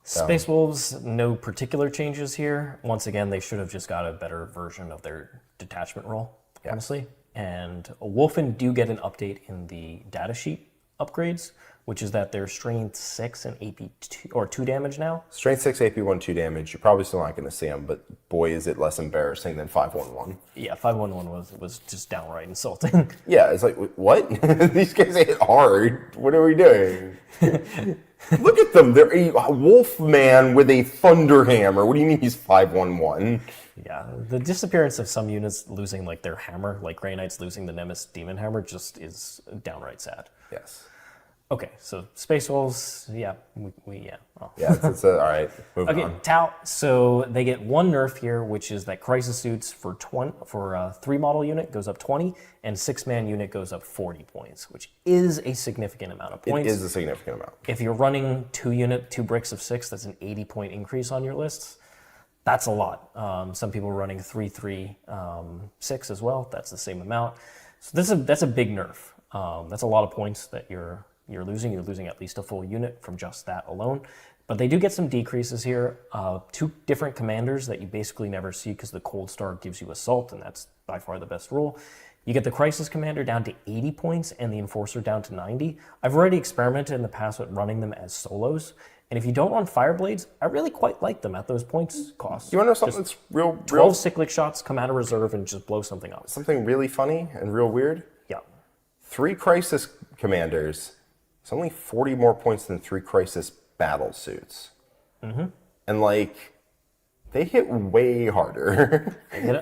Space Wolves, no particular changes here. Once again, they should have just got a better version of their detachment roll, honestly. And Wolfen do get an update in the datasheet upgrades, which is that they're Strength 6 and AP 2, or 2 damage now. Strength 6, AP 1, 2 damage. You're probably still not going to see them, but boy, is it less embarrassing than 511. Yeah, 511 was just downright insulting. Yeah, it's like, what? These guys hit hard. What are we doing? Look at them. They're a wolf man with a thunder hammer. What do you mean he's 511? Yeah, the disappearance of some units losing like their hammer, like Grey Knights losing the Nemesis Demon Hammer, just is downright sad. Yes. Okay, so Space Wolves, yeah. Oh. Yeah, it's all right. Moving on. Tau. So they get 1 nerf here, which is that Crisis Suits for a 3 model unit goes up 20, and 6-man unit goes up 40 points, which is a significant amount of points. It is a significant amount. If you're running 2 bricks of 6, that's an 80-point increase on your lists. That's a lot. Some people are running 3-3 6 as well. That's the same amount. So that's a big nerf. That's a lot of points that you're losing. You're losing at least a full unit from just that alone. But they do get some decreases here. 2 different commanders that you basically never see because the Cold Star gives you Assault, and that's by far the best rule. You get the Crisis Commander down to 80 points and the Enforcer down to 90. I've already experimented in the past with running them as solos. And if you don't run Fireblades, I really quite like them at those points cost. You want to know something that's real 12 cyclic shots, come out of reserve, and just blow something up. something really funny and real weird? Yeah. 3 Crisis Commanders. It's only 40 more points than 3 Crisis Battle Suits. Mm-hmm. And like, they hit way harder.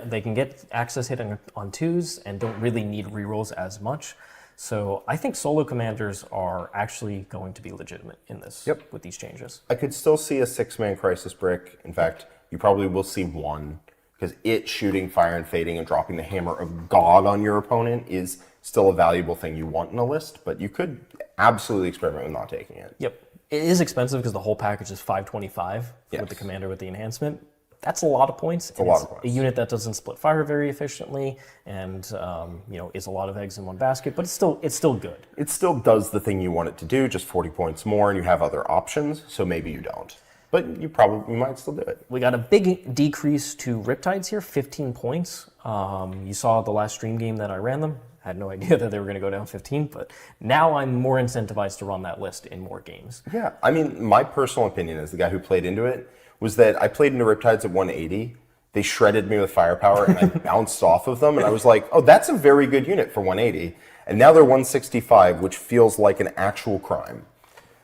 They can get access hit on 2s and don't really need rerolls as much. So I think solo commanders are actually going to be legitimate in this with these changes. I could still see a 6-man Crisis Brick. In fact, you probably will see one, because it shooting fire and fading and dropping the Hammer of God on your opponent is still a valuable thing you want in a list, but you could absolutely experiment with not taking it. Yep. It is expensive because the whole package is $525 with the commander with the enhancement. That's a lot of points. It's a lot of points. A unit that doesn't split fire very efficiently, and is a lot of eggs in one basket. But it's still good. It still does the thing you want it to do, just 40 points more, and you have other options. So maybe you don't, but you might still do it. We got a big decrease to Riptides here, 15 points. You saw the last stream game that I ran them. I had no idea that they were going to go down 15, but now I'm more incentivized to run that list in more games. Yeah, I mean, my personal opinion as the guy who played into it was that I played into Riptides at 180. They shredded me with firepower, and I bounced off of them, and I was like, oh, that's a very good unit for 180. And now they're 165, which feels like an actual crime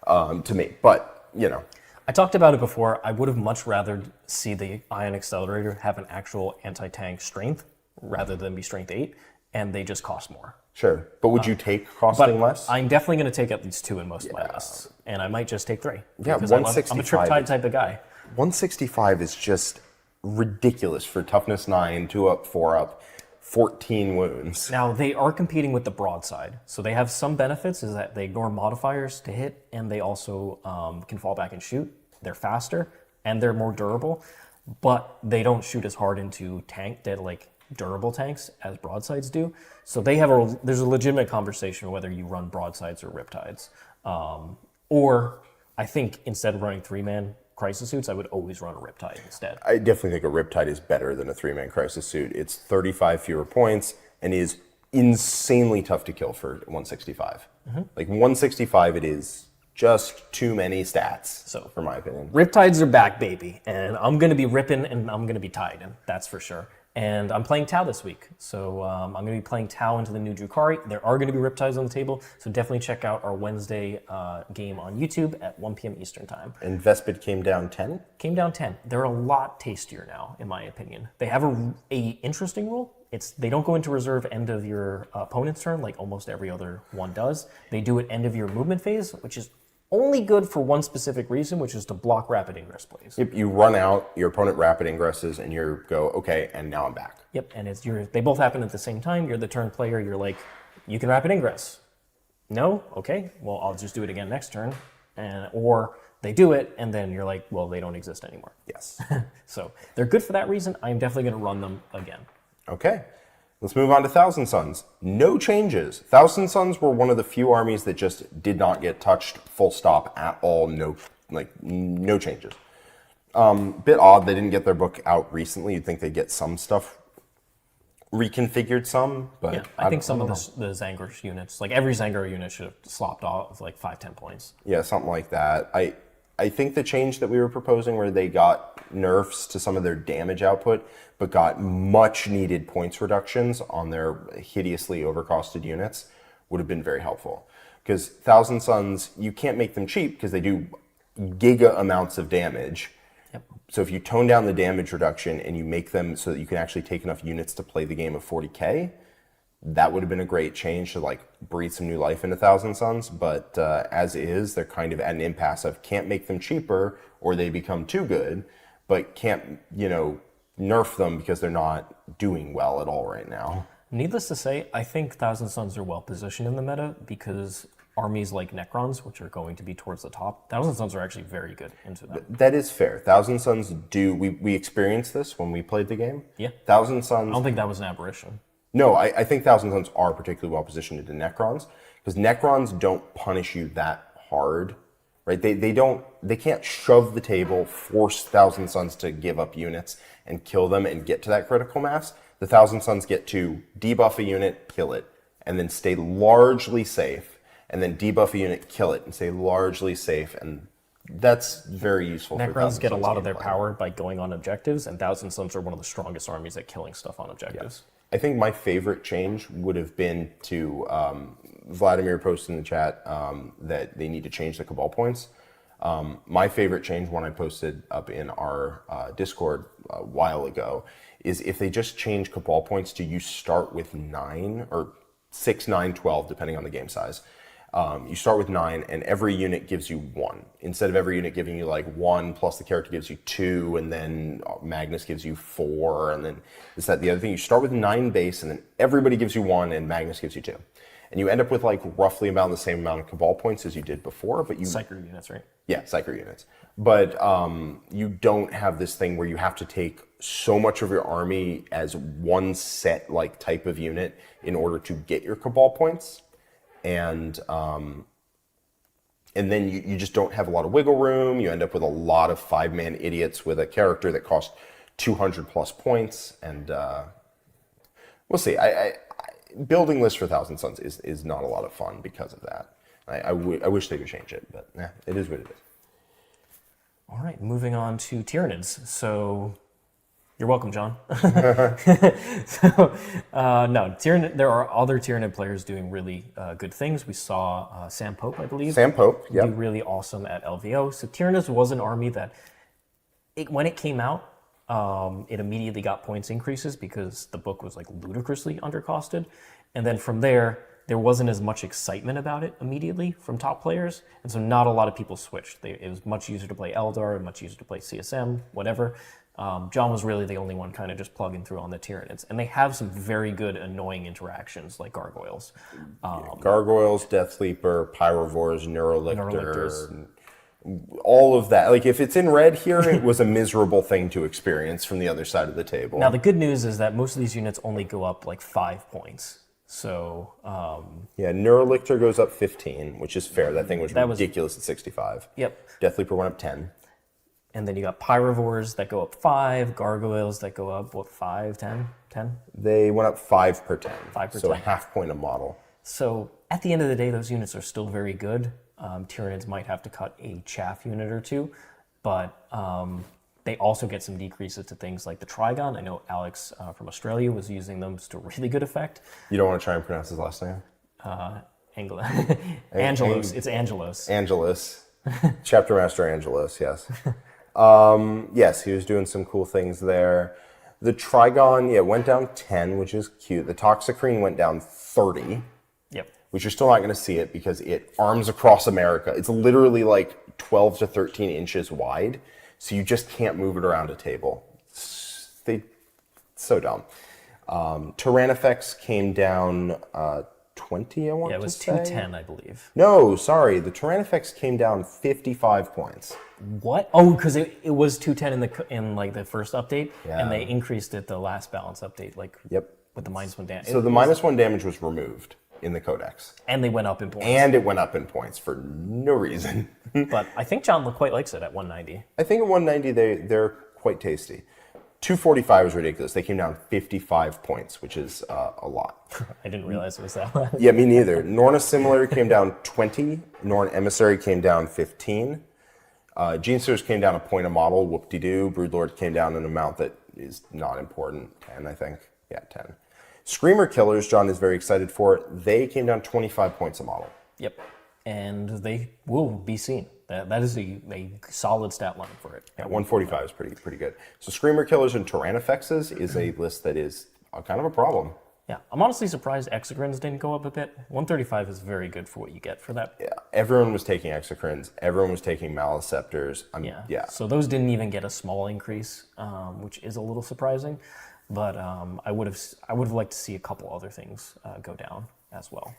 to me. But, I talked about it before. I would have much rather see the Ion Accelerator have an actual anti-tank strength rather than be strength 8, and they just cost more. Sure. But would you take costing less? I'm definitely going to take at least 2 in most of my lists, and I might just take 3. Yeah, because 165. I'm a Triptide type of guy. 165 is just ridiculous for toughness 9, 2 up, 4 up, 14 wounds. Now, they are competing with the broadside, so they have some benefits, is that they ignore modifiers to hit, and they also can fall back and shoot. They're faster, and they're more durable, but they don't shoot as hard into durable tanks as broadsides do. So there's a legitimate conversation whether you run broadsides or Riptides. Or I think instead of running 3-man Crisis Suits, I would always run a Riptide instead. I definitely think a Riptide is better than a 3-man Crisis Suit. It's 35 fewer points and is insanely tough to kill for 165. Mm-hmm. Like 165, it is just too many stats, for my opinion. Riptides are back, baby, and I'm going to be ripping and I'm going to be tiding, that's for sure. And I'm playing Tau this week, so I'm going to be playing Tau into the new Drukhari. There are going to be Riptides on the table, so definitely check out our Wednesday game on YouTube at 1 p.m. Eastern Time. And Vespid came down 10? Came down 10. They're a lot tastier now, in my opinion. They have a interesting rule. They don't go into reserve end of your opponent's turn like almost every other one does. They do it end of your movement phase, which is only good for one specific reason, which is to block rapid ingress plays. Yep, you run out, your opponent rapid ingresses, and you go, okay, and now I'm back. Yep, and they both happen at the same time. You're the turn player, you're like, you can rapid ingress. No? Okay, well, I'll just do it again next turn. Or they do it, and then you're like, well, they don't exist anymore. Yes. So they're good for that reason. I'm definitely going to run them again. Okay. Let's move on to Thousand Sons. No changes. Thousand Sons were one of the few armies that just did not get touched full stop at all. No changes. Bit odd they didn't get their book out recently. You'd think they'd get some stuff reconfigured but yeah, I think some of the Zangor units, like every Zangor unit should have slopped off like 5-10 points. Yeah, something like that. I think the change that we were proposing where they got nerfs to some of their damage output, but got much needed points reductions on their hideously overcosted units would have been very helpful. Because Thousand Sons, you can't make them cheap because they do giga amounts of damage. Yep. So if you tone down the damage reduction and you make them so that you can actually take enough units to play the game of 40k, that would have been a great change to breathe some new life into Thousand Sons. But as is, they're kind of at an impasse of can't make them cheaper or they become too good, but can't, nerf them because they're not doing well at all right now. Needless to say, I think Thousand Sons are well positioned in the meta because armies like Necrons, which are going to be towards the top, Thousand Sons are actually very good into them. That is fair. Thousand Sons do, we experienced this when we played the game. Yeah. Thousand Sons. I don't think that was an aberration. No, I think Thousand Sons are particularly well positioned into Necrons because Necrons don't punish you that hard, right? They can't shove the table, force Thousand Sons to give up units and kill them and get to that critical mass. The Thousand Sons get to debuff a unit, kill it, and then stay largely safe, and then debuff a unit, kill it, and stay largely safe, and that's very useful. Necrons get a lot of their power by going on objectives, and Thousand Sons are one of the strongest armies at killing stuff on objectives. I think my favorite change would have been to Vladimir posted in the chat that they need to change the Cabal points. My favorite change, one I posted up in our Discord a while ago, is if they just change Cabal points to you start with 9 or 6, 9, 12, depending on the game size. You start with 9, and every unit gives you 1. Instead of every unit giving you like 1, plus the character gives you 2, and then Magnus gives you 4, and then is that the other thing? You start with 9 base, and then everybody gives you 1, and Magnus gives you 2. And you end up with like roughly about the same amount of Cabal points as you did before, but you... Psyker units, right? Yeah, Psyker units. But you don't have this thing where you have to take so much of your army as one set like type of unit in order to get your Cabal points. And then you just don't have a lot of wiggle room. You end up with a lot of 5-man idiots with a character that costs 200 plus points. And we'll see. Building lists for Thousand Sons is not a lot of fun because of that. I wish they would change it, but it is what it is. All right, moving on to Tyranids. So, you're welcome, John. There are other Tyranid players doing really good things. We saw Sam Pope, I believe. Sam Pope, yeah. Do really awesome at LVO. So Tyranids was an army that, when it came out, it immediately got points increases because the book was like ludicrously undercosted. And then from there wasn't as much excitement about it immediately from top players. And so not a lot of people switched. It was much easier to play Aeldari, much easier to play CSM, whatever. John was really the only one kind of just plugging through on the Tyranids. And they have some very good annoying interactions like Gargoyles. Gargoyles, Death Sleeper, Pyrovores, Neurolictors. All of that. Like if it's in red here, it was a miserable thing to experience from the other side of the table. Now the good news is that most of these units only go up like 5 points. So yeah, Neurolictor goes up 15, which is fair. That thing was ridiculous at 65. Yep. Death Sleeper went up 10. And then you got Pyrovores that go up 5, Gargoyles that go up, 5, 10? They went up 5 per 10. 5 per 10. So a half point a model. So at the end of the day, those units are still very good. Tyranids might have to cut a chaff unit or two, but they also get some decreases to things like the Trigon. I know Alex from Australia was using them to really good effect. You don't want to try and pronounce his last name? Angelos. It's Angelos. Angelos. Chapter Master Angelos, yes. Yes, he was doing some cool things there. The Trigon, went down 10, which is cute. The Toxicrene went down 30. Yep. Which you're still not going to see it because it arms across America. It's literally like 12 to 13 inches wide, so you just can't move it around a table. So dumb. Tyrannifex came down 20, I want to say. Yeah, it was 210, I believe. No, sorry. The Tyrannifex came down 55 points. What? Oh, because it was 210 in like the first update, Yeah. and they increased it the last balance update, like with the -1 damage. So the -1 damage was removed in the Codex. And they went up in points. And it went up in points for no reason. But I think John quite likes it at 190. I think at 190 they're quite tasty. 245 is ridiculous. They came down 55 points, which is a lot. I didn't realize it was that much. Yeah, me neither. Norn Assimilator came down 20. Norn Emissary came down 15. Genestealers came down a point a model. Whoop-de-doo. Broodlord came down an amount that is not important. 10, I think. Yeah, 10. Screamer Killers, John is very excited for it. They came down 25 points a model. Yep. And they will be seen. That is a solid stat line for it. Yeah, 145 is pretty good. So Screamer Killers and Tyrannifexes is a list that is kind of a problem. Yeah, I'm honestly surprised Exocrines didn't go up a bit. 135 is very good for what you get for that. Yeah, everyone was taking Exocrines. Everyone was taking Maliceptors. Yeah. So those didn't even get a small increase, which is a little surprising. But I would have liked to see a couple other things go down as well.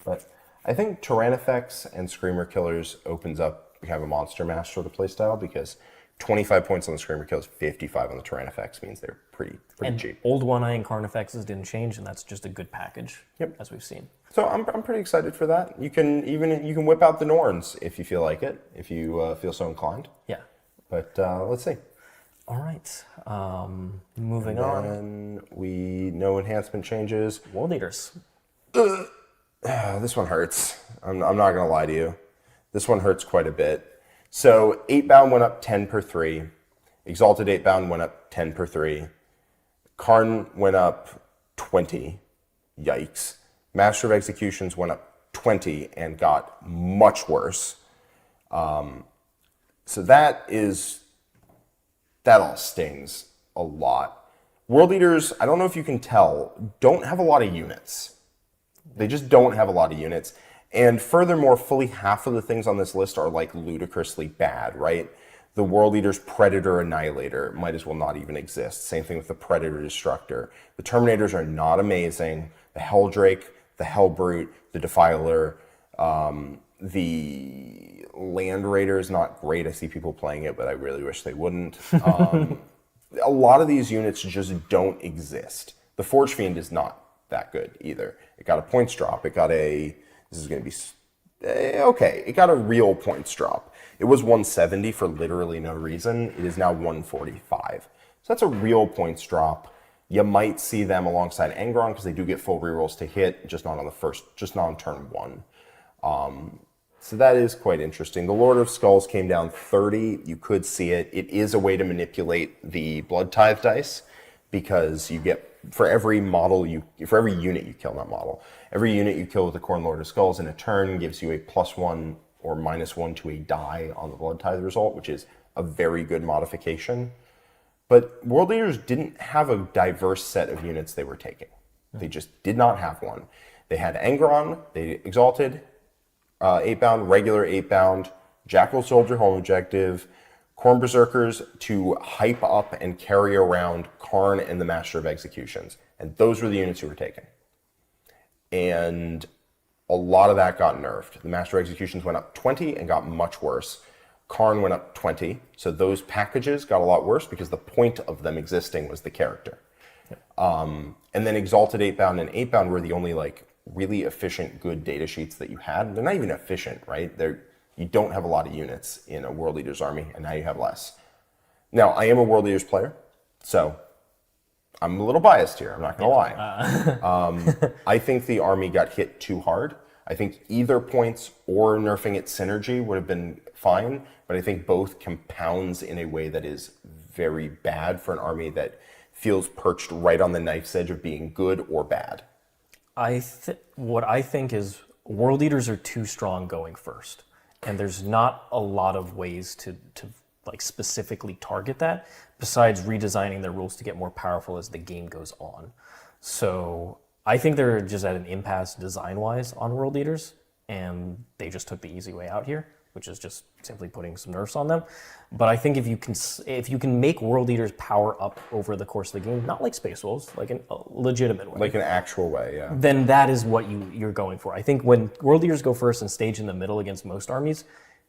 But I think Tyrannifex and Screamer Killers opens up kind of a Monster Mash sort of playstyle because 25 points on the Screamer Killers, 55 on the Tyrannifex means they're pretty cheap. Old One-Eye and Carnifexes didn't change, and that's just a good package. Yep. As we've seen. So I'm pretty excited for that. You can whip out the Norns if you feel like it, if you feel so inclined. Yeah. But let's see. All right. Moving on. And we know enhancement changes. World Eaters. This one hurts. I'm not going to lie to you. This one hurts quite a bit. So 8-bound went up 10 per 3. Exalted 8-bound went up 10 per 3. Karn went up 20. Yikes. Master of Executions went up 20 and got much worse. So that all stings a lot. World Eaters, I don't know if you can tell, don't have a lot of units. They just don't have a lot of units. And furthermore, fully half of the things on this list are like ludicrously bad, right? The World Eater's Predator Annihilator might as well not even exist. Same thing with the Predator Destructor. The Terminators are not amazing. The Helldrake, the Hellbrute, the Defiler, the Land Raider is not great. I see people playing it, but I really wish they wouldn't. A lot of these units just don't exist. The Forge Fiend is not that good either. It got a points drop. It got a... This is going to be... okay, it got a real points drop. It was 170 for literally no reason. It is now 145. So that's a real points drop. You might see them alongside Angron because they do get full rerolls to hit, just not on turn 1. So that is quite interesting. The Lord of Skulls came down 30. You could see it. It is a way to manipulate the Blood Tithe dice because you get, for every unit you kill, not model, every unit you kill with the Khorne Lord of Skulls in a turn gives you a +1 or -1 to a die on the Blood Tithe result, which is a very good modification. But World Eaters didn't have a diverse set of units they were taking. They just did not have one. They had Angron, they Exalted, 8-bound, regular 8-bound, Jackal Soldier Home Objective, Khorne Berserkers to hype up and carry around Karn and the Master of Executions. And those were the units you were taking. And a lot of that got nerfed. The Master of Executions went up 20 and got much worse. Karn went up 20, so those packages got a lot worse because the point of them existing was the character. Yep. And then Exalted 8-bound and 8-bound were the only like really efficient, good data sheets that you had. They're not even efficient, right? You don't have a lot of units in a World Eaters army, and now you have less. Now, I am a World Eaters player, so I'm a little biased here, I'm not going to lie. I think the army got hit too hard. I think either points or nerfing its synergy would have been fine, but I think both compounds in a way that is very bad for an army that feels perched right on the knife's edge of being good or bad. What I think is World Eaters are too strong going first, and there's not a lot of ways to like specifically target that besides redesigning their rules to get more powerful as the game goes on. So I think they're just at an impasse design-wise on World Eaters, and they just took the easy way out here, which is just simply putting some nerfs on them. But I think if you can make World Eaters power up over the course of the game, not like Space Wolves, like in a legitimate way. Like an actual way, yeah. Then that is what you're going for. I think when World Eaters go first and stage in the middle against most armies,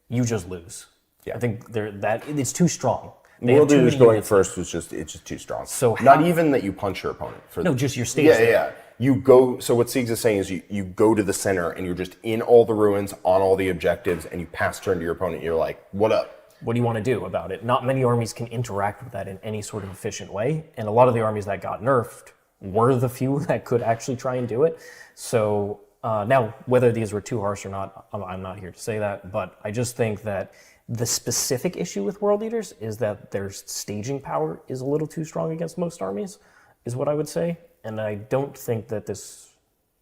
you just lose. Yeah. I think it's too strong. World Eaters going first it's just too strong. So not even that you punch your opponent. Just your stage. Yeah. You go, so what Siegs is saying is you go to the center and you're just in all the ruins, on all the objectives, and you pass turn to your opponent. You're like, what up? What do you want to do about it? Not many armies can interact with that in any sort of efficient way. And a lot of the armies that got nerfed were the few that could actually try and do it. So now, whether these were too harsh or not, I'm not here to say that. But I just think that the specific issue with World Eaters is that their staging power is a little too strong against most armies, is what I would say. And I don't think that this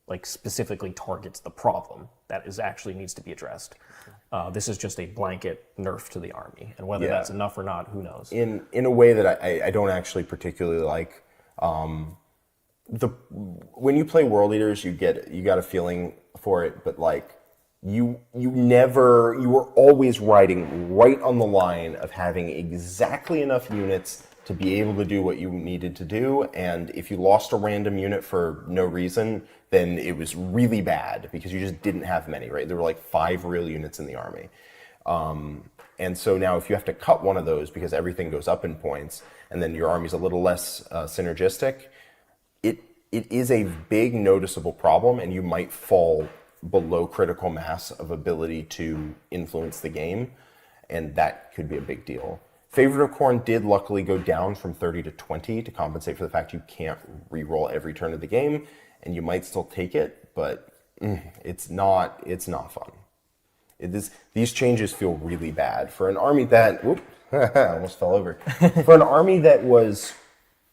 like specifically targets the problem that actually needs to be addressed. This is just a blanket nerf to the army, and whether that's enough or not, who knows? In a way that I don't actually particularly like. When you play World Eaters, you got a feeling for it, but like you were always riding right on the line of having exactly enough units to be able to do what you needed to do, and if you lost a random unit for no reason, then it was really bad because you just didn't have many, right? There were like 5 real units in the army. And so now if you have to cut one of those because everything goes up in points, and then your army's a little less synergistic, it is a big noticeable problem, and you might fall below critical mass of ability to influence the game, and that could be a big deal. Favorite of Khorne did luckily go down from 30 to 20 to compensate for the fact you can't re-roll every turn of the game, and you might still take it, but it's not fun. These changes feel really bad for an army that I almost fell over. For an army that was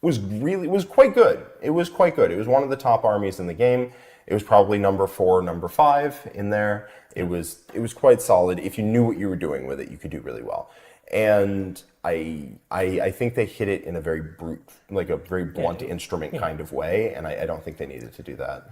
quite good. It was quite good. It was one of the top armies in the game. It was probably number 4, number 5 in there. It was quite solid. If you knew what you were doing with it, you could do really well. And I think they hit it in a very blunt instrument kind of way, and I don't think they needed to do that.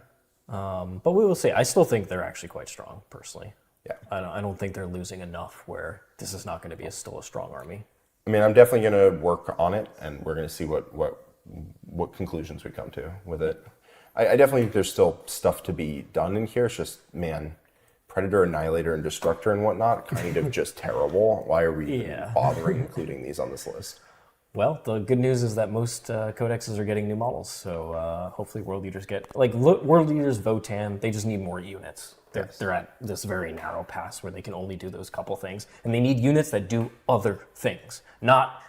But we will see. I still think they're actually quite strong, personally. Yeah. I don't think they're losing enough where this is not going to be still a strong army. I mean, I'm definitely going to work on it, and we're going to see what conclusions we come to with it. I definitely think there's still stuff to be done in here. It's just, man, Predator, Annihilator, and Destructor and whatnot, kind of just terrible. Why are we even bothering including these on this list? Well, the good news is that most codexes are getting new models, so hopefully World Leaders get... Like, World Leaders, Votann, they just need more units. They're at this very narrow pass where they can only do those couple things. And they need units that do other things, not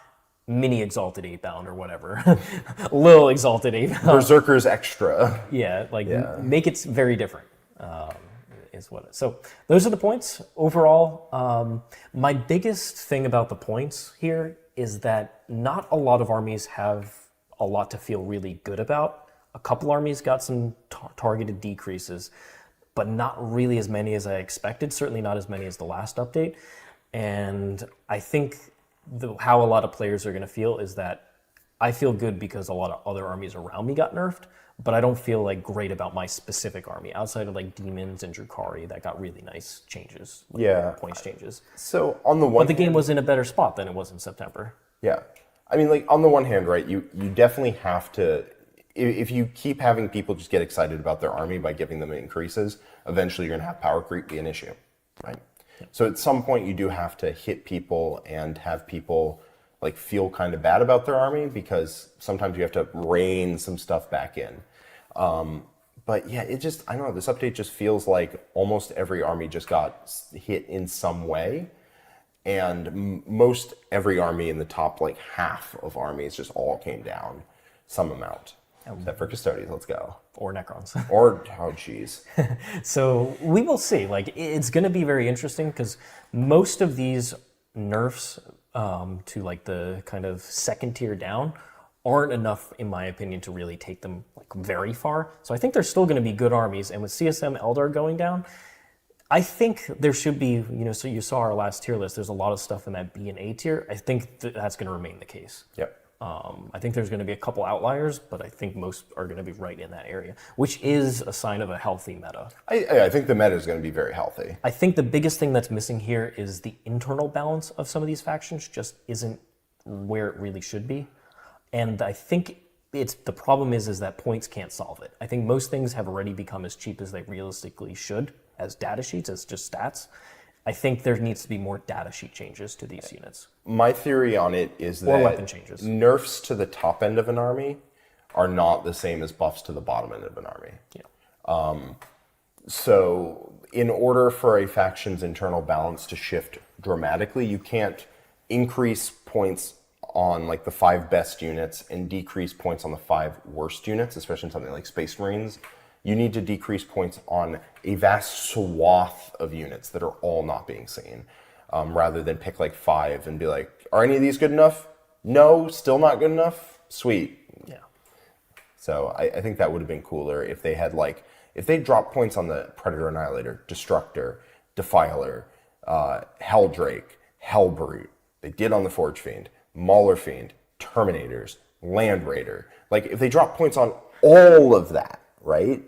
mini Exalted 8-bound or whatever. Little Exalted 8-bound. Berserkers Extra. Yeah, make it very different. Is what it. So those are the points. Overall, my biggest thing about the points here is that not a lot of armies have a lot to feel really good about. A couple armies got some targeted decreases, but not really as many as I expected, certainly not as many as the last update. And I think how a lot of players are going to feel is that I feel good because a lot of other armies around me got nerfed, but I don't feel like great about my specific army outside of like Demons and Drukhari that got really nice changes. Points changes. So on the one, but the game was in a better spot than it was in September. Yeah, I mean, like on the one hand, right? You definitely have to. If you keep having people just get excited about their army by giving them increases, eventually you're going to have power creep be an issue, right? Yeah. So at some point you do have to hit people and have people like feel kind of bad about their army because sometimes you have to rein some stuff back in. But yeah, I don't know, this update just feels like almost every army just got hit in some way. And most every army in the top like half of armies just all came down some amount. Except for Custodes, let's go. Or Necrons. Oh, jeez. So we will see. Like, it's going to be very interesting because most of these nerfs to like the kind of second tier down aren't enough, in my opinion, to really take them like very far. So I think there's still going to be good armies. And with CSM Eldar going down, I think there should be, so you saw our last tier list, there's a lot of stuff in that B and A tier. I think that's going to remain the case. Yep. I think there's going to be a couple outliers, but I think most are going to be right in that area, which is a sign of a healthy meta. I think the meta is going to be very healthy. I think the biggest thing that's missing here is the internal balance of some of these factions just isn't where it really should be. And I think the problem is that points can't solve it. I think most things have already become as cheap as they realistically should as data sheets, as just stats. I think there needs to be more data sheet changes to these units. My theory on it is that weapon changes. Nerfs to the top end of an army are not the same as buffs to the bottom end of an army. Yeah. So in order for a faction's internal balance to shift dramatically, you can't increase points on like the 5 best units and decrease points on the 5 worst units, especially in something like Space Marines. You need to decrease points on a vast swath of units that are all not being seen, rather than pick like 5 and be like, are any of these good enough? No, still not good enough? Sweet. Yeah. So I think that would have been cooler if they had if they dropped points on the Predator, Annihilator, Destructor, Defiler, Helldrake, Hellbrute. They did on the Forge Fiend, Mauler Fiend, Terminators, Land Raider. Like if they dropped points on all of that, right?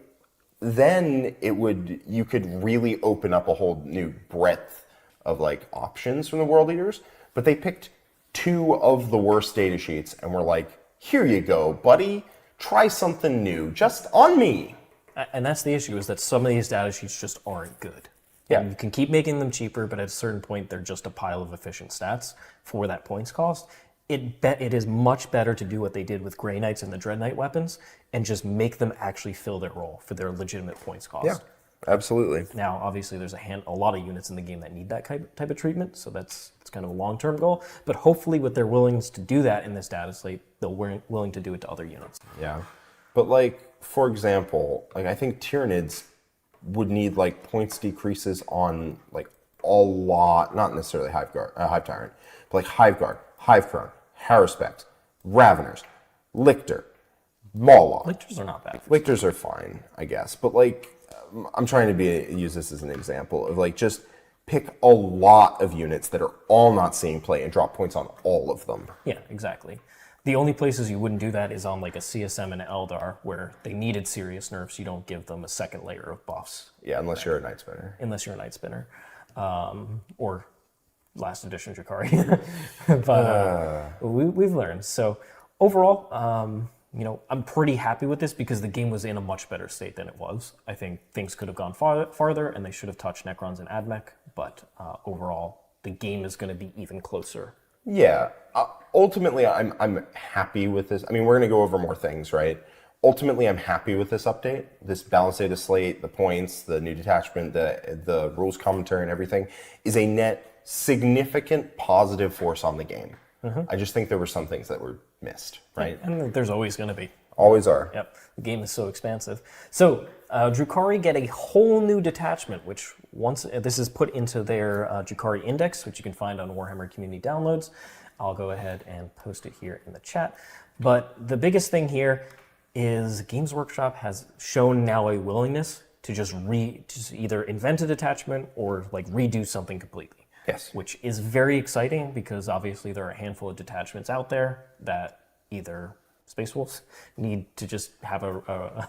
Then you could really open up a whole new breadth of like options from the world leaders. But they picked 2 of the worst data sheets and were like, here you go, buddy. Try something new, just on me. And that's the issue, is that some of these data sheets just aren't good. Yeah. And you can keep making them cheaper, but at a certain point, they're just a pile of efficient stats for that points cost. It is much better to do what they did with Grey Knights and the Dread Knight weapons and just make them actually fill their role for their legitimate points cost. Yeah. Absolutely. Now, obviously, there's a lot of units in the game that need that type of treatment, so it's kind of a long-term goal. But hopefully, with their willingness to do that in this data slate, they're willing to do it to other units. Yeah. But, like, for example, like, I think Tyranids would need, like, points decreases on, like, a lot, not necessarily Hive Tyrant, but, like, Hive Guard, Hive Crone, Haruspex, Raveners, Lictor, Mawloc. Lictors are not bad. Lictors are fine, I guess. But, like, I'm trying to use this as an example of, like, just pick a lot of units that are all not seeing play and drop points on all of them. Yeah, exactly. The only places you wouldn't do that is on like a CSM and Aeldari, where they needed serious nerfs. You don't give them a second layer of buffs. Yeah, unless you're a Night Spinner. Unless you're a Night Spinner. Or last edition Drukhari. But we've learned. So overall, I'm pretty happy with this because the game was in a much better state than it was. I think things could have gone farther and they should have touched Necrons and Admech, but overall, the game is going to be even closer. Yeah. Ultimately, I'm happy with this. I mean, we're going to go over more things, right? Ultimately, I'm happy with this update. This balanced data slate, the points, the new detachment, the rules commentary and everything is a net significant positive force on the game. I just think there were some things that were missed, right? And there's always going to be. Always are. Yep. The game is so expansive. So, Drukhari get a whole new detachment, which once this is put into their Drukhari index, which you can find on Warhammer Community Downloads. I'll go ahead and post it here in the chat. But the biggest thing here is Games Workshop has shown now a willingness to just either invent a detachment or like redo something completely. Yes. Which is very exciting because obviously there are a handful of detachments out there that either Space Wolves need to just have a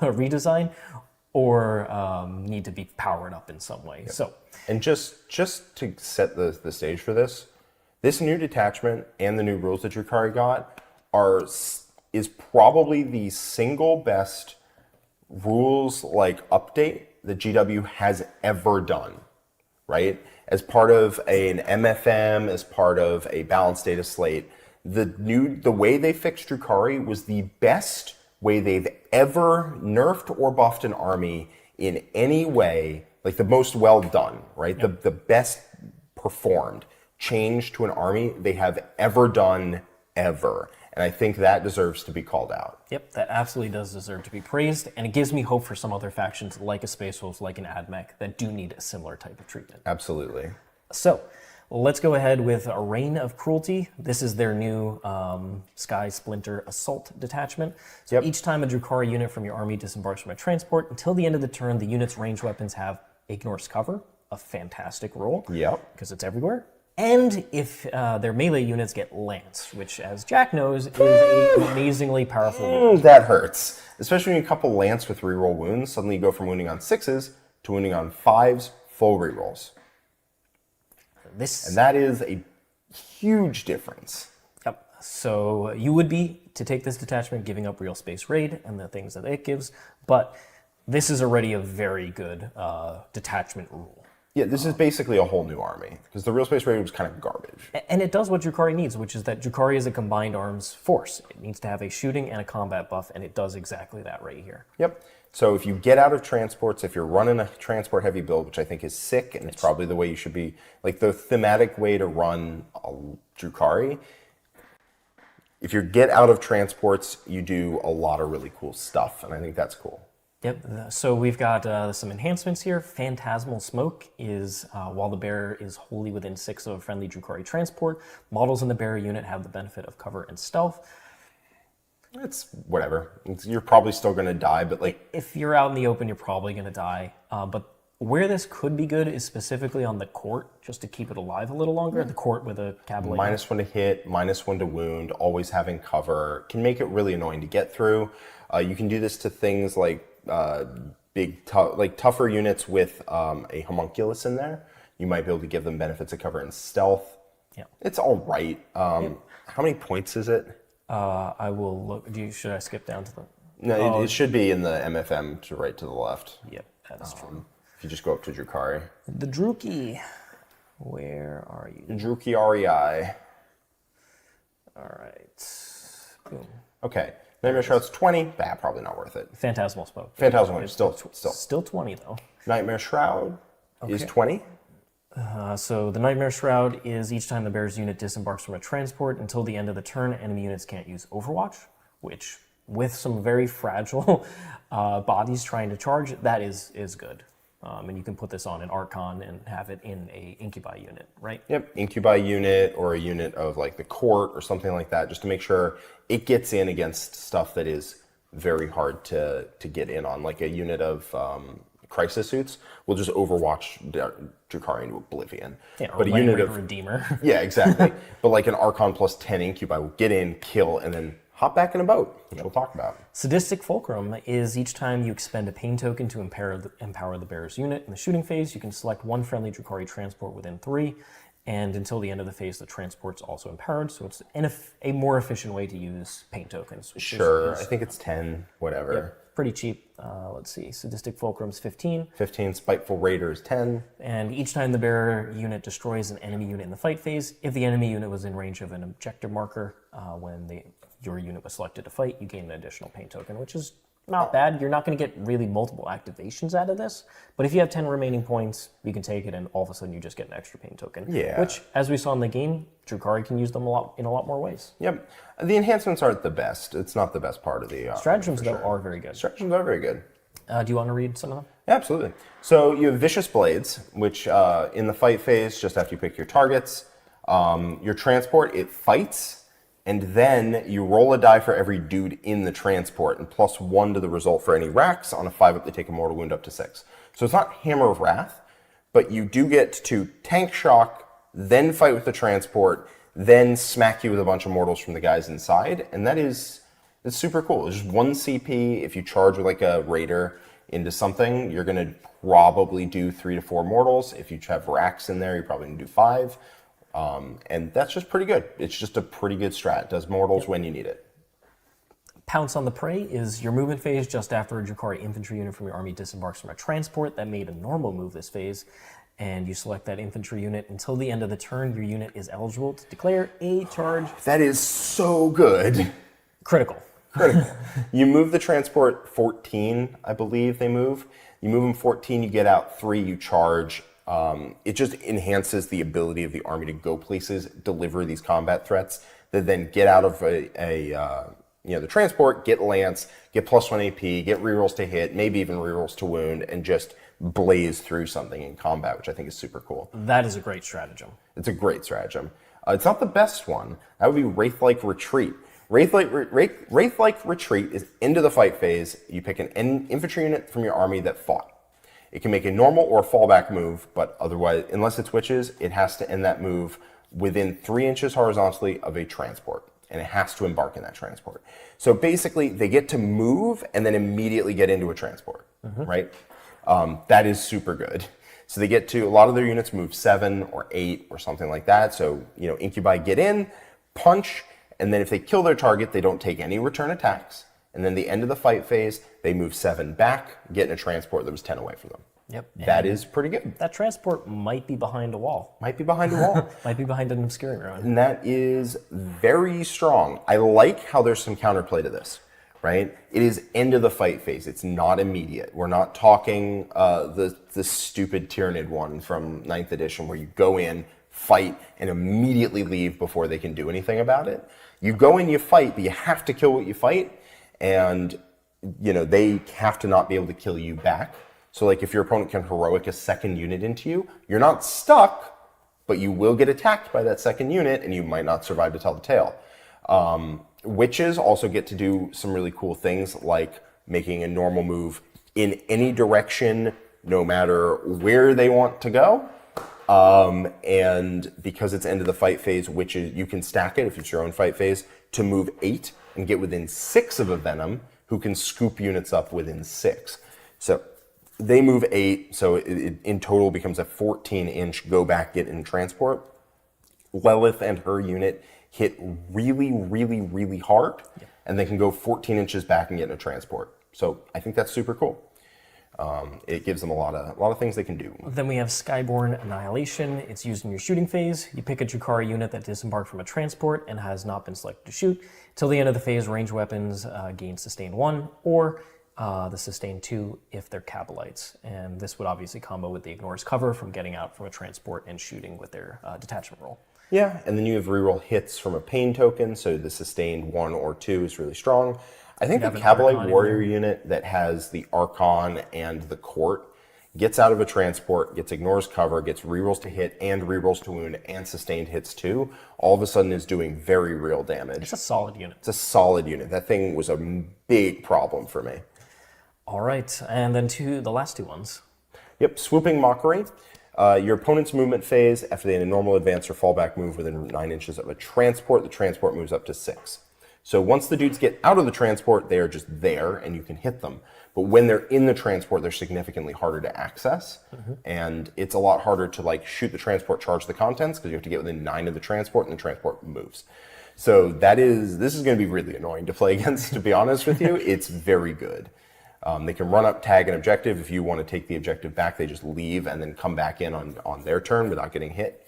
redesign or need to be powered up in some way. Yep. So, and just to set the stage for this new detachment and the new rules that Drukhari got is probably the single best rules like update that GW has ever done, right? As part of an MFM, as part of a balanced data slate, the way they fixed Drukhari was the best way they've ever nerfed or buffed an army in any way, like the most well done, right? Yep. The best performed change to an army they have ever done, ever. And I think that deserves to be called out. Yep, that absolutely does deserve to be praised. And it gives me hope for some other factions like a Space Wolves, like an Admech, that do need a similar type of treatment. Absolutely. So, let's go ahead with a Reign of Cruelty. This is their new Sky Splinter Assault detachment. So each time a Drukhari unit from your army disembarks from a transport, until the end of the turn, the unit's ranged weapons have Ignores Cover, a fantastic rule. Yep. Because it's everywhere. And if their melee units get Lance, which, as Jack knows, is an amazingly powerful rule. That hurts. Especially when you couple Lance with reroll wounds, suddenly you go from wounding on 6s to wounding on 5s, full rerolls. And that is a huge difference. Yep. So you would be, to take this detachment, giving up Real Space Raid and the things that it gives, but this is already a very good detachment rule. Yeah, this is basically a whole new army, because the Real Space Raid was kind of garbage. And it does what Drukhari needs, which is that Drukhari is a combined arms force. It needs to have a shooting and a combat buff, and it does exactly that right here. Yep. So if you get out of transports, if you're running a transport heavy build, which I think is sick, and it's probably the way you should be, like the thematic way to run a Drukhari, if you get out of transports, you do a lot of really cool stuff, and I think that's cool. Yep, so we've got some enhancements here. Phantasmal Smoke is, while the bearer is wholly within 6 of a friendly Drukhari transport, models in the bearer unit have the benefit of cover and stealth. It's whatever. You're probably still going to die, but like... If you're out in the open, you're probably going to die. But where this could be good is specifically on the court, just to keep it alive a little longer. The court with a cavalry. -1 to hit, -1 to wound, always having cover. Can make it really annoying to get through. You can do this to things like tougher units with a homunculus in there. You might be able to give them benefits of cover and stealth. Yeah, it's all right. How many points is it? I will look. Should I skip down to the? No, it should be in the MFM to right to the left. Yep, that is true. If you just go up to Drukhari. The Druki. Where are you? Drukhari. All right. Boom. Okay. Nightmare Shroud's 20. Probably not worth it. Phantasmal Smoke. Phantasmal Smoke. Still. Still 20 though. Nightmare Shroud is 20. So the Nightmare Shroud is each time the bear's unit disembarks from a transport until the end of the turn, enemy units can't use Overwatch, which with some very fragile bodies trying to charge, that is good. And you can put this on an Archon and have it in a Incubi unit, right? Yep, Incubi unit or a unit of like the Court or something like that, just to make sure it gets in against stuff that is very hard to get in on. Like a unit of Crisis Suits will just Overwatch Drukhari into oblivion. Yeah, or but a unit of Redeemer. Yeah, exactly. But like an Archon plus 10 Incubi will get in, kill, and then hop back in a boat, which we'll talk about. Sadistic Fulcrum is each time you expend a pain token to empower the bearer's unit. In the shooting phase, you can select one friendly Drukhari transport within 3, and until the end of the phase, the transport's also empowered, so it's a more efficient way to use pain tokens. Sure, I think it's 10, whatever. Yep, pretty cheap. Let's see, Sadistic Fulcrum's 15. 15, Spiteful Raider is 10. And each time the bearer unit destroys an enemy unit in the fight phase, if the enemy unit was in range of an objective marker when your unit was selected to fight, you gain an additional pain token, which is not bad. You're not going to get really multiple activations out of this, but if you have 10 remaining points, you can take it, and all of a sudden you just get an extra pain token. Yeah. Which, as we saw in the game, Drukhari can use them in a lot more ways. Yep. The enhancements aren't the best. It's not the best part of the... Stratagems, though, are very good. Stratagems are very good. Do you want to read some of them? Absolutely. So you have Vicious Blades, which in the fight phase, just after you pick your targets, your transport, it fights, and then you roll a die for every dude in the transport, and +1 to the result for any racks. On a 5-up, they take a mortal wound up to 6. So it's not Hammer of Wrath, but you do get to tank shock, then fight with the transport, then smack you with a bunch of mortals from the guys inside, and it's super cool. It's just 1 CP. If you charge with like a raider into something, you're going to probably do 3 to 4 mortals. If you have racks in there, you're probably going to do 5. And that's just pretty good. It's just a pretty good strat. It does mortals when you need it. Pounce on the Prey is your movement phase just after a Drukhari infantry unit from your army disembarks from a transport that made a normal move this phase, and you select that infantry unit. Until the end of the turn, your unit is eligible to declare a charge. That is so good. Critical. You move the transport 14, I believe they move. You move them 14, you get out 3, you charge. It just enhances the ability of the army to go places, deliver these combat threats, that then get out of the transport, get lance, get +1 AP, get rerolls to hit, maybe even rerolls to wound, and just blaze through something in combat, which I think is super cool. That is a great stratagem. It's a great stratagem. It's not the best one. That would be Wraith-like Retreat. Wraith-like Retreat is into the fight phase. You pick an infantry unit from your army that fought. It can make a normal or fallback move, but otherwise, unless it switches, it has to end that move within 3 inches horizontally of a transport, and it has to embark in that transport. So basically, they get to move and then immediately get into a transport, right? That is super good. So they get to, a lot of their units move 7 or 8 or something like that. So, Incubi get in, punch, and then if they kill their target, they don't take any return attacks. And then the end of the fight phase, they move 7 back, get in a transport that was 10 away from them. Yep. That is pretty good. That transport might be behind a wall. Might be behind a wall. Might be behind an obscuring ruin. And that is very strong. I like how there's some counterplay to this, right? It is end of the fight phase. It's not immediate. We're not talking the stupid Tyranid one from 9th edition where you go in, fight, and immediately leave before they can do anything about it. You go in, you fight, but you have to kill what you fight. And, they have to not be able to kill you back. So, like, if your opponent can heroic a second unit into you, you're not stuck, but you will get attacked by that second unit, and you might not survive to tell the tale. Witches also get to do some really cool things, like making a normal move in any direction, no matter where they want to go. And because it's end of the fight phase, witches, you can stack it, if it's your own fight phase, to move 8 and get within 6 of a Venom, who can scoop units up within 6. So they move 8, so it in total becomes a 14-inch go back, get in transport. Lilith and her unit hit really, really, really hard, and they can go 14 inches back and get in a transport. So I think that's super cool. It gives them a lot of things they can do. Then we have Skyborn Annihilation. It's used in your shooting phase. You pick a Drukhari unit that disembarked from a transport and has not been selected to shoot. Till the end of the phase, ranged weapons gain sustain 1, or the sustain 2 if they're Cabalites. And this would obviously combo with the ignores cover from getting out from a transport and shooting with their detachment roll. Yeah, and then you have reroll hits from a pain token, so the sustained 1 or 2 is really strong. I think the Cabalite warrior unit that has the Archon and the Court gets out of a transport, gets ignores cover, gets rerolls to hit and rerolls to wound and sustained hits too, all of a sudden is doing very real damage. It's a solid unit. It's a solid unit. That thing was a big problem for me. All right, and then the last 2 ones. Yep, Swooping Mockery. Your opponent's movement phase, after they had a normal advance or fallback move within 9 inches of a transport, the transport moves up to 6. So once the dudes get out of the transport, they are just there and you can hit them. But when they're in the transport, they're significantly harder to access. And it's a lot harder to like shoot the transport, charge the contents, because you have to get within 9 of the transport and the transport moves. So this is going to be really annoying to play against, to be honest with you. It's very good. They can run up, tag an objective. If you want to take the objective back, they just leave and then come back in on their turn without getting hit.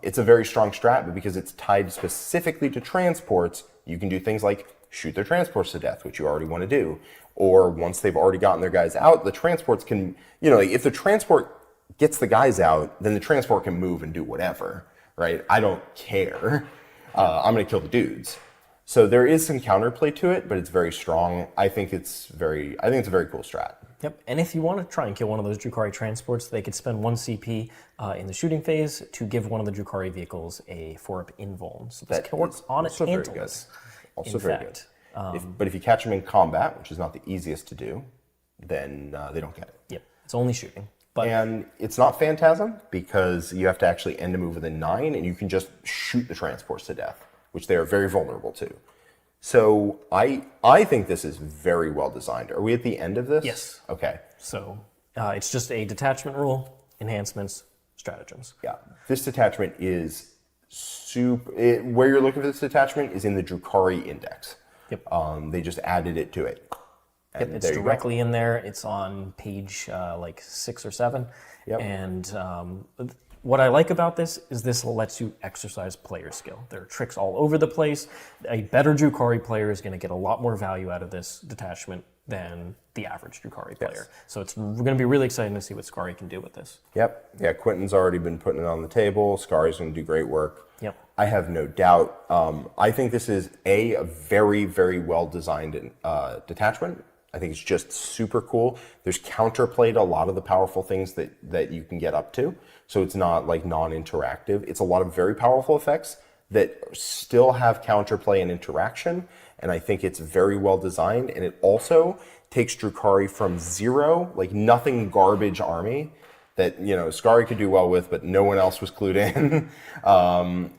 It's a very strong strat, but because it's tied specifically to transports, you can do things like shoot their transports to death, which you already want to do. Or once they've already gotten their guys out, the transports can, like if the transport gets the guys out, then the transport can move and do whatever, right? I don't care. I'm going to kill the dudes. So there is some counterplay to it, but it's very strong. I think it's a very cool strat. Yep, and if you want to try and kill one of those Drukhari transports, they could spend 1 CP in the shooting phase to give one of the Drukhari vehicles a 4-up invuln. So this can work on a Tantalus. Also very good. But if you catch them in combat, which is not the easiest to do, then they don't get it. Yep, it's only shooting. And it's not Phantasm, because you have to actually end a move within 9, and you can just shoot the transports to death, which they are very vulnerable to. So I think this is very well designed. Are we at the end of this? Yes. Okay. So it's just a detachment rule, enhancements, stratagems. Yeah. This detachment is where you're looking for this detachment is in the Drukhari index. Yep. They just added it to it. Yep, it's directly in there. It's on page 6 or 7. Yep. And what I like about this is this lets you exercise player skill. There are tricks all over the place. A better Drukhari player is going to get a lot more value out of this detachment than the average Drukhari player. So it's going to be really exciting to see what Skari can do with this. Yep. Yeah, Quentin's already been putting it on the table. Skari's going to do great work. Yep. I have no doubt. I think this is a very, very well-designed detachment. I think it's just super cool. There's counterplay to a lot of the powerful things that you can get up to. So it's not like non-interactive. It's a lot of very powerful effects that still have counterplay and interaction. And I think it's very well designed. And it also takes Drukhari from 0, like nothing garbage army that, Skari could do well with, but no one else was clued in.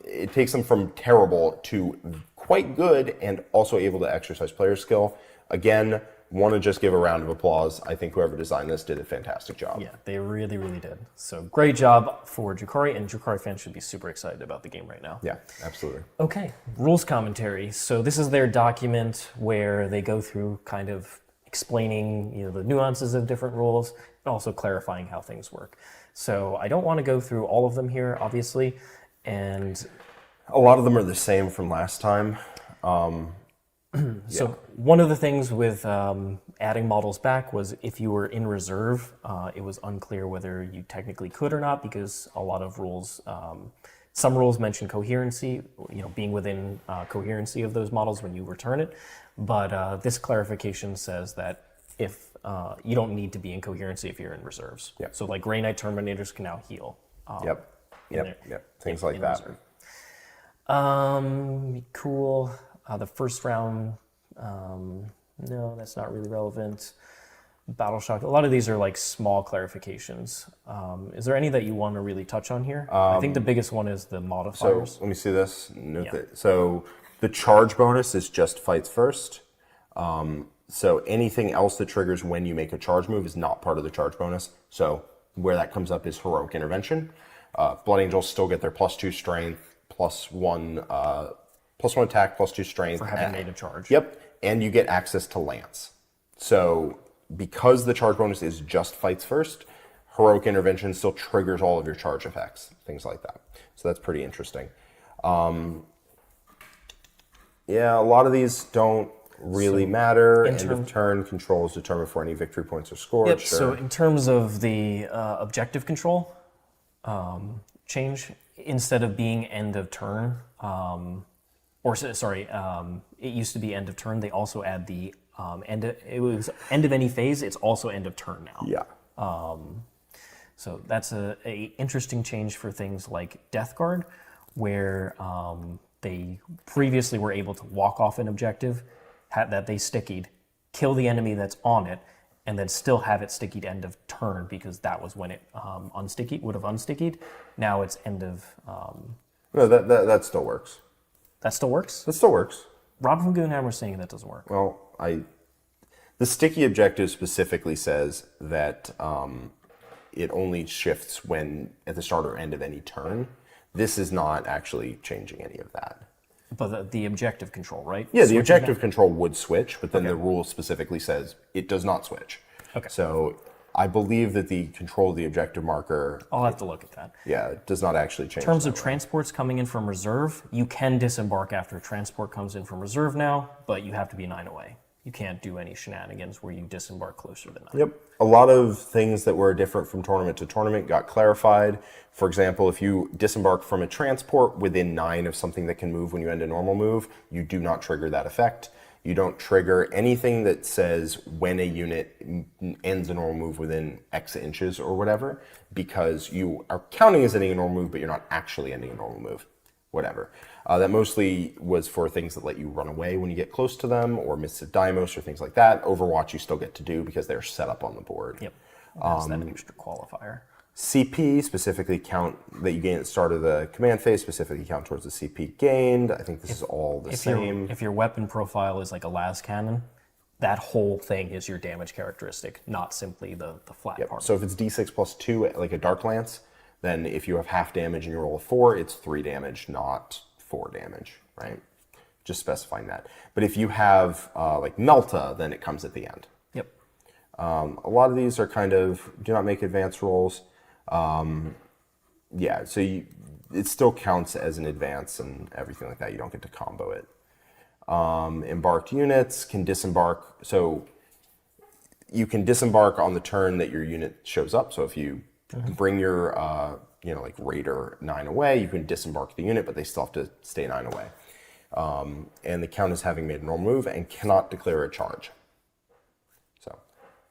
It takes them from terrible to quite good and also able to exercise player skill. Again, want to just give a round of applause. I think whoever designed this did a fantastic job. Yeah, they really, really did. So great job for Drukhari, and Drukhari fans should be super excited about the game right now. Yeah, absolutely. Okay, rules commentary. So this is their document where they go through kind of explaining the nuances of different rules and also clarifying how things work. So I don't want to go through all of them here, obviously, and a lot of them are the same from last time. So one of the things with adding models back was if you were in reserve, it was unclear whether you technically could or not, because a lot of rules, some rules mention coherency, being within coherency of those models when you return it. But this clarification says that if you don't need to be in coherency if you're in reserves. Yep. So like Grey Knight Terminators can now heal. Yep. Things like that. Cool. The first round, no, that's not really relevant. Battle Shock, a lot of these are like small clarifications. Is there any that you want to really touch on here? I think the biggest one is the modifiers. So let me see this. So the charge bonus is just fights first. So anything else that triggers when you make a charge move is not part of the charge bonus. So where that comes up is Heroic Intervention. Blood Angels still get their +2 strength, +1 attack, +2 strength. For having made a charge. Yep, and you get access to Lance. So because the charge bonus is just fights first, Heroic Intervention still triggers all of your charge effects, things like that. So that's pretty interesting. Yeah, a lot of these don't really matter. End of turn controls determined for any victory points are scored. Yep. Sure. So in terms of the objective control change, instead of being end of turn, it used to be end of turn. They also add the it was end of any phase. It's also end of turn now. Yeah. So that's a interesting change for things like Death Guard, where they previously were able to walk off an objective that they stickied, kill the enemy that's on it, and then still have it stickied end of turn because that was when it would have unstickied. Now it's end of. No, that still works. That still works? That still works. Rob from Goonhammer was saying that doesn't work. Well, the sticky objective specifically says that it only shifts when at the start or end of any turn. This is not actually changing any of that. But the objective control, right? Yeah, the objective control would switch, but then the rule specifically says it does not switch. Okay. So I believe that the control of the objective marker, I'll have to look at that. yeah, it does not actually change. In terms of transports coming in from reserve, you can disembark after a transport comes in from reserve now, but you have to be 9 away. You can't do any shenanigans where you disembark closer than 9. Yep. A lot of things that were different from tournament to tournament got clarified. For example, if you disembark from a transport within 9 of something that can move when you end a normal move, you do not trigger that effect. You don't trigger anything that says when a unit ends a normal move within X inches or whatever, because you are counting as ending a normal move, but you're not actually ending a normal move. Whatever. That mostly was for things that let you run away when you get close to them, or miss a Deimos or things like that. Overwatch you still get to do because they're set up on the board. Yep. That's that extra qualifier. CP specifically count that you gain at the start of the command phase, specifically count towards the CP gained. I think this is all the same. If your weapon profile is like a las cannon, that whole thing is your damage characteristic, not simply the flat part. So if it's D6 plus 2, like a Dark Lance, then if you have half damage and you roll a 4, it's 3 damage, not 4 damage, right? Just specifying that. But if you have like Melta, then it comes at the end. Yep. A lot of these are kind of do not make advance rolls. Yeah, so it still counts as an advance and everything like that. You don't get to combo it. Embarked units can disembark. So you can disembark on the turn that your unit shows up. So if you bring your, like Raider 9 away, you can disembark the unit, but they still have to stay 9 away. And the count is having made a normal move and cannot declare a charge. So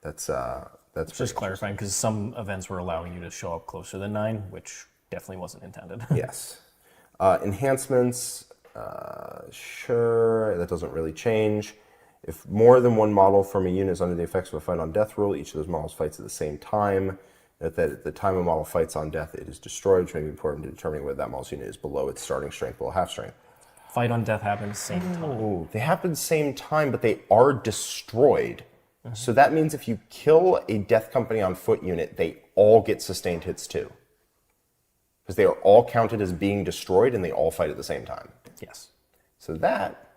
that's just clarifying, because some events were allowing you to show up closer than 9, which definitely wasn't intended. Yes. Enhancements, sure, that doesn't really change. If more than one model from a unit is under the effects of a fight on death rule, each of those models fights at the same time. That at the time a model fights on death, it is destroyed, which may be important to determining whether that model's unit is below its starting strength, below half strength. Fight on death happens same time. Oh, they happen same time, but they are destroyed. So that means if you kill a Death Company on foot unit, they all get sustained hits too. Because they are all counted as being destroyed and they all fight at the same time. Yes. So that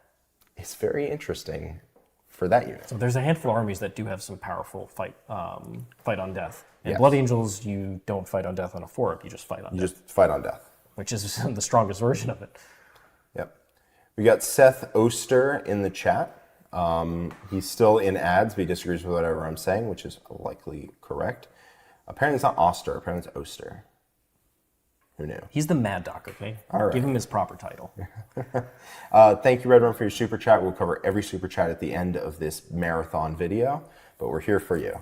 is very interesting for that unit. So there's a handful of armies that do have some powerful fight on death. And Yes. Blood Angels, you don't fight on death on a 4-up, you just fight on You death, just fight on death. which is the strongest version of it. Yep. We got Seth Oster in the chat. He's still in ads, but he disagrees with whatever I'm saying, which is likely correct. Apparently it's not Oster, apparently it's Oster. Who knew? He's the Mad Doc, okay? All right. Give him his proper title. Thank you, Red Run, for your super chat. We'll cover every super chat at the end of this marathon video, but we're here for you.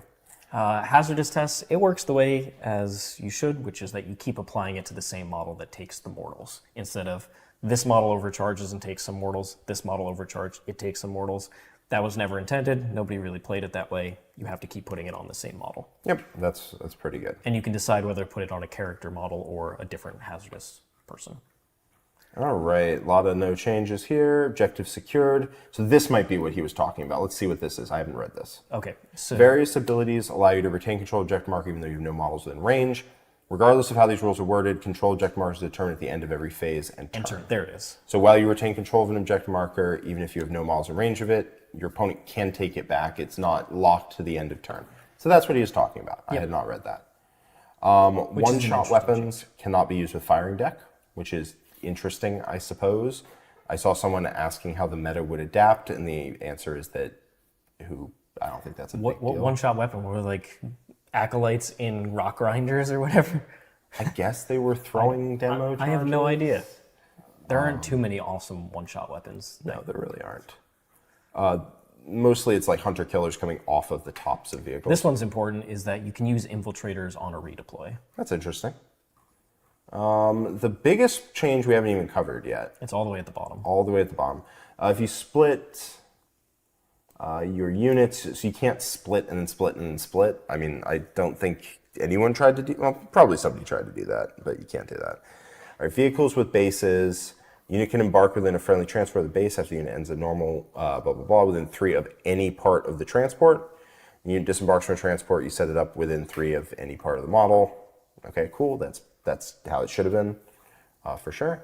Hazardous tests, it works the way as you should, which is that you keep applying it to the same model that takes the mortals. Instead of this model overcharges and takes some mortals, this model overcharged, it takes some mortals. That was never intended. Nobody really played it that way. You have to keep putting it on the same model. Yep, that's pretty good. And you can decide whether to put it on a character model or a different hazardous person. All right, a lot of no changes here. Objective secured. So this might be what he was talking about. Let's see what this is. I haven't read this. Okay, so Various abilities allow you to retain control of objective marker even though you have no models within range. Regardless of how these rules are worded, control objective markers is determined at the end of every phase and turn. enter. There it is. So while you retain control of an objective marker, even if you have no models in range of it, your opponent can take it back. It's not locked to the end of turn. So that's what he was talking about. I had not read that. One-shot weapons cannot be used with firing deck, which is interesting, I suppose. I saw someone asking how the meta would adapt, and the answer is that I don't think that's a big What deal. one-shot weapon were like acolytes in rock grinders or whatever? I guess they were throwing demo I have no charges. idea. There aren't too many awesome one-shot weapons. No, there really aren't. Mostly it's like hunter killers coming off of the tops of vehicles. This one's important is that you can use infiltrators on a redeploy. That's interesting. The biggest change we haven't even covered yet. It's all the way at the bottom. All the way at the bottom. If you split your units, so you can't split and then split and then split. I mean, I don't think anyone tried to do, well, probably somebody tried to do that, but you can't do that. All right, vehicles with bases. Unit can embark within a friendly transport of the base after the unit ends a normal blah, blah, blah, within 3 of any part of the transport. Unit disembarks from a transport, you set it up within 3 of any part of the model. Okay, cool, that's how it should have been, for sure.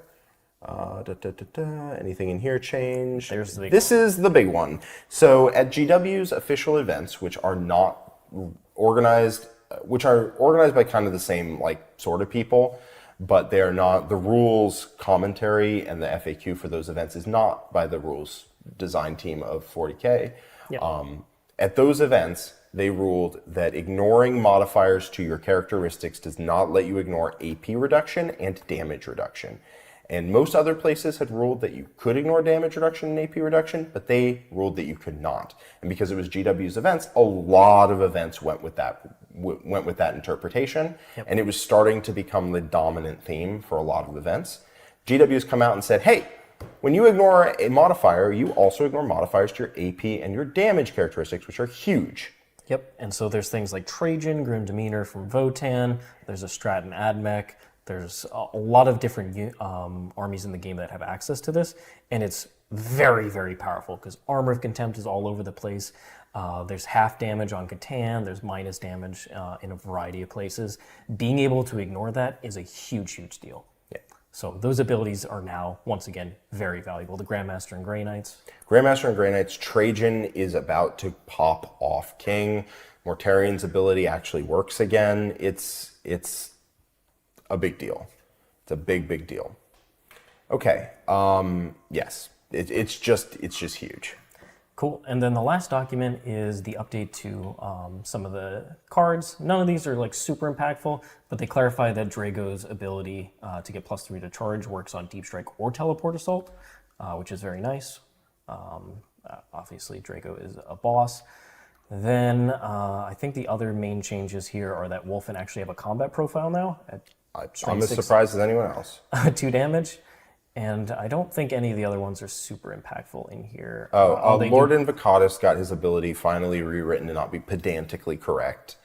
Anything in here change? This is the big one. So at GW's official events, which are organized by kind of the same sort of people, but they're not, the rules commentary and the FAQ for those events is not by the rules design team of 40k. Yeah. At those events, they ruled that ignoring modifiers to your characteristics does not let you ignore AP reduction and damage reduction. And most other places had ruled that you could ignore damage reduction and AP reduction, but they ruled that you could not. And because it was GW's events, a lot of events went with that interpretation, yep. And it was starting to become the dominant theme for a lot of events. GW's come out and said, hey, when you ignore a modifier, you also ignore modifiers to your AP and your damage characteristics, which are huge. Yep, and so there's things like Trajan, Grim Demeanor from Votann, there's a Strat and Admech, there's a lot of different armies in the game that have access to this, and it's very, very powerful because Armor of Contempt is all over the place. There's half damage on Catan, there's minus damage in a variety of places. Being able to ignore that is a huge, huge deal. Yeah. So those abilities are now, once again, very valuable. The Grandmaster and Grey Knights. Grandmaster and Grey Knights, Trajan is about to pop off King. Mortarian's ability actually works again. It's a big deal. It's a big, big deal. Okay. Yes. It's just huge. Cool. And then the last document is the update to some of the cards. None of these are like super impactful, but they clarify that Drago's ability to get +3 to charge works on Deep Strike or Teleport Assault, which is very nice. Obviously, Drago is a boss. Then I think the other main changes here are that Wolfen actually have a combat profile now. I'm as surprised as anyone else. 2 damage. And I don't think any of the other ones are super impactful in here. Lord Invocatus got his ability finally rewritten to not be pedantically correct.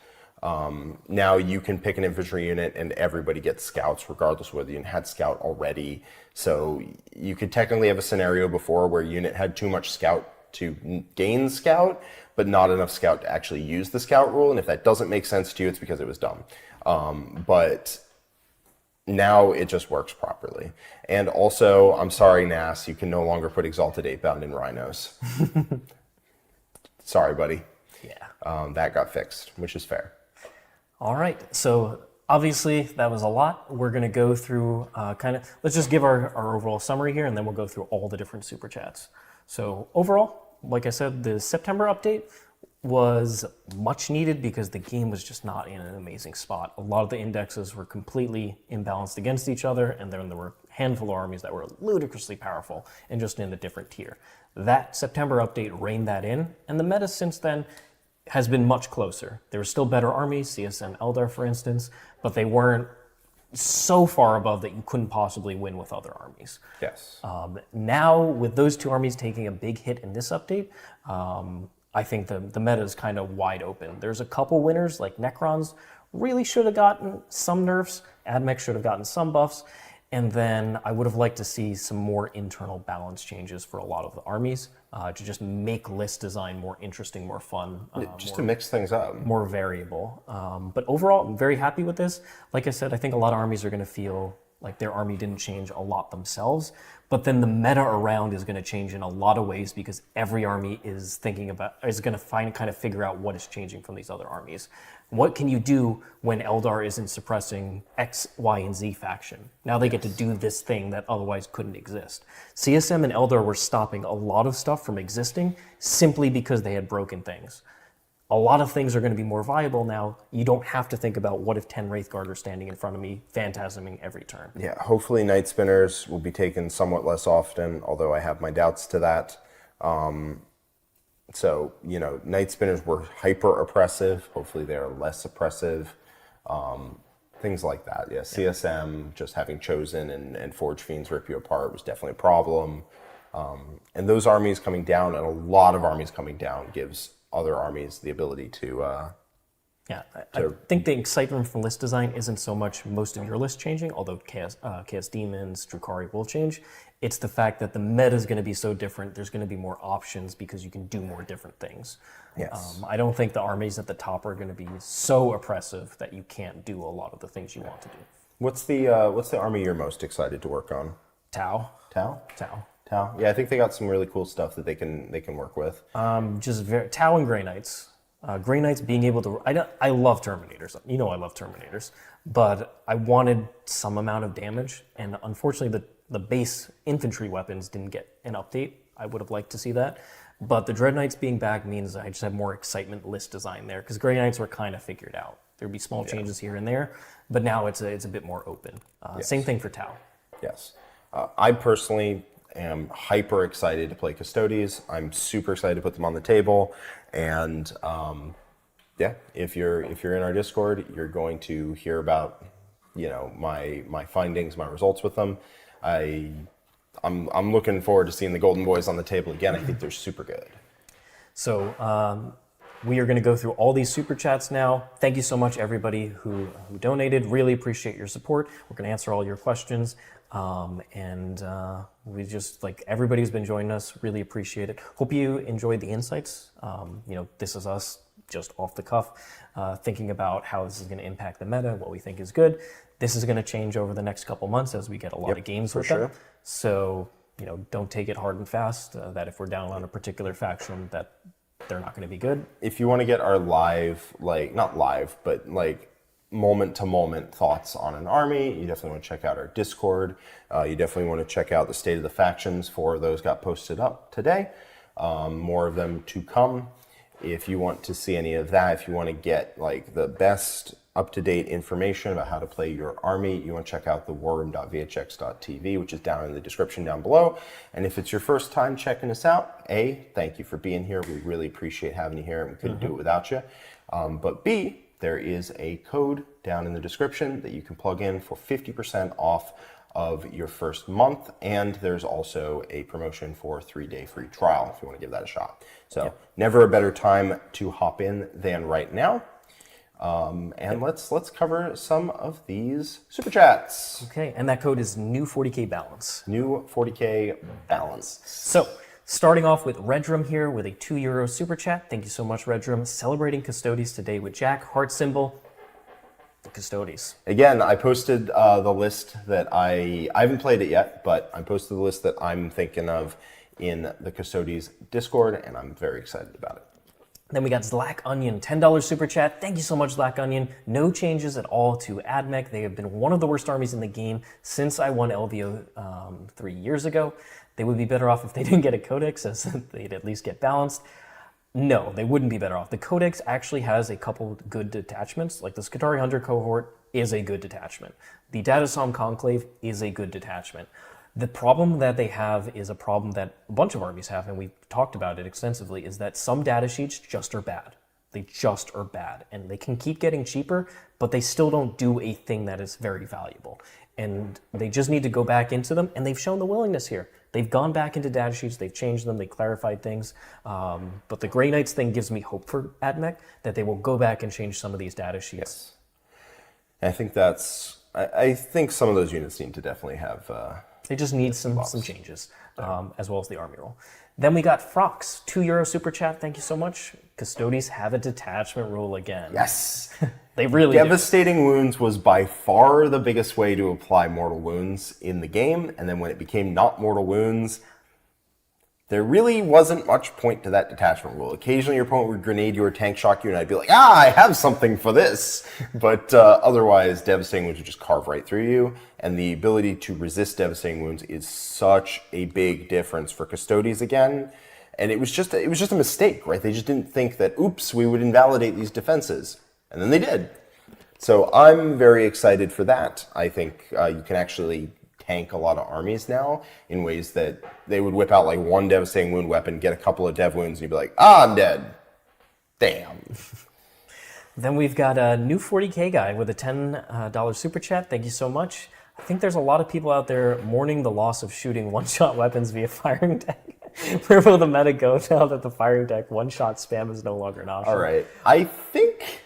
Now you can pick an infantry unit and everybody gets scouts regardless of whether the unit had scout already. So you could technically have a scenario before where a unit had too much scout to gain scout, but not enough scout to actually use the scout rule. And if that doesn't make sense to you, it's because it was dumb. But now it just works properly. And also, I'm sorry, Nas, you can no longer put Exalted 8-bound in Rhinos. Sorry, buddy. Yeah. That got fixed, which is fair. All right. So obviously that was a lot. We're going to go through let's just give our overall summary here, and then we'll go through all the different super chats. So overall, like I said, the September update was much needed because the game was just not in an amazing spot. A lot of the indexes were completely imbalanced against each other, and then there were a handful of armies that were ludicrously powerful and just in a different tier. That September update reined that in, and the meta since then has been much closer. There were still better armies, CSM Eldar for instance, but they weren't so far above that you couldn't possibly win with other armies. Yes. Now, with those 2 armies taking a big hit in this update, I think the meta is kind of wide open. There's a couple winners, like Necrons really should have gotten some nerfs, Admech should have gotten some buffs, and then I would have liked to see some more internal balance changes for a lot of the armies to just make list design more interesting, more fun. To mix things up. More variable. But overall, I'm very happy with this. Like I said, I think a lot of armies are going to feel Like their army didn't change a lot themselves, but then the meta around is going to change in a lot of ways because every army is going to kind of figure out what is changing from these other armies. What can you do when Eldar isn't suppressing X, Y, and Z faction? Now they get to do this thing that otherwise couldn't exist. CSM and Eldar were stopping a lot of stuff from existing simply because they had broken things. A lot of things are going to be more viable now. You don't have to think about what if 10 Wraithguard are standing in front of me, phantasming every turn. Yeah, hopefully Night Spinners will be taken somewhat less often, although I have my doubts to that. So, Night Spinners were hyper oppressive. Hopefully they are less oppressive. Things like that. Yeah, CSM, just having Chosen and Forge Fiends rip you apart was definitely a problem. And those armies coming down, and a lot of armies coming down, gives other armies the ability to... I think the excitement from list design isn't so much most of your list changing, although Chaos Demons, Drukhari will change. It's the fact that the meta is going to be so different. There's going to be more options because you can do more different things. Yes. I don't think the armies at the top are going to be so oppressive that you can't do a lot of the things you want to do. What's the army you're most excited to work on? Tau. Tau? Tau. Tau. Yeah, I think they got some really cool stuff that they can work with. Tau and Grey Knights. Grey Knights being able to... I love Terminators. I love Terminators. But I wanted some amount of damage, and unfortunately the base infantry weapons didn't get an update. I would have liked to see that. But the Dread Knights being back means I just have more excitement list design there, because Grey Knights were kind of figured out. There'd be small changes here and there, but now it's a bit more open. Same thing for Tau. Yes. I personally am hyper excited to play Custodes. I'm super excited to put them on the table. And if you're in our Discord, you're going to hear about my findings, my results with them. I'm looking forward to seeing the Golden Boys on the table again. I think they're super good. So we are going to go through all these super chats now. Thank you so much, everybody who donated. Really appreciate your support. We're going to answer all your questions. We just, everybody who's been joining us, really appreciate it. Hope you enjoyed the insights. This is us just off the cuff, thinking about how this is going to impact the meta, what we think is good. This is going to change over the next couple months as we get a lot of games with them. So, don't take it hard and fast that if we're down on a particular faction that they're not going to be good. If you want to get our live, not live, but moment-to-moment thoughts on an army, you definitely want to check out our Discord. You definitely want to check out the State of the Factions. 4 of those got posted up today. More of them to come. If you want to see any of that, if you want to get the best up-to-date information about how to play your army, you want to check out the warroom.vhx.tv, which is down in the description down below. And if it's your first time checking us out, A, thank you for being here. We really appreciate having you here, and we couldn't do it without you. But B, there is a code down in the description that you can plug in for 50% off of your first month, and there's also a promotion for a 3-day free trial if you want to give that a shot. So never a better time to hop in than right now. And let's cover some of these super chats. Okay, and that code is new 40k balance. New 40k balance. So, starting off with Redrum here with a €2 super chat. Thank you so much, Redrum. Celebrating Custodes today with Jack, heart symbol, the Custodes. Again, I posted the list that I haven't played it yet, but I posted the list that I'm thinking of in the Custodes Discord, and I'm very excited about it. Then we got Zlack Onion, $10 super chat. Thank you so much, Zlack Onion. No changes at all to AdMech. They have been one of the worst armies in the game since I won LVO 3 years ago. They would be better off if they didn't get a Codex, as they'd at least get balanced. No, they wouldn't be better off. The Codex actually has a couple good detachments, like the Skitarii Hunter cohort is a good detachment. The Datasom Conclave is a good detachment. The problem that they have is a problem that a bunch of armies have, and we've talked about it extensively, is that some data sheets just are bad. They just are bad, and they can keep getting cheaper, but they still don't do a thing that is very valuable. And they just need to go back into them, and they've shown the willingness here. They've gone back into data sheets, they've changed them, they clarified things. But the Grey Knights thing gives me hope for AdMech, that they will go back and change some of these data sheets. Yes. I think I think some of those units need to definitely have... They just need some changes, as well as the army roll. Then we got Frox, €2 super chat. Thank you so much. Custodes have a detachment rule again. Yes. They really do. Devastating Wounds was by far the biggest way to apply mortal wounds in the game, and then when it became not mortal wounds, there really wasn't much point to that detachment rule. Occasionally your opponent would grenade you or tank shock you, and I'd be like, I have something for this. But otherwise, Devastating Wounds would just carve right through you, and the ability to resist Devastating Wounds is such a big difference for Custodes again. And it was just a mistake, right? They just didn't think that, oops, we would invalidate these defenses. And then they did. So I'm very excited for that. I think you can actually tank a lot of armies now in ways that they would whip out like one Devastating Wound weapon, get a couple of Dev Wounds, and you'd be like, I'm dead. Damn. Then we've got a new 40k guy with a $10 super chat. Thank you so much. I think there's a lot of people out there mourning the loss of shooting one-shot weapons via firing deck. Where will the meta go now that the firing deck one-shot spam is no longer an option? All right. I think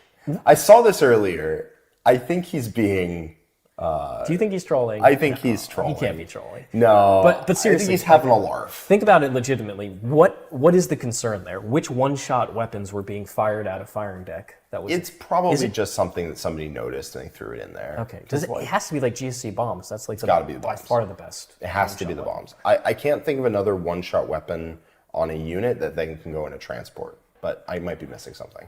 I saw this earlier. I think he's being... Do you think he's trolling? I think he's trolling. He can't be trolling. No. But seriously, I think he's having a larf. Think about it legitimately. What is the concern there? Which one-shot weapons were being fired out of firing deck? It's probably just something that somebody noticed and they threw it in there. Okay. It has to be like GSC bombs. That's like gotta be the by bombs. far the best. It has to be the bombs. I can't think of another one-shot weapon on a unit that then can go in a transport, but I might be missing something.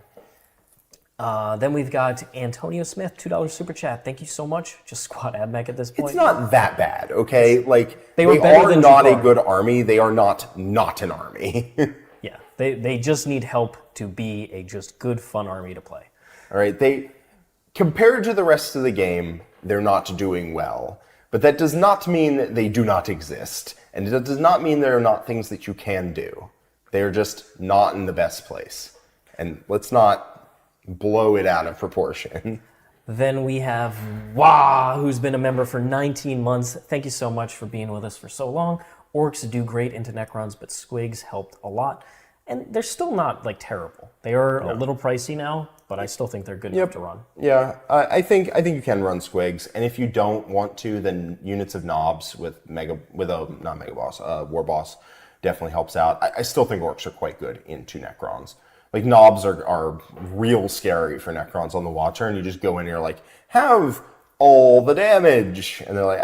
Then we've got Antonio Smith, $2 super chat. Thank you so much. Just squad AdMech at this point. It's not that bad, okay? Like they are not a good army. They are not an army. Yeah, they just need help to be a just good, fun army to play. All right, they compared to the rest of the game, they're not doing well. But that does not mean that they do not exist. And it does not mean there are not things that you can do. They are just not in the best place. And let's not blow it out of proportion. Then we have Wah, who's been a member for 19 months. Thank you so much for being with us for so long. Orcs do great into Necrons, but Squigs helped a lot. And they're still not like terrible. They are a little pricey now, but I still think they're good enough to run. Yeah, I think you can run Squigs, and if you don't want to, then units of Knobs with War Boss definitely helps out. I still think Orcs are quite good into Necrons. Like, Knobs are real scary for Necrons on the Watcher, and you just go in and you're like, have all the damage, and they're like,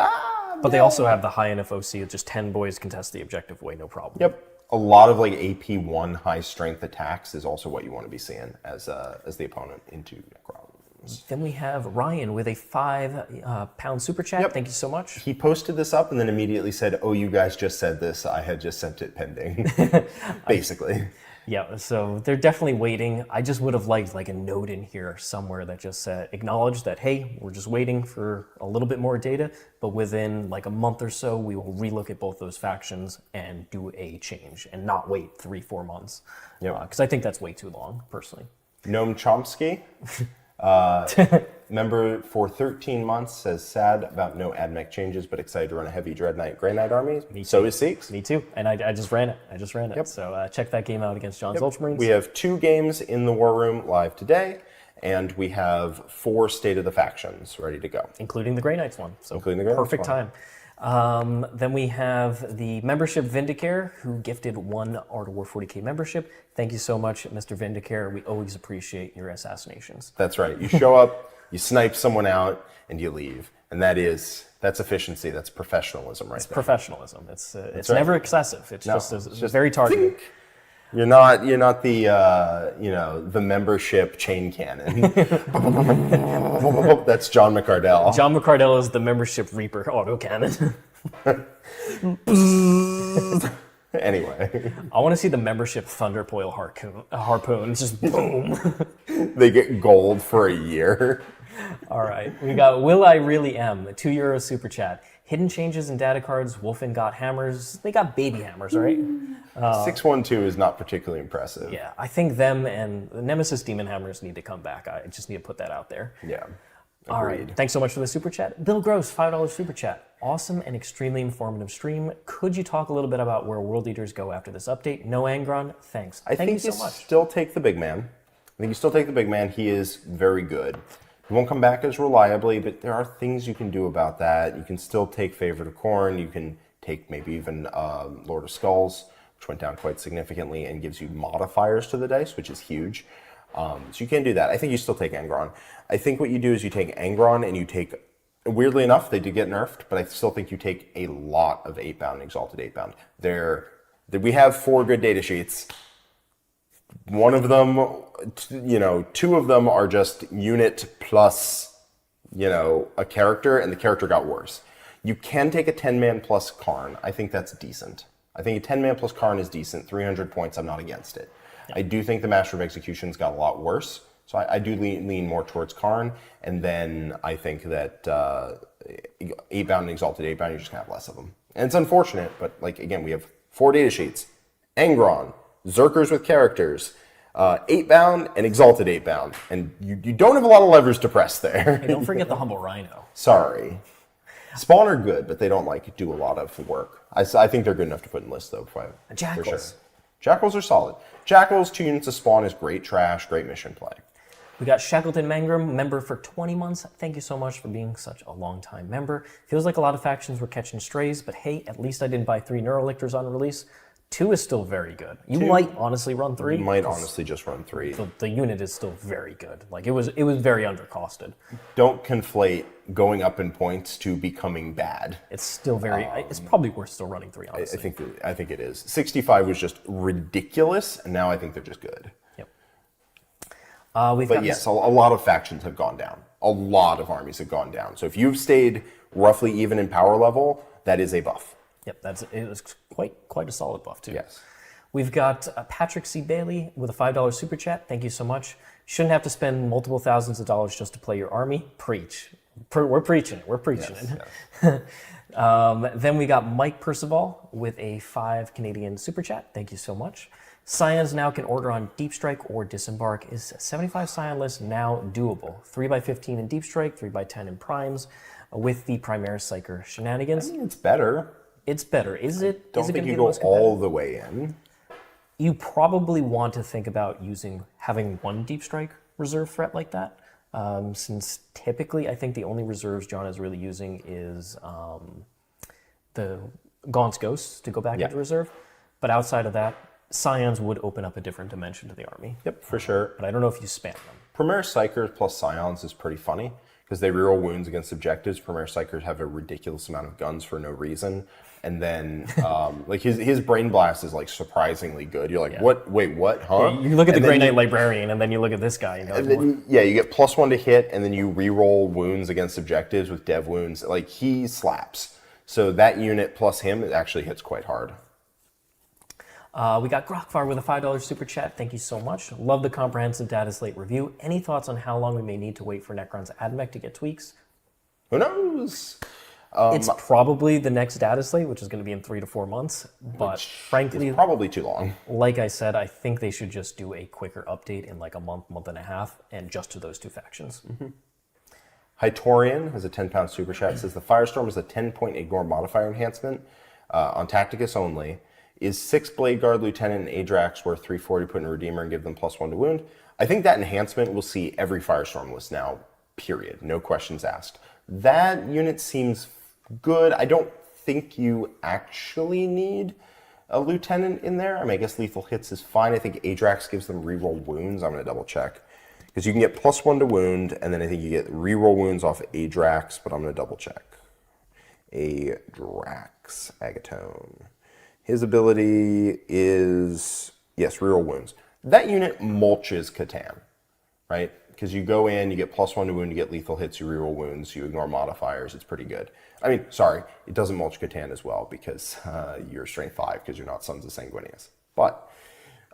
But they also have the high NFOC with just 10 boys contest the objective away, no problem. Yep. A lot of like AP1 high strength attacks is also what you want to be seeing as the opponent into Necrons. Then we have Ryan with a £5 super chat. Thank you so much. He posted this up and then immediately said, "Oh, you guys just said this. I had just sent it pending." Basically. Yeah, so they're definitely waiting. I just would have liked like a note in here somewhere that just said, acknowledge that, hey, we're just waiting for a little bit more data, but within like a month or so, we will relook at both those factions and do a change and not wait 3-4 months. Yeah. Because I think that's way too long, personally. Noam Chomsky, member for 13 months, says sad about no AdMech changes, but excited to run a heavy Dread Knight, Grey Knight army. So is Seeks. Me too. And I just ran it. Yep. So check that game out against John's Ultramarines. We have 2 games in the War Room live today, and we have 4 State of the Factions ready to go. Including the Grey Knights one. So Including the Grey Knights perfect one. time. Then we have the membership Vindicare, who gifted 1 Art of War 40k membership. Thank you so much, Mr. Vindicare. We always appreciate your assassinations. That's right. You show up, you snipe someone out, and you leave. And that's efficiency. That's professionalism right there. Professionalism. It's right. never excessive. It's just very targeted. You're not the the membership chain cannon. That's John McCardell. John McCardell is the membership Reaper autocannon. Anyway. I want to see the membership Thunderpoil harpoon. It's just boom. They get gold for a year. All right. We got Will I Really Am, a €2 super chat. Hidden changes in data cards. Wolfen got hammers. They got baby hammers, right? 612 is not particularly impressive. Yeah, I think them and the Nemesis Demon Hammers need to come back. I just need to put that out there. Yeah. All right. Thanks so much for the super chat. Bill Gross, $5 super chat. Awesome and extremely informative stream. Could you talk a little bit about where World Eaters go after this update? No Angron, thanks. Thank you so much. Still take the big man. I think you still take the big man. He is very good. He won't come back as reliably, but there are things you can do about that. You can still take Favorite of Khorne. You can take maybe even Lord of Skulls, which went down quite significantly and gives you modifiers to the dice, which is huge. So you can't do that. I think you still take Angron. I think what you do is you take Angron and you take, weirdly enough, they did get nerfed, but I still think you take a lot of 8-bound, Exalted 8-bound. We have 4 good data sheets. One of them, 2 of them are just unit plus, a character, and the character got worse. You can take a 10-man plus Karn. I think that's decent. I think a 10-man plus Karn is decent. 300 points, I'm not against it. Yeah. I do think the Master of Executions got a lot worse, so I do lean more towards Karn, and then I think that 8-bound and Exalted 8-bound, you're just going to have less of them. And it's unfortunate, but again, we have 4 data sheets. Angron, Zerkers with characters, 8-bound and Exalted 8-bound, and you don't have a lot of levers to press there. Hey, don't forget the Humble Rhino. Sorry. Spawn are good, but they don't do a lot of work. I think they're good enough to put in lists though. Jackals. For sure. Jackals are solid. Jackals, 2 units of Spawn is great trash, great mission play. We got Shackleton Mangrum, member for 20 months. Thank you so much for being such a long-time member. Feels like a lot of factions were catching strays, but hey, at least I didn't buy 3 Neurolictors on release. 2 is still very good. You might honestly run 3. You might honestly just run 3. The unit is still very good. It was very undercosted. Don't conflate going up in points to becoming bad. It's still very. It's probably worth still running 3. Honestly, I think it is. 65 was just ridiculous, and now I think they're just good. Yep. But yes, a lot of factions have gone down. A lot of armies have gone down. So if you've stayed roughly even in power level, that is a buff. Yep, it was quite a solid buff too. Yes. We've got Patrick C. Bailey with a $5 super chat. Thank you so much. Shouldn't have to spend multiple thousands of dollars just to play your army. Preach. We're preaching it. We're preaching it. Yes. Then we got Mike Percival with a 5 Canadian super chat. Thank you so much. Scions now can order on Deep Strike or Disembark. Is 75 Scion list now doable? 3x15 in Deep Strike, 3x10 in Primes, with the Primaris Psyker shenanigans. I mean, it's better. It's better. Is it? Don't is it think gonna you be go most competitive? all the way in. You probably want to think about having 1 Deep Strike reserve threat like that, since typically I think the only reserves John is really using is the Gaunt's Ghosts to go back into reserve. But outside of that, Scions would open up a different dimension to the army. Yep, for sure. But I don't know if you spam them. Primaris Psykers plus Scions is pretty funny because they reroll wounds against objectives. Primaris Psykers have a ridiculous amount of guns for no reason. And then, his Brain Blast is surprisingly good. You're like, what? Wait, what? Huh? Yeah, you look at the Grey Knight Librarian, and then you look at this guy. You get +1 to hit, and then you re-roll wounds against objectives with dev wounds. He slaps. So that unit plus him, it actually hits quite hard. We got Grokvar with a $5 super chat. Thank you so much. Love the comprehensive Dataslate review. Any thoughts on how long we may need to wait for Necron's AdMech to get tweaks? Who knows? It's probably the next Dataslate, which is going to be in 3 to 4 months. But frankly, it's probably too long. Like I said, I think they should just do a quicker update in a month and a half, and just to those 2 factions. Mm-hmm. Hytorian has a £10 super chat. Says the Firestorm is a 10-point ignore modifier enhancement on Tacticus only. Is 6 Blade Guard Lieutenant and Adrax worth 340 put in Redeemer and give them +1 to wound? I think that enhancement will see every Firestorm list now, period. No questions asked. That unit seems good. I don't think you actually need a Lieutenant in there. I mean, I guess lethal hits is fine. I think Adrax gives them reroll wounds. I'm going to double check. Because you can get +1 to wound, and then I think you get reroll wounds off Adrax, but I'm going to double check. Adrax, Agatone. His ability is, yes, reroll wounds. That unit mulches Catan, right? Because you go in, you get +1 to wound, you get lethal hits, you reroll wounds, you ignore modifiers. It's pretty good. I mean, sorry, it doesn't mulch Catan as well because you're strength 5 because you're not Sons of Sanguinius. But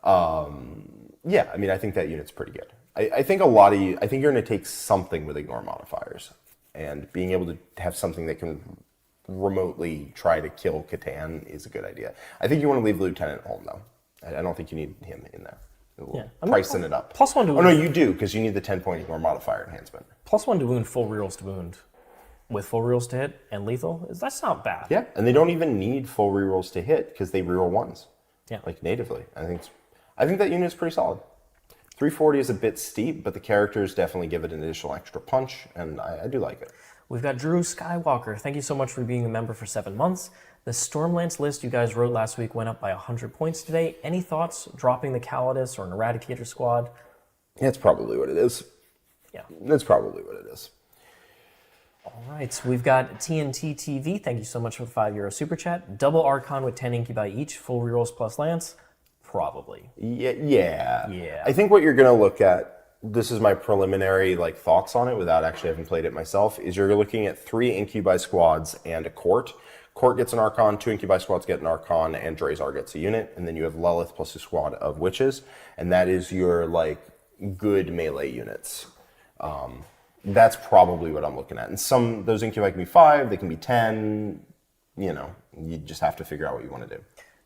yeah, I mean, I think that unit's pretty good. I think I think you're going to take something with ignore modifiers, and being able to have something that can remotely try to kill Catan is a good idea. I think you want to leave the Lieutenant at home though. I don't think you need him in there. Pricing it up. +1 to wound. Oh no, you do, because you need the 10-point ignore modifier enhancement. +1 to wound, full rerolls to wound, with full rerolls to hit and lethal. That's not bad. Yeah, and they don't even need full rerolls to hit because they reroll ones. Yeah, natively. I think that unit is pretty solid. 340 is a bit steep, but the characters definitely give it an additional extra punch, and I do like it. We've got Drew Skywalker. Thank you so much for being a member for 7 months. The Stormlance list you guys wrote last week went up by 100 points today. Any thoughts dropping the Calidus or an Eradicator squad? That's probably what it is. Yeah. That's probably what it is. All right, so we've got TNT TV. Thank you so much for the €5 super chat. Double Archon with 10 Incubi each, full rerolls plus Lance. Probably. Yeah. I think what you're going to look at, this is my preliminary thoughts on it without actually having played it myself, is you're looking at 3 Incubi squads and a Court. Court gets an Archon, 2 Incubi squads get an Archon, and Drazar gets a unit, and then you have Lilith plus a squad of Witches, and that is your good melee units. That's probably what I'm looking at. And those Incubi can be 5, they can be 10, you just have to figure out what you want to do.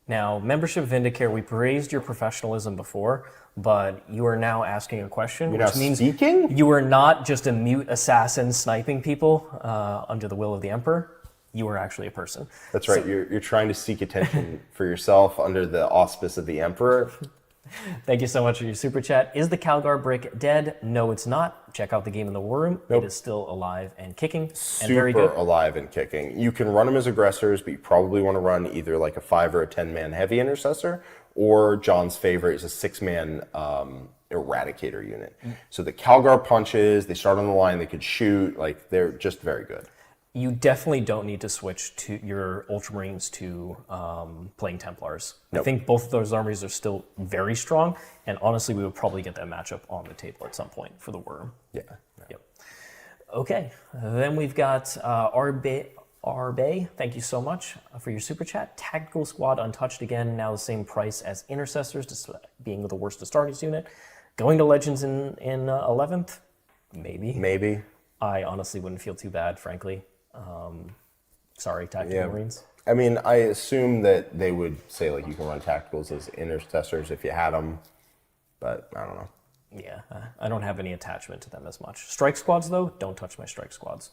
Now, Membership Vindicare, we praised your professionalism before, but you are now asking a question, which means speaking? You are not just a mute assassin sniping people under the will of the Emperor. You are actually a person. That's right. You're trying to seek attention for yourself under the auspice of the Emperor. Thank you so much for your super chat. Is the Calgar brick dead? No, it's not. Check out the game in the War Room. Nope. It is still alive and kicking, and very good. Super alive and kicking. You can run them as aggressors, but you probably want to run either a 5 or a 10-man heavy intercessor, or John's favorite is a 6-man eradicator unit. So the Calgar punches, they start on the line, they could shoot, they're just very good. You definitely don't need to switch to your Ultramarines to playing Templars. Nope. I think both of those armies are still very strong, and honestly, we would probably get that matchup on the table at some point for the Worm. Yeah. Yep. Okay, then we've got Arbe. Thank you so much for your super chat. Tactical Squad untouched again, now the same price as Intercessors, despite being the worst Astartes unit. Going to Legends in 11th? Maybe. I honestly wouldn't feel too bad, frankly. Sorry, Tactical Marines. I mean, I assume that they would say you can run Tacticals as Intercessors if you had them, but I don't know. Yeah, I don't have any attachment to them as much. Strike Squads, though, don't touch my Strike Squads.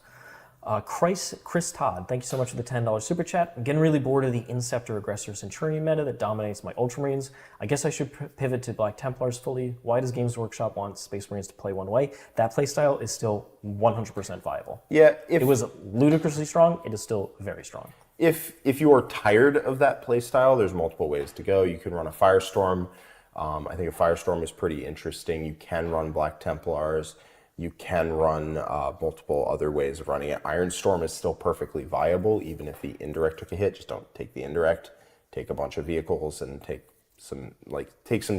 Chris Todd, thank you so much for the $10 super chat. I'm getting really bored of the Inceptor Aggressor Centurion meta that dominates my Ultramarines. I guess I should pivot to Black Templars fully. Why does Games Workshop want Space Marines to play one way? That playstyle is still 100% viable. Yeah, it was ludicrously strong. It is still very strong. If you are tired of that playstyle, there's multiple ways to go. You can run a Firestorm. I think a Firestorm is pretty interesting. You can run Black Templars. You can run multiple other ways of running it. Iron Storm is still perfectly viable, even if the indirect took a hit. Just don't take the indirect. Take a bunch of vehicles and take some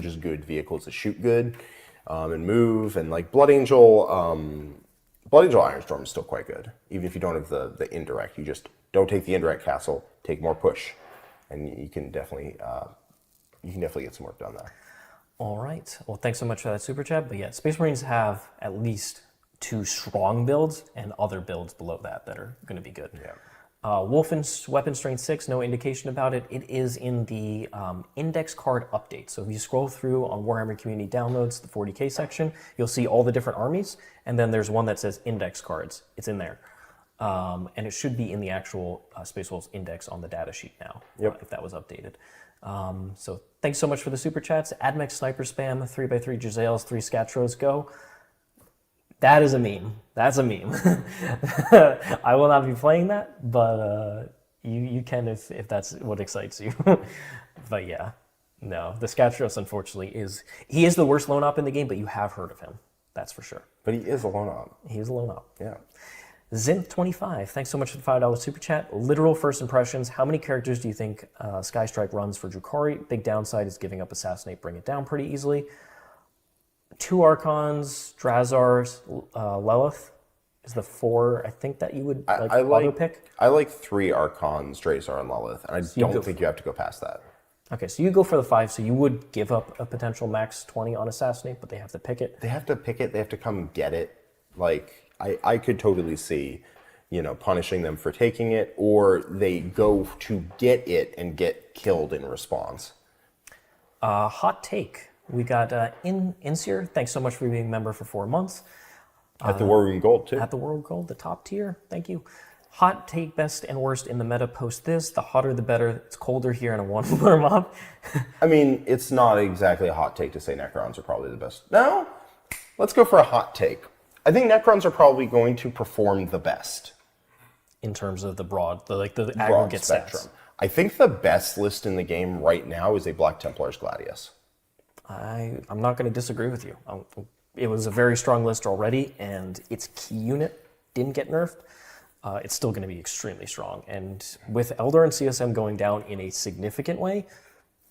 just good vehicles that shoot good and move. And Blood Angel Iron Storm is still quite good, even if you don't have the indirect. You just don't take the indirect castle. Take more push, and you can definitely get some work done there. All right. Well, thanks so much for that super chat. But yeah, Space Marines have at least 2 strong builds and other builds below that are going to be good. Yeah. Wolfen's Weapon Strength 6, no indication about it. It is in the index card update. So if you scroll through on Warhammer Community Downloads, the 40k section, you'll see all the different armies. And then there's one that says index cards. It's in there. And it should be in the actual Space Wolves index on the data sheet now, if that was updated. So thanks so much for the super chats. Admex Sniper Spam, 3x3 Giselles, 3 Scatros, go. That is a meme. That's a meme. I will not be playing that, but you can if that's what excites you. But yeah, no, the Scatros unfortunately is the worst lone op in the game, but you have heard of him. That's for sure. But he is a lone op. He is a lone op. Yeah. Zinth25, thanks so much for the $5 super chat. Literal first impressions. How many characters do you think Skystrike runs for Drukhari? Big downside is giving up Assassinate, bring it down pretty easily. 2 Archons, Drazar, Lilith is the 4 I think that you would auto pick. I like 3 Archons, Drazar, and Lilith, and I don't think you have to go past that. Okay, so you go for the 5, so you would give up a potential max 20 on Assassinate, but they have to pick it. They have to pick it. They have to come get it. I could totally see, punishing them for taking it, or they go to get it and get killed in response. Hot take. We got Insir. Thanks so much for being a member for 4 months. At the War Room Gold, too. At the World Gold, the top tier. Thank you. Hot take, best and worst in the meta post this. The hotter the better. It's colder here and I want to warm up. I mean, it's not exactly a hot take to say Necrons are probably the best. No, let's go for a hot take. I think Necrons are probably going to perform the best. In terms of the aggregate spectrum. Stats. I think the best list in the game right now is a Black Templars Gladius. I'm not going to disagree with you. it was a very strong list already, and its key unit didn't get nerfed, it's still going to be extremely strong. And with Eldar and CSM going down in a significant way,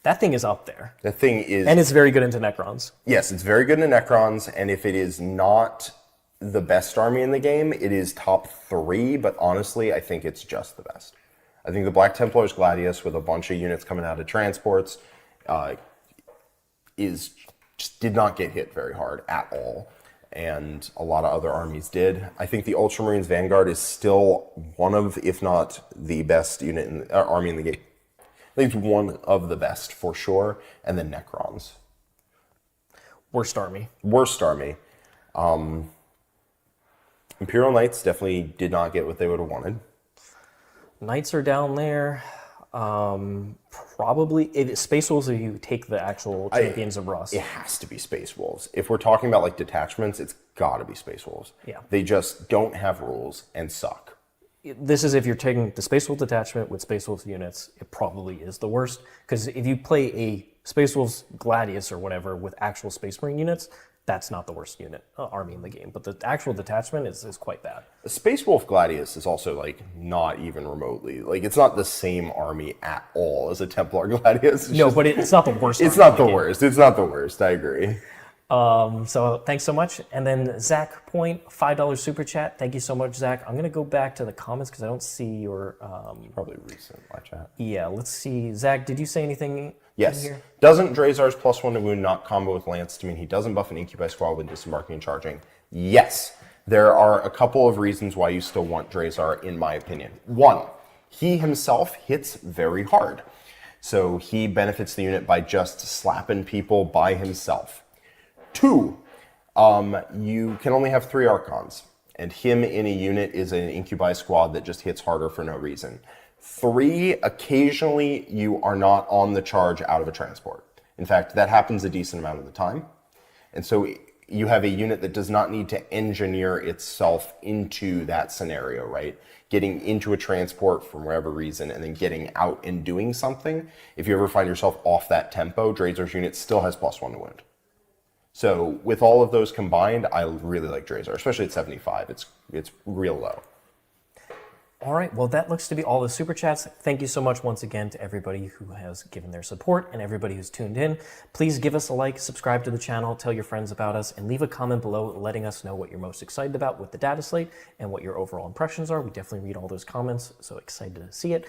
that thing is up there. The thing is... And it's very good into Necrons. Yes, it's very good in Necrons, and if it is not the best army in the game, it is top 3, but honestly, I think it's just the best. I think the Black Templars Gladius with a bunch of units coming out of transports just did not get hit very hard at all, and a lot of other armies did. I think the Ultramarines Vanguard is still one of, if not the best army in the game. I think it's one of the best for sure, and then Necrons. Worst army. Worst army. Imperial Knights definitely did not get what they would have wanted. Knights are down there. Probably Space Wolves if you take the actual Champions of Rust. It has to be Space Wolves. If we're talking about like detachments, it's got to be Space Wolves. Yeah. They just don't have rules and suck. This is if you're taking the Space Wolf detachment with Space Wolves units, it probably is the worst. Because if you play a Space Wolves Gladius or whatever with actual Space Marine units, that's not the worst army in the game. But the actual detachment is quite bad. The Space Wolf Gladius is also like not even remotely, like it's not the same army at all as a Templar Gladius. But it's not the worst. It's not the worst. It's not the worst. I agree. So thanks so much. And then Zach Point, $5 super chat. Thank you so much, Zach. I'm going to go back to the comments because I don't see your... Probably recent live chat. Yeah, let's see. Zach, did you say anything Yes. in here? Doesn't Drazar's +1 to wound not combo with Lance to mean he doesn't buff an Incubi squad when disembarking and charging? Yes. There are a couple of reasons why you still want Drazar, in my opinion. 1, he himself hits very hard. So he benefits the unit by just slapping people by himself. 2, you can only have 3 Archons, and him in a unit is an Incubi squad that just hits harder for no reason. 3, occasionally you are not on the charge out of a transport. In fact, that happens a decent amount of the time. And so you have a unit that does not need to engineer itself into that scenario, right? Getting into a transport for whatever reason and then getting out and doing something. If you ever find yourself off that tempo, Drazar's unit still has +1 to wound. So with all of those combined, I really like Drazar, especially at 75. It's real low. All right, well, that looks to be all the super chats. Thank you so much once again to everybody who has given their support and everybody who's tuned in. Please give us a like, subscribe to the channel, tell your friends about us, and leave a comment below letting us know what you're most excited about with the data slate and what your overall impressions are. We definitely read all those comments, so excited to see it.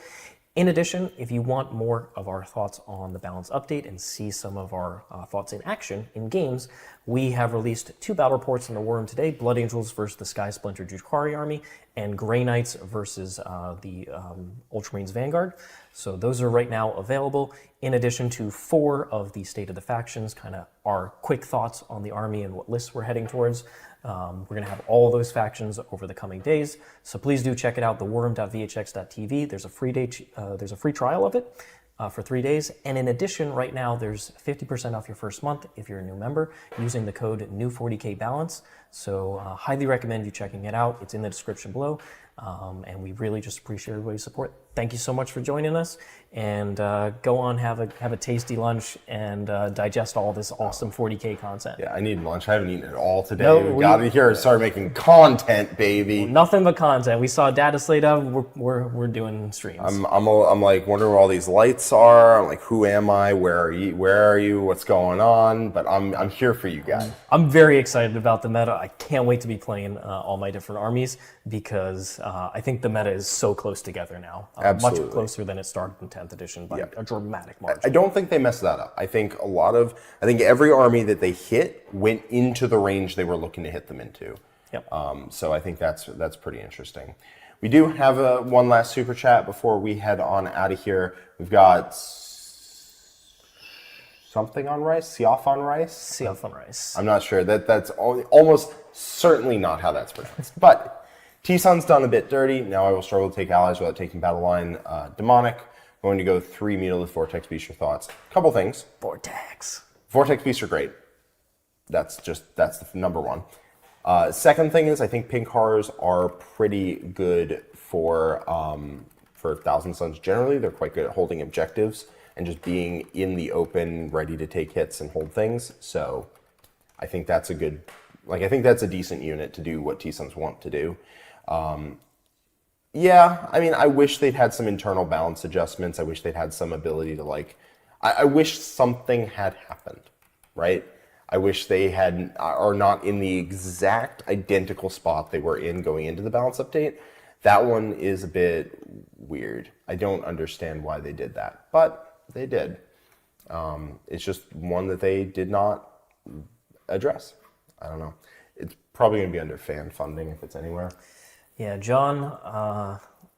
In addition, if you want more of our thoughts on the balance update and see some of our thoughts in action in games, we have released 2 battle reports in the War Room today, Blood Angels versus the Sky Splinter Drukhari army, and Grey Knights versus the Ultramarines Vanguard. So those are right now available, in addition to 4 of the State of the Factions, kind of our quick thoughts on the army and what lists we're heading towards. We're going to have all those factions over the coming days, so please do check it out, thewarroom.vhx.tv. There's a free trial of it for 3 days, and in addition, right now there's 50% off your first month if you're a new member using the code new40kbalance. So highly recommend you checking it out. It's in the description below, and we really just appreciate everybody's support. Thank you so much for joining us, and go on, have a tasty lunch and digest all this awesome 40k content. Yeah, I need lunch. I haven't eaten it all today. No, we got to here start making content, baby. Nothing but content. We saw Dataslate up. We're doing streams. I'm like wondering where all these lights are. I'm like, who am I? Where are you? Where are you? What's going on? But I'm here for you guys. I'm very excited about the meta. I can't wait to be playing all my different armies because I think the meta is so close together now. Absolutely. Much closer than it started in 10th edition by a dramatic margin. I don't think they messed that up. I think every army that they hit went into the range they were looking to hit them into. Yep. So I think that's pretty interesting. We do have one last super chat before we head on out of here. We've got something on rice, Siaf on rice. Siaf on rice. I'm not sure. That's almost certainly not how that's pronounced. But T-Sun's done a bit dirty. Now I will struggle to take allies without taking battle line. Demonic. Going to go 3 Mutalisk Vortex Beast. Your thoughts? Couple things. Vortex Beasts are great. That's the number one. Second thing is I think pink horrors are pretty good for Thousand Suns generally. They're quite good at holding objectives and just being in the open, ready to take hits and hold things. So I think that's a good Like, I think that's a decent unit to do what T-Sons want to do. Yeah, I mean, I wish they'd had some internal balance adjustments. I wish they'd had some ability to, like, I wish something had happened, right? I wish they are not in the exact identical spot they were in going into the balance update. That one is a bit weird. I don't understand why they did that, but they did. It's just one that they did not address. I don't know. It's probably going to be under fan funding if it's anywhere. Yeah, John,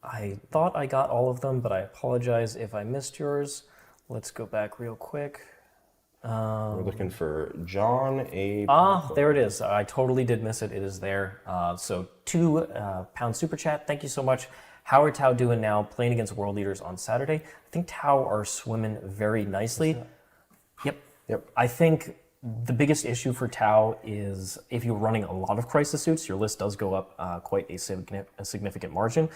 I thought I got all of them, but I apologize if I missed yours. Let's go back real quick. We're looking for John A. There it is. I totally did miss it. It is there. So £2 super chat. Thank you so much. How are Tau doing now, playing against world leaders on Saturday? I think Tau are swimming very nicely. Yep. I think the biggest issue for Tau is if you're running a lot of crisis suits, your list does go up quite a significant margin.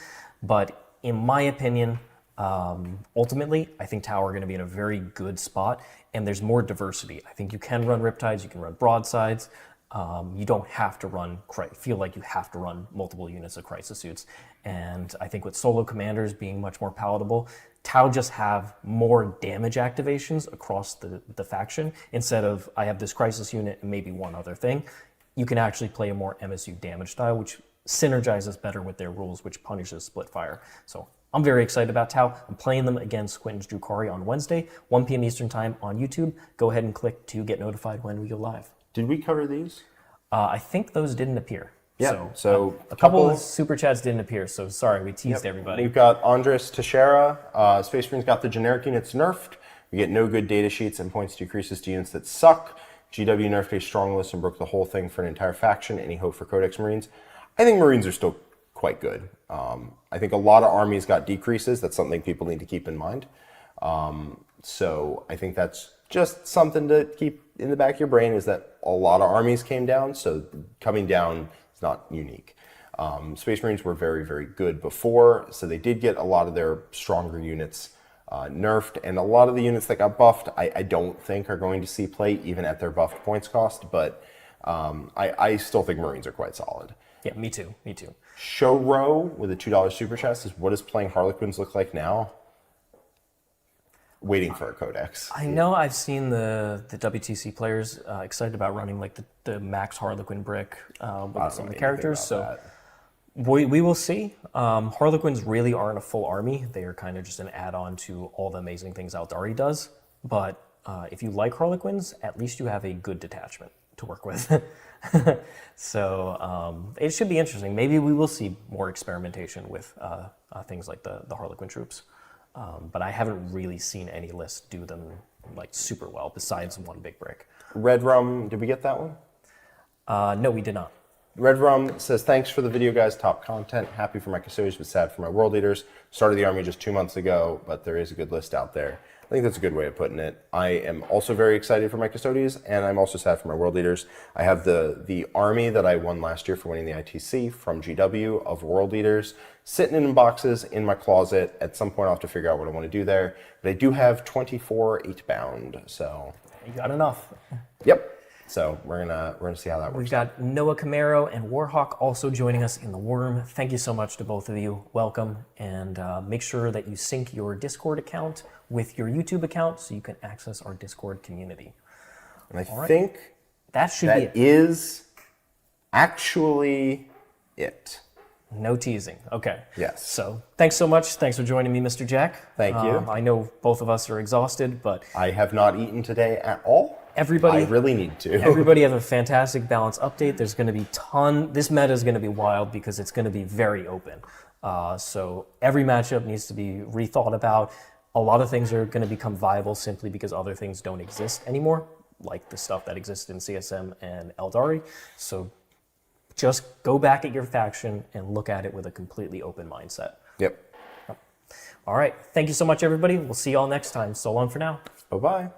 But in my opinion, ultimately, I think Tau are going to be in a very good spot, and there's more diversity. I think you can run Riptides, you can run Broadsides. You don't have to feel like you have to run multiple units of crisis suits. And I think with solo commanders being much more palatable, Tau just have more damage activations across the faction. Instead of, I have this crisis unit and maybe one other thing, you can actually play a more MSU damage style, which synergizes better with their rules, which punishes split fire. So I'm very excited about Tau. I'm playing them against Quentin's Drukhari on Wednesday, 1 p.m. Eastern Time on YouTube. Go ahead and click to get notified when we go live. Did we cover these? I think those didn't appear. Yeah, so a couple of super chats didn't appear, so sorry, we teased everybody. We've got Andres Teixeira. Space Marine's got the generic units nerfed. We get no good data sheets and points decreases to units that suck. GW nerfed a strong list and broke the whole thing for an entire faction. Any hope for Codex Marines? I think Marines are still quite good. I think a lot of armies got decreases. That's something people need to keep in mind. So I think that's just something to keep in the back of your brain, is that a lot of armies came down, so coming down is not unique. Space Marines were very, very good before, so they did get a lot of their stronger units nerfed, and a lot of the units that got buffed, I don't think are going to see play even at their buffed points cost, but I still think Marines are quite solid. Yeah, me too. Showro with a $2 super chat says, what does playing Harlequins look like now? Waiting for a codex. I know I've seen the WTC players excited about running like the max Harlequin brick with some of the characters. So we will see. Harlequins really aren't a full army. They are kind of just an add-on to all the amazing things Aeldari does. But if you like Harlequins, at least you have a good detachment to work with. So it should be interesting. Maybe we will see more experimentation with things like the Harlequin troops. But I haven't really seen any lists do them like super well, besides one big brick. Red Rum, did we get that one? No, we did not. Red Rum says, thanks for the video, guys. Top content. Happy for my Custodes, but sad for my world leaders. Started the army just 2 months ago, but there is a good list out there. I think that's a good way of putting it. I am also very excited for my Custodes, and I'm also sad for my world leaders. I have the army that I won last year for winning the ITC from GW of world leaders sitting in boxes in my closet. At some point, I'll have to figure out what I want to do there. But I do have 24 8-bound, so You got enough. Yep. So we're gonna see how that works. We've got Noah Camaro and Warhawk also joining us in the war room. Thank you so much to both of you. Welcome, and make sure that you sync your Discord account with your YouTube account so you can access our Discord community. And I think that is actually it. No teasing. Okay. Yes. So thanks so much. Thanks for joining me, Mr. Jack. Thank you. I know both of us are exhausted, but I have not eaten today at all. Everybody, I really need to. Everybody have a fantastic balance update. There's going to be this meta is going to be wild because it's going to be very open. So every matchup needs to be rethought about. A lot of things are going to become viable simply because other things don't exist anymore, like the stuff that existed in CSM and Aeldari. So just go back at your faction and look at it with a completely open mindset. Yep. All right. Thank you so much, everybody. We'll see you all next time. So long for now. Bye-bye.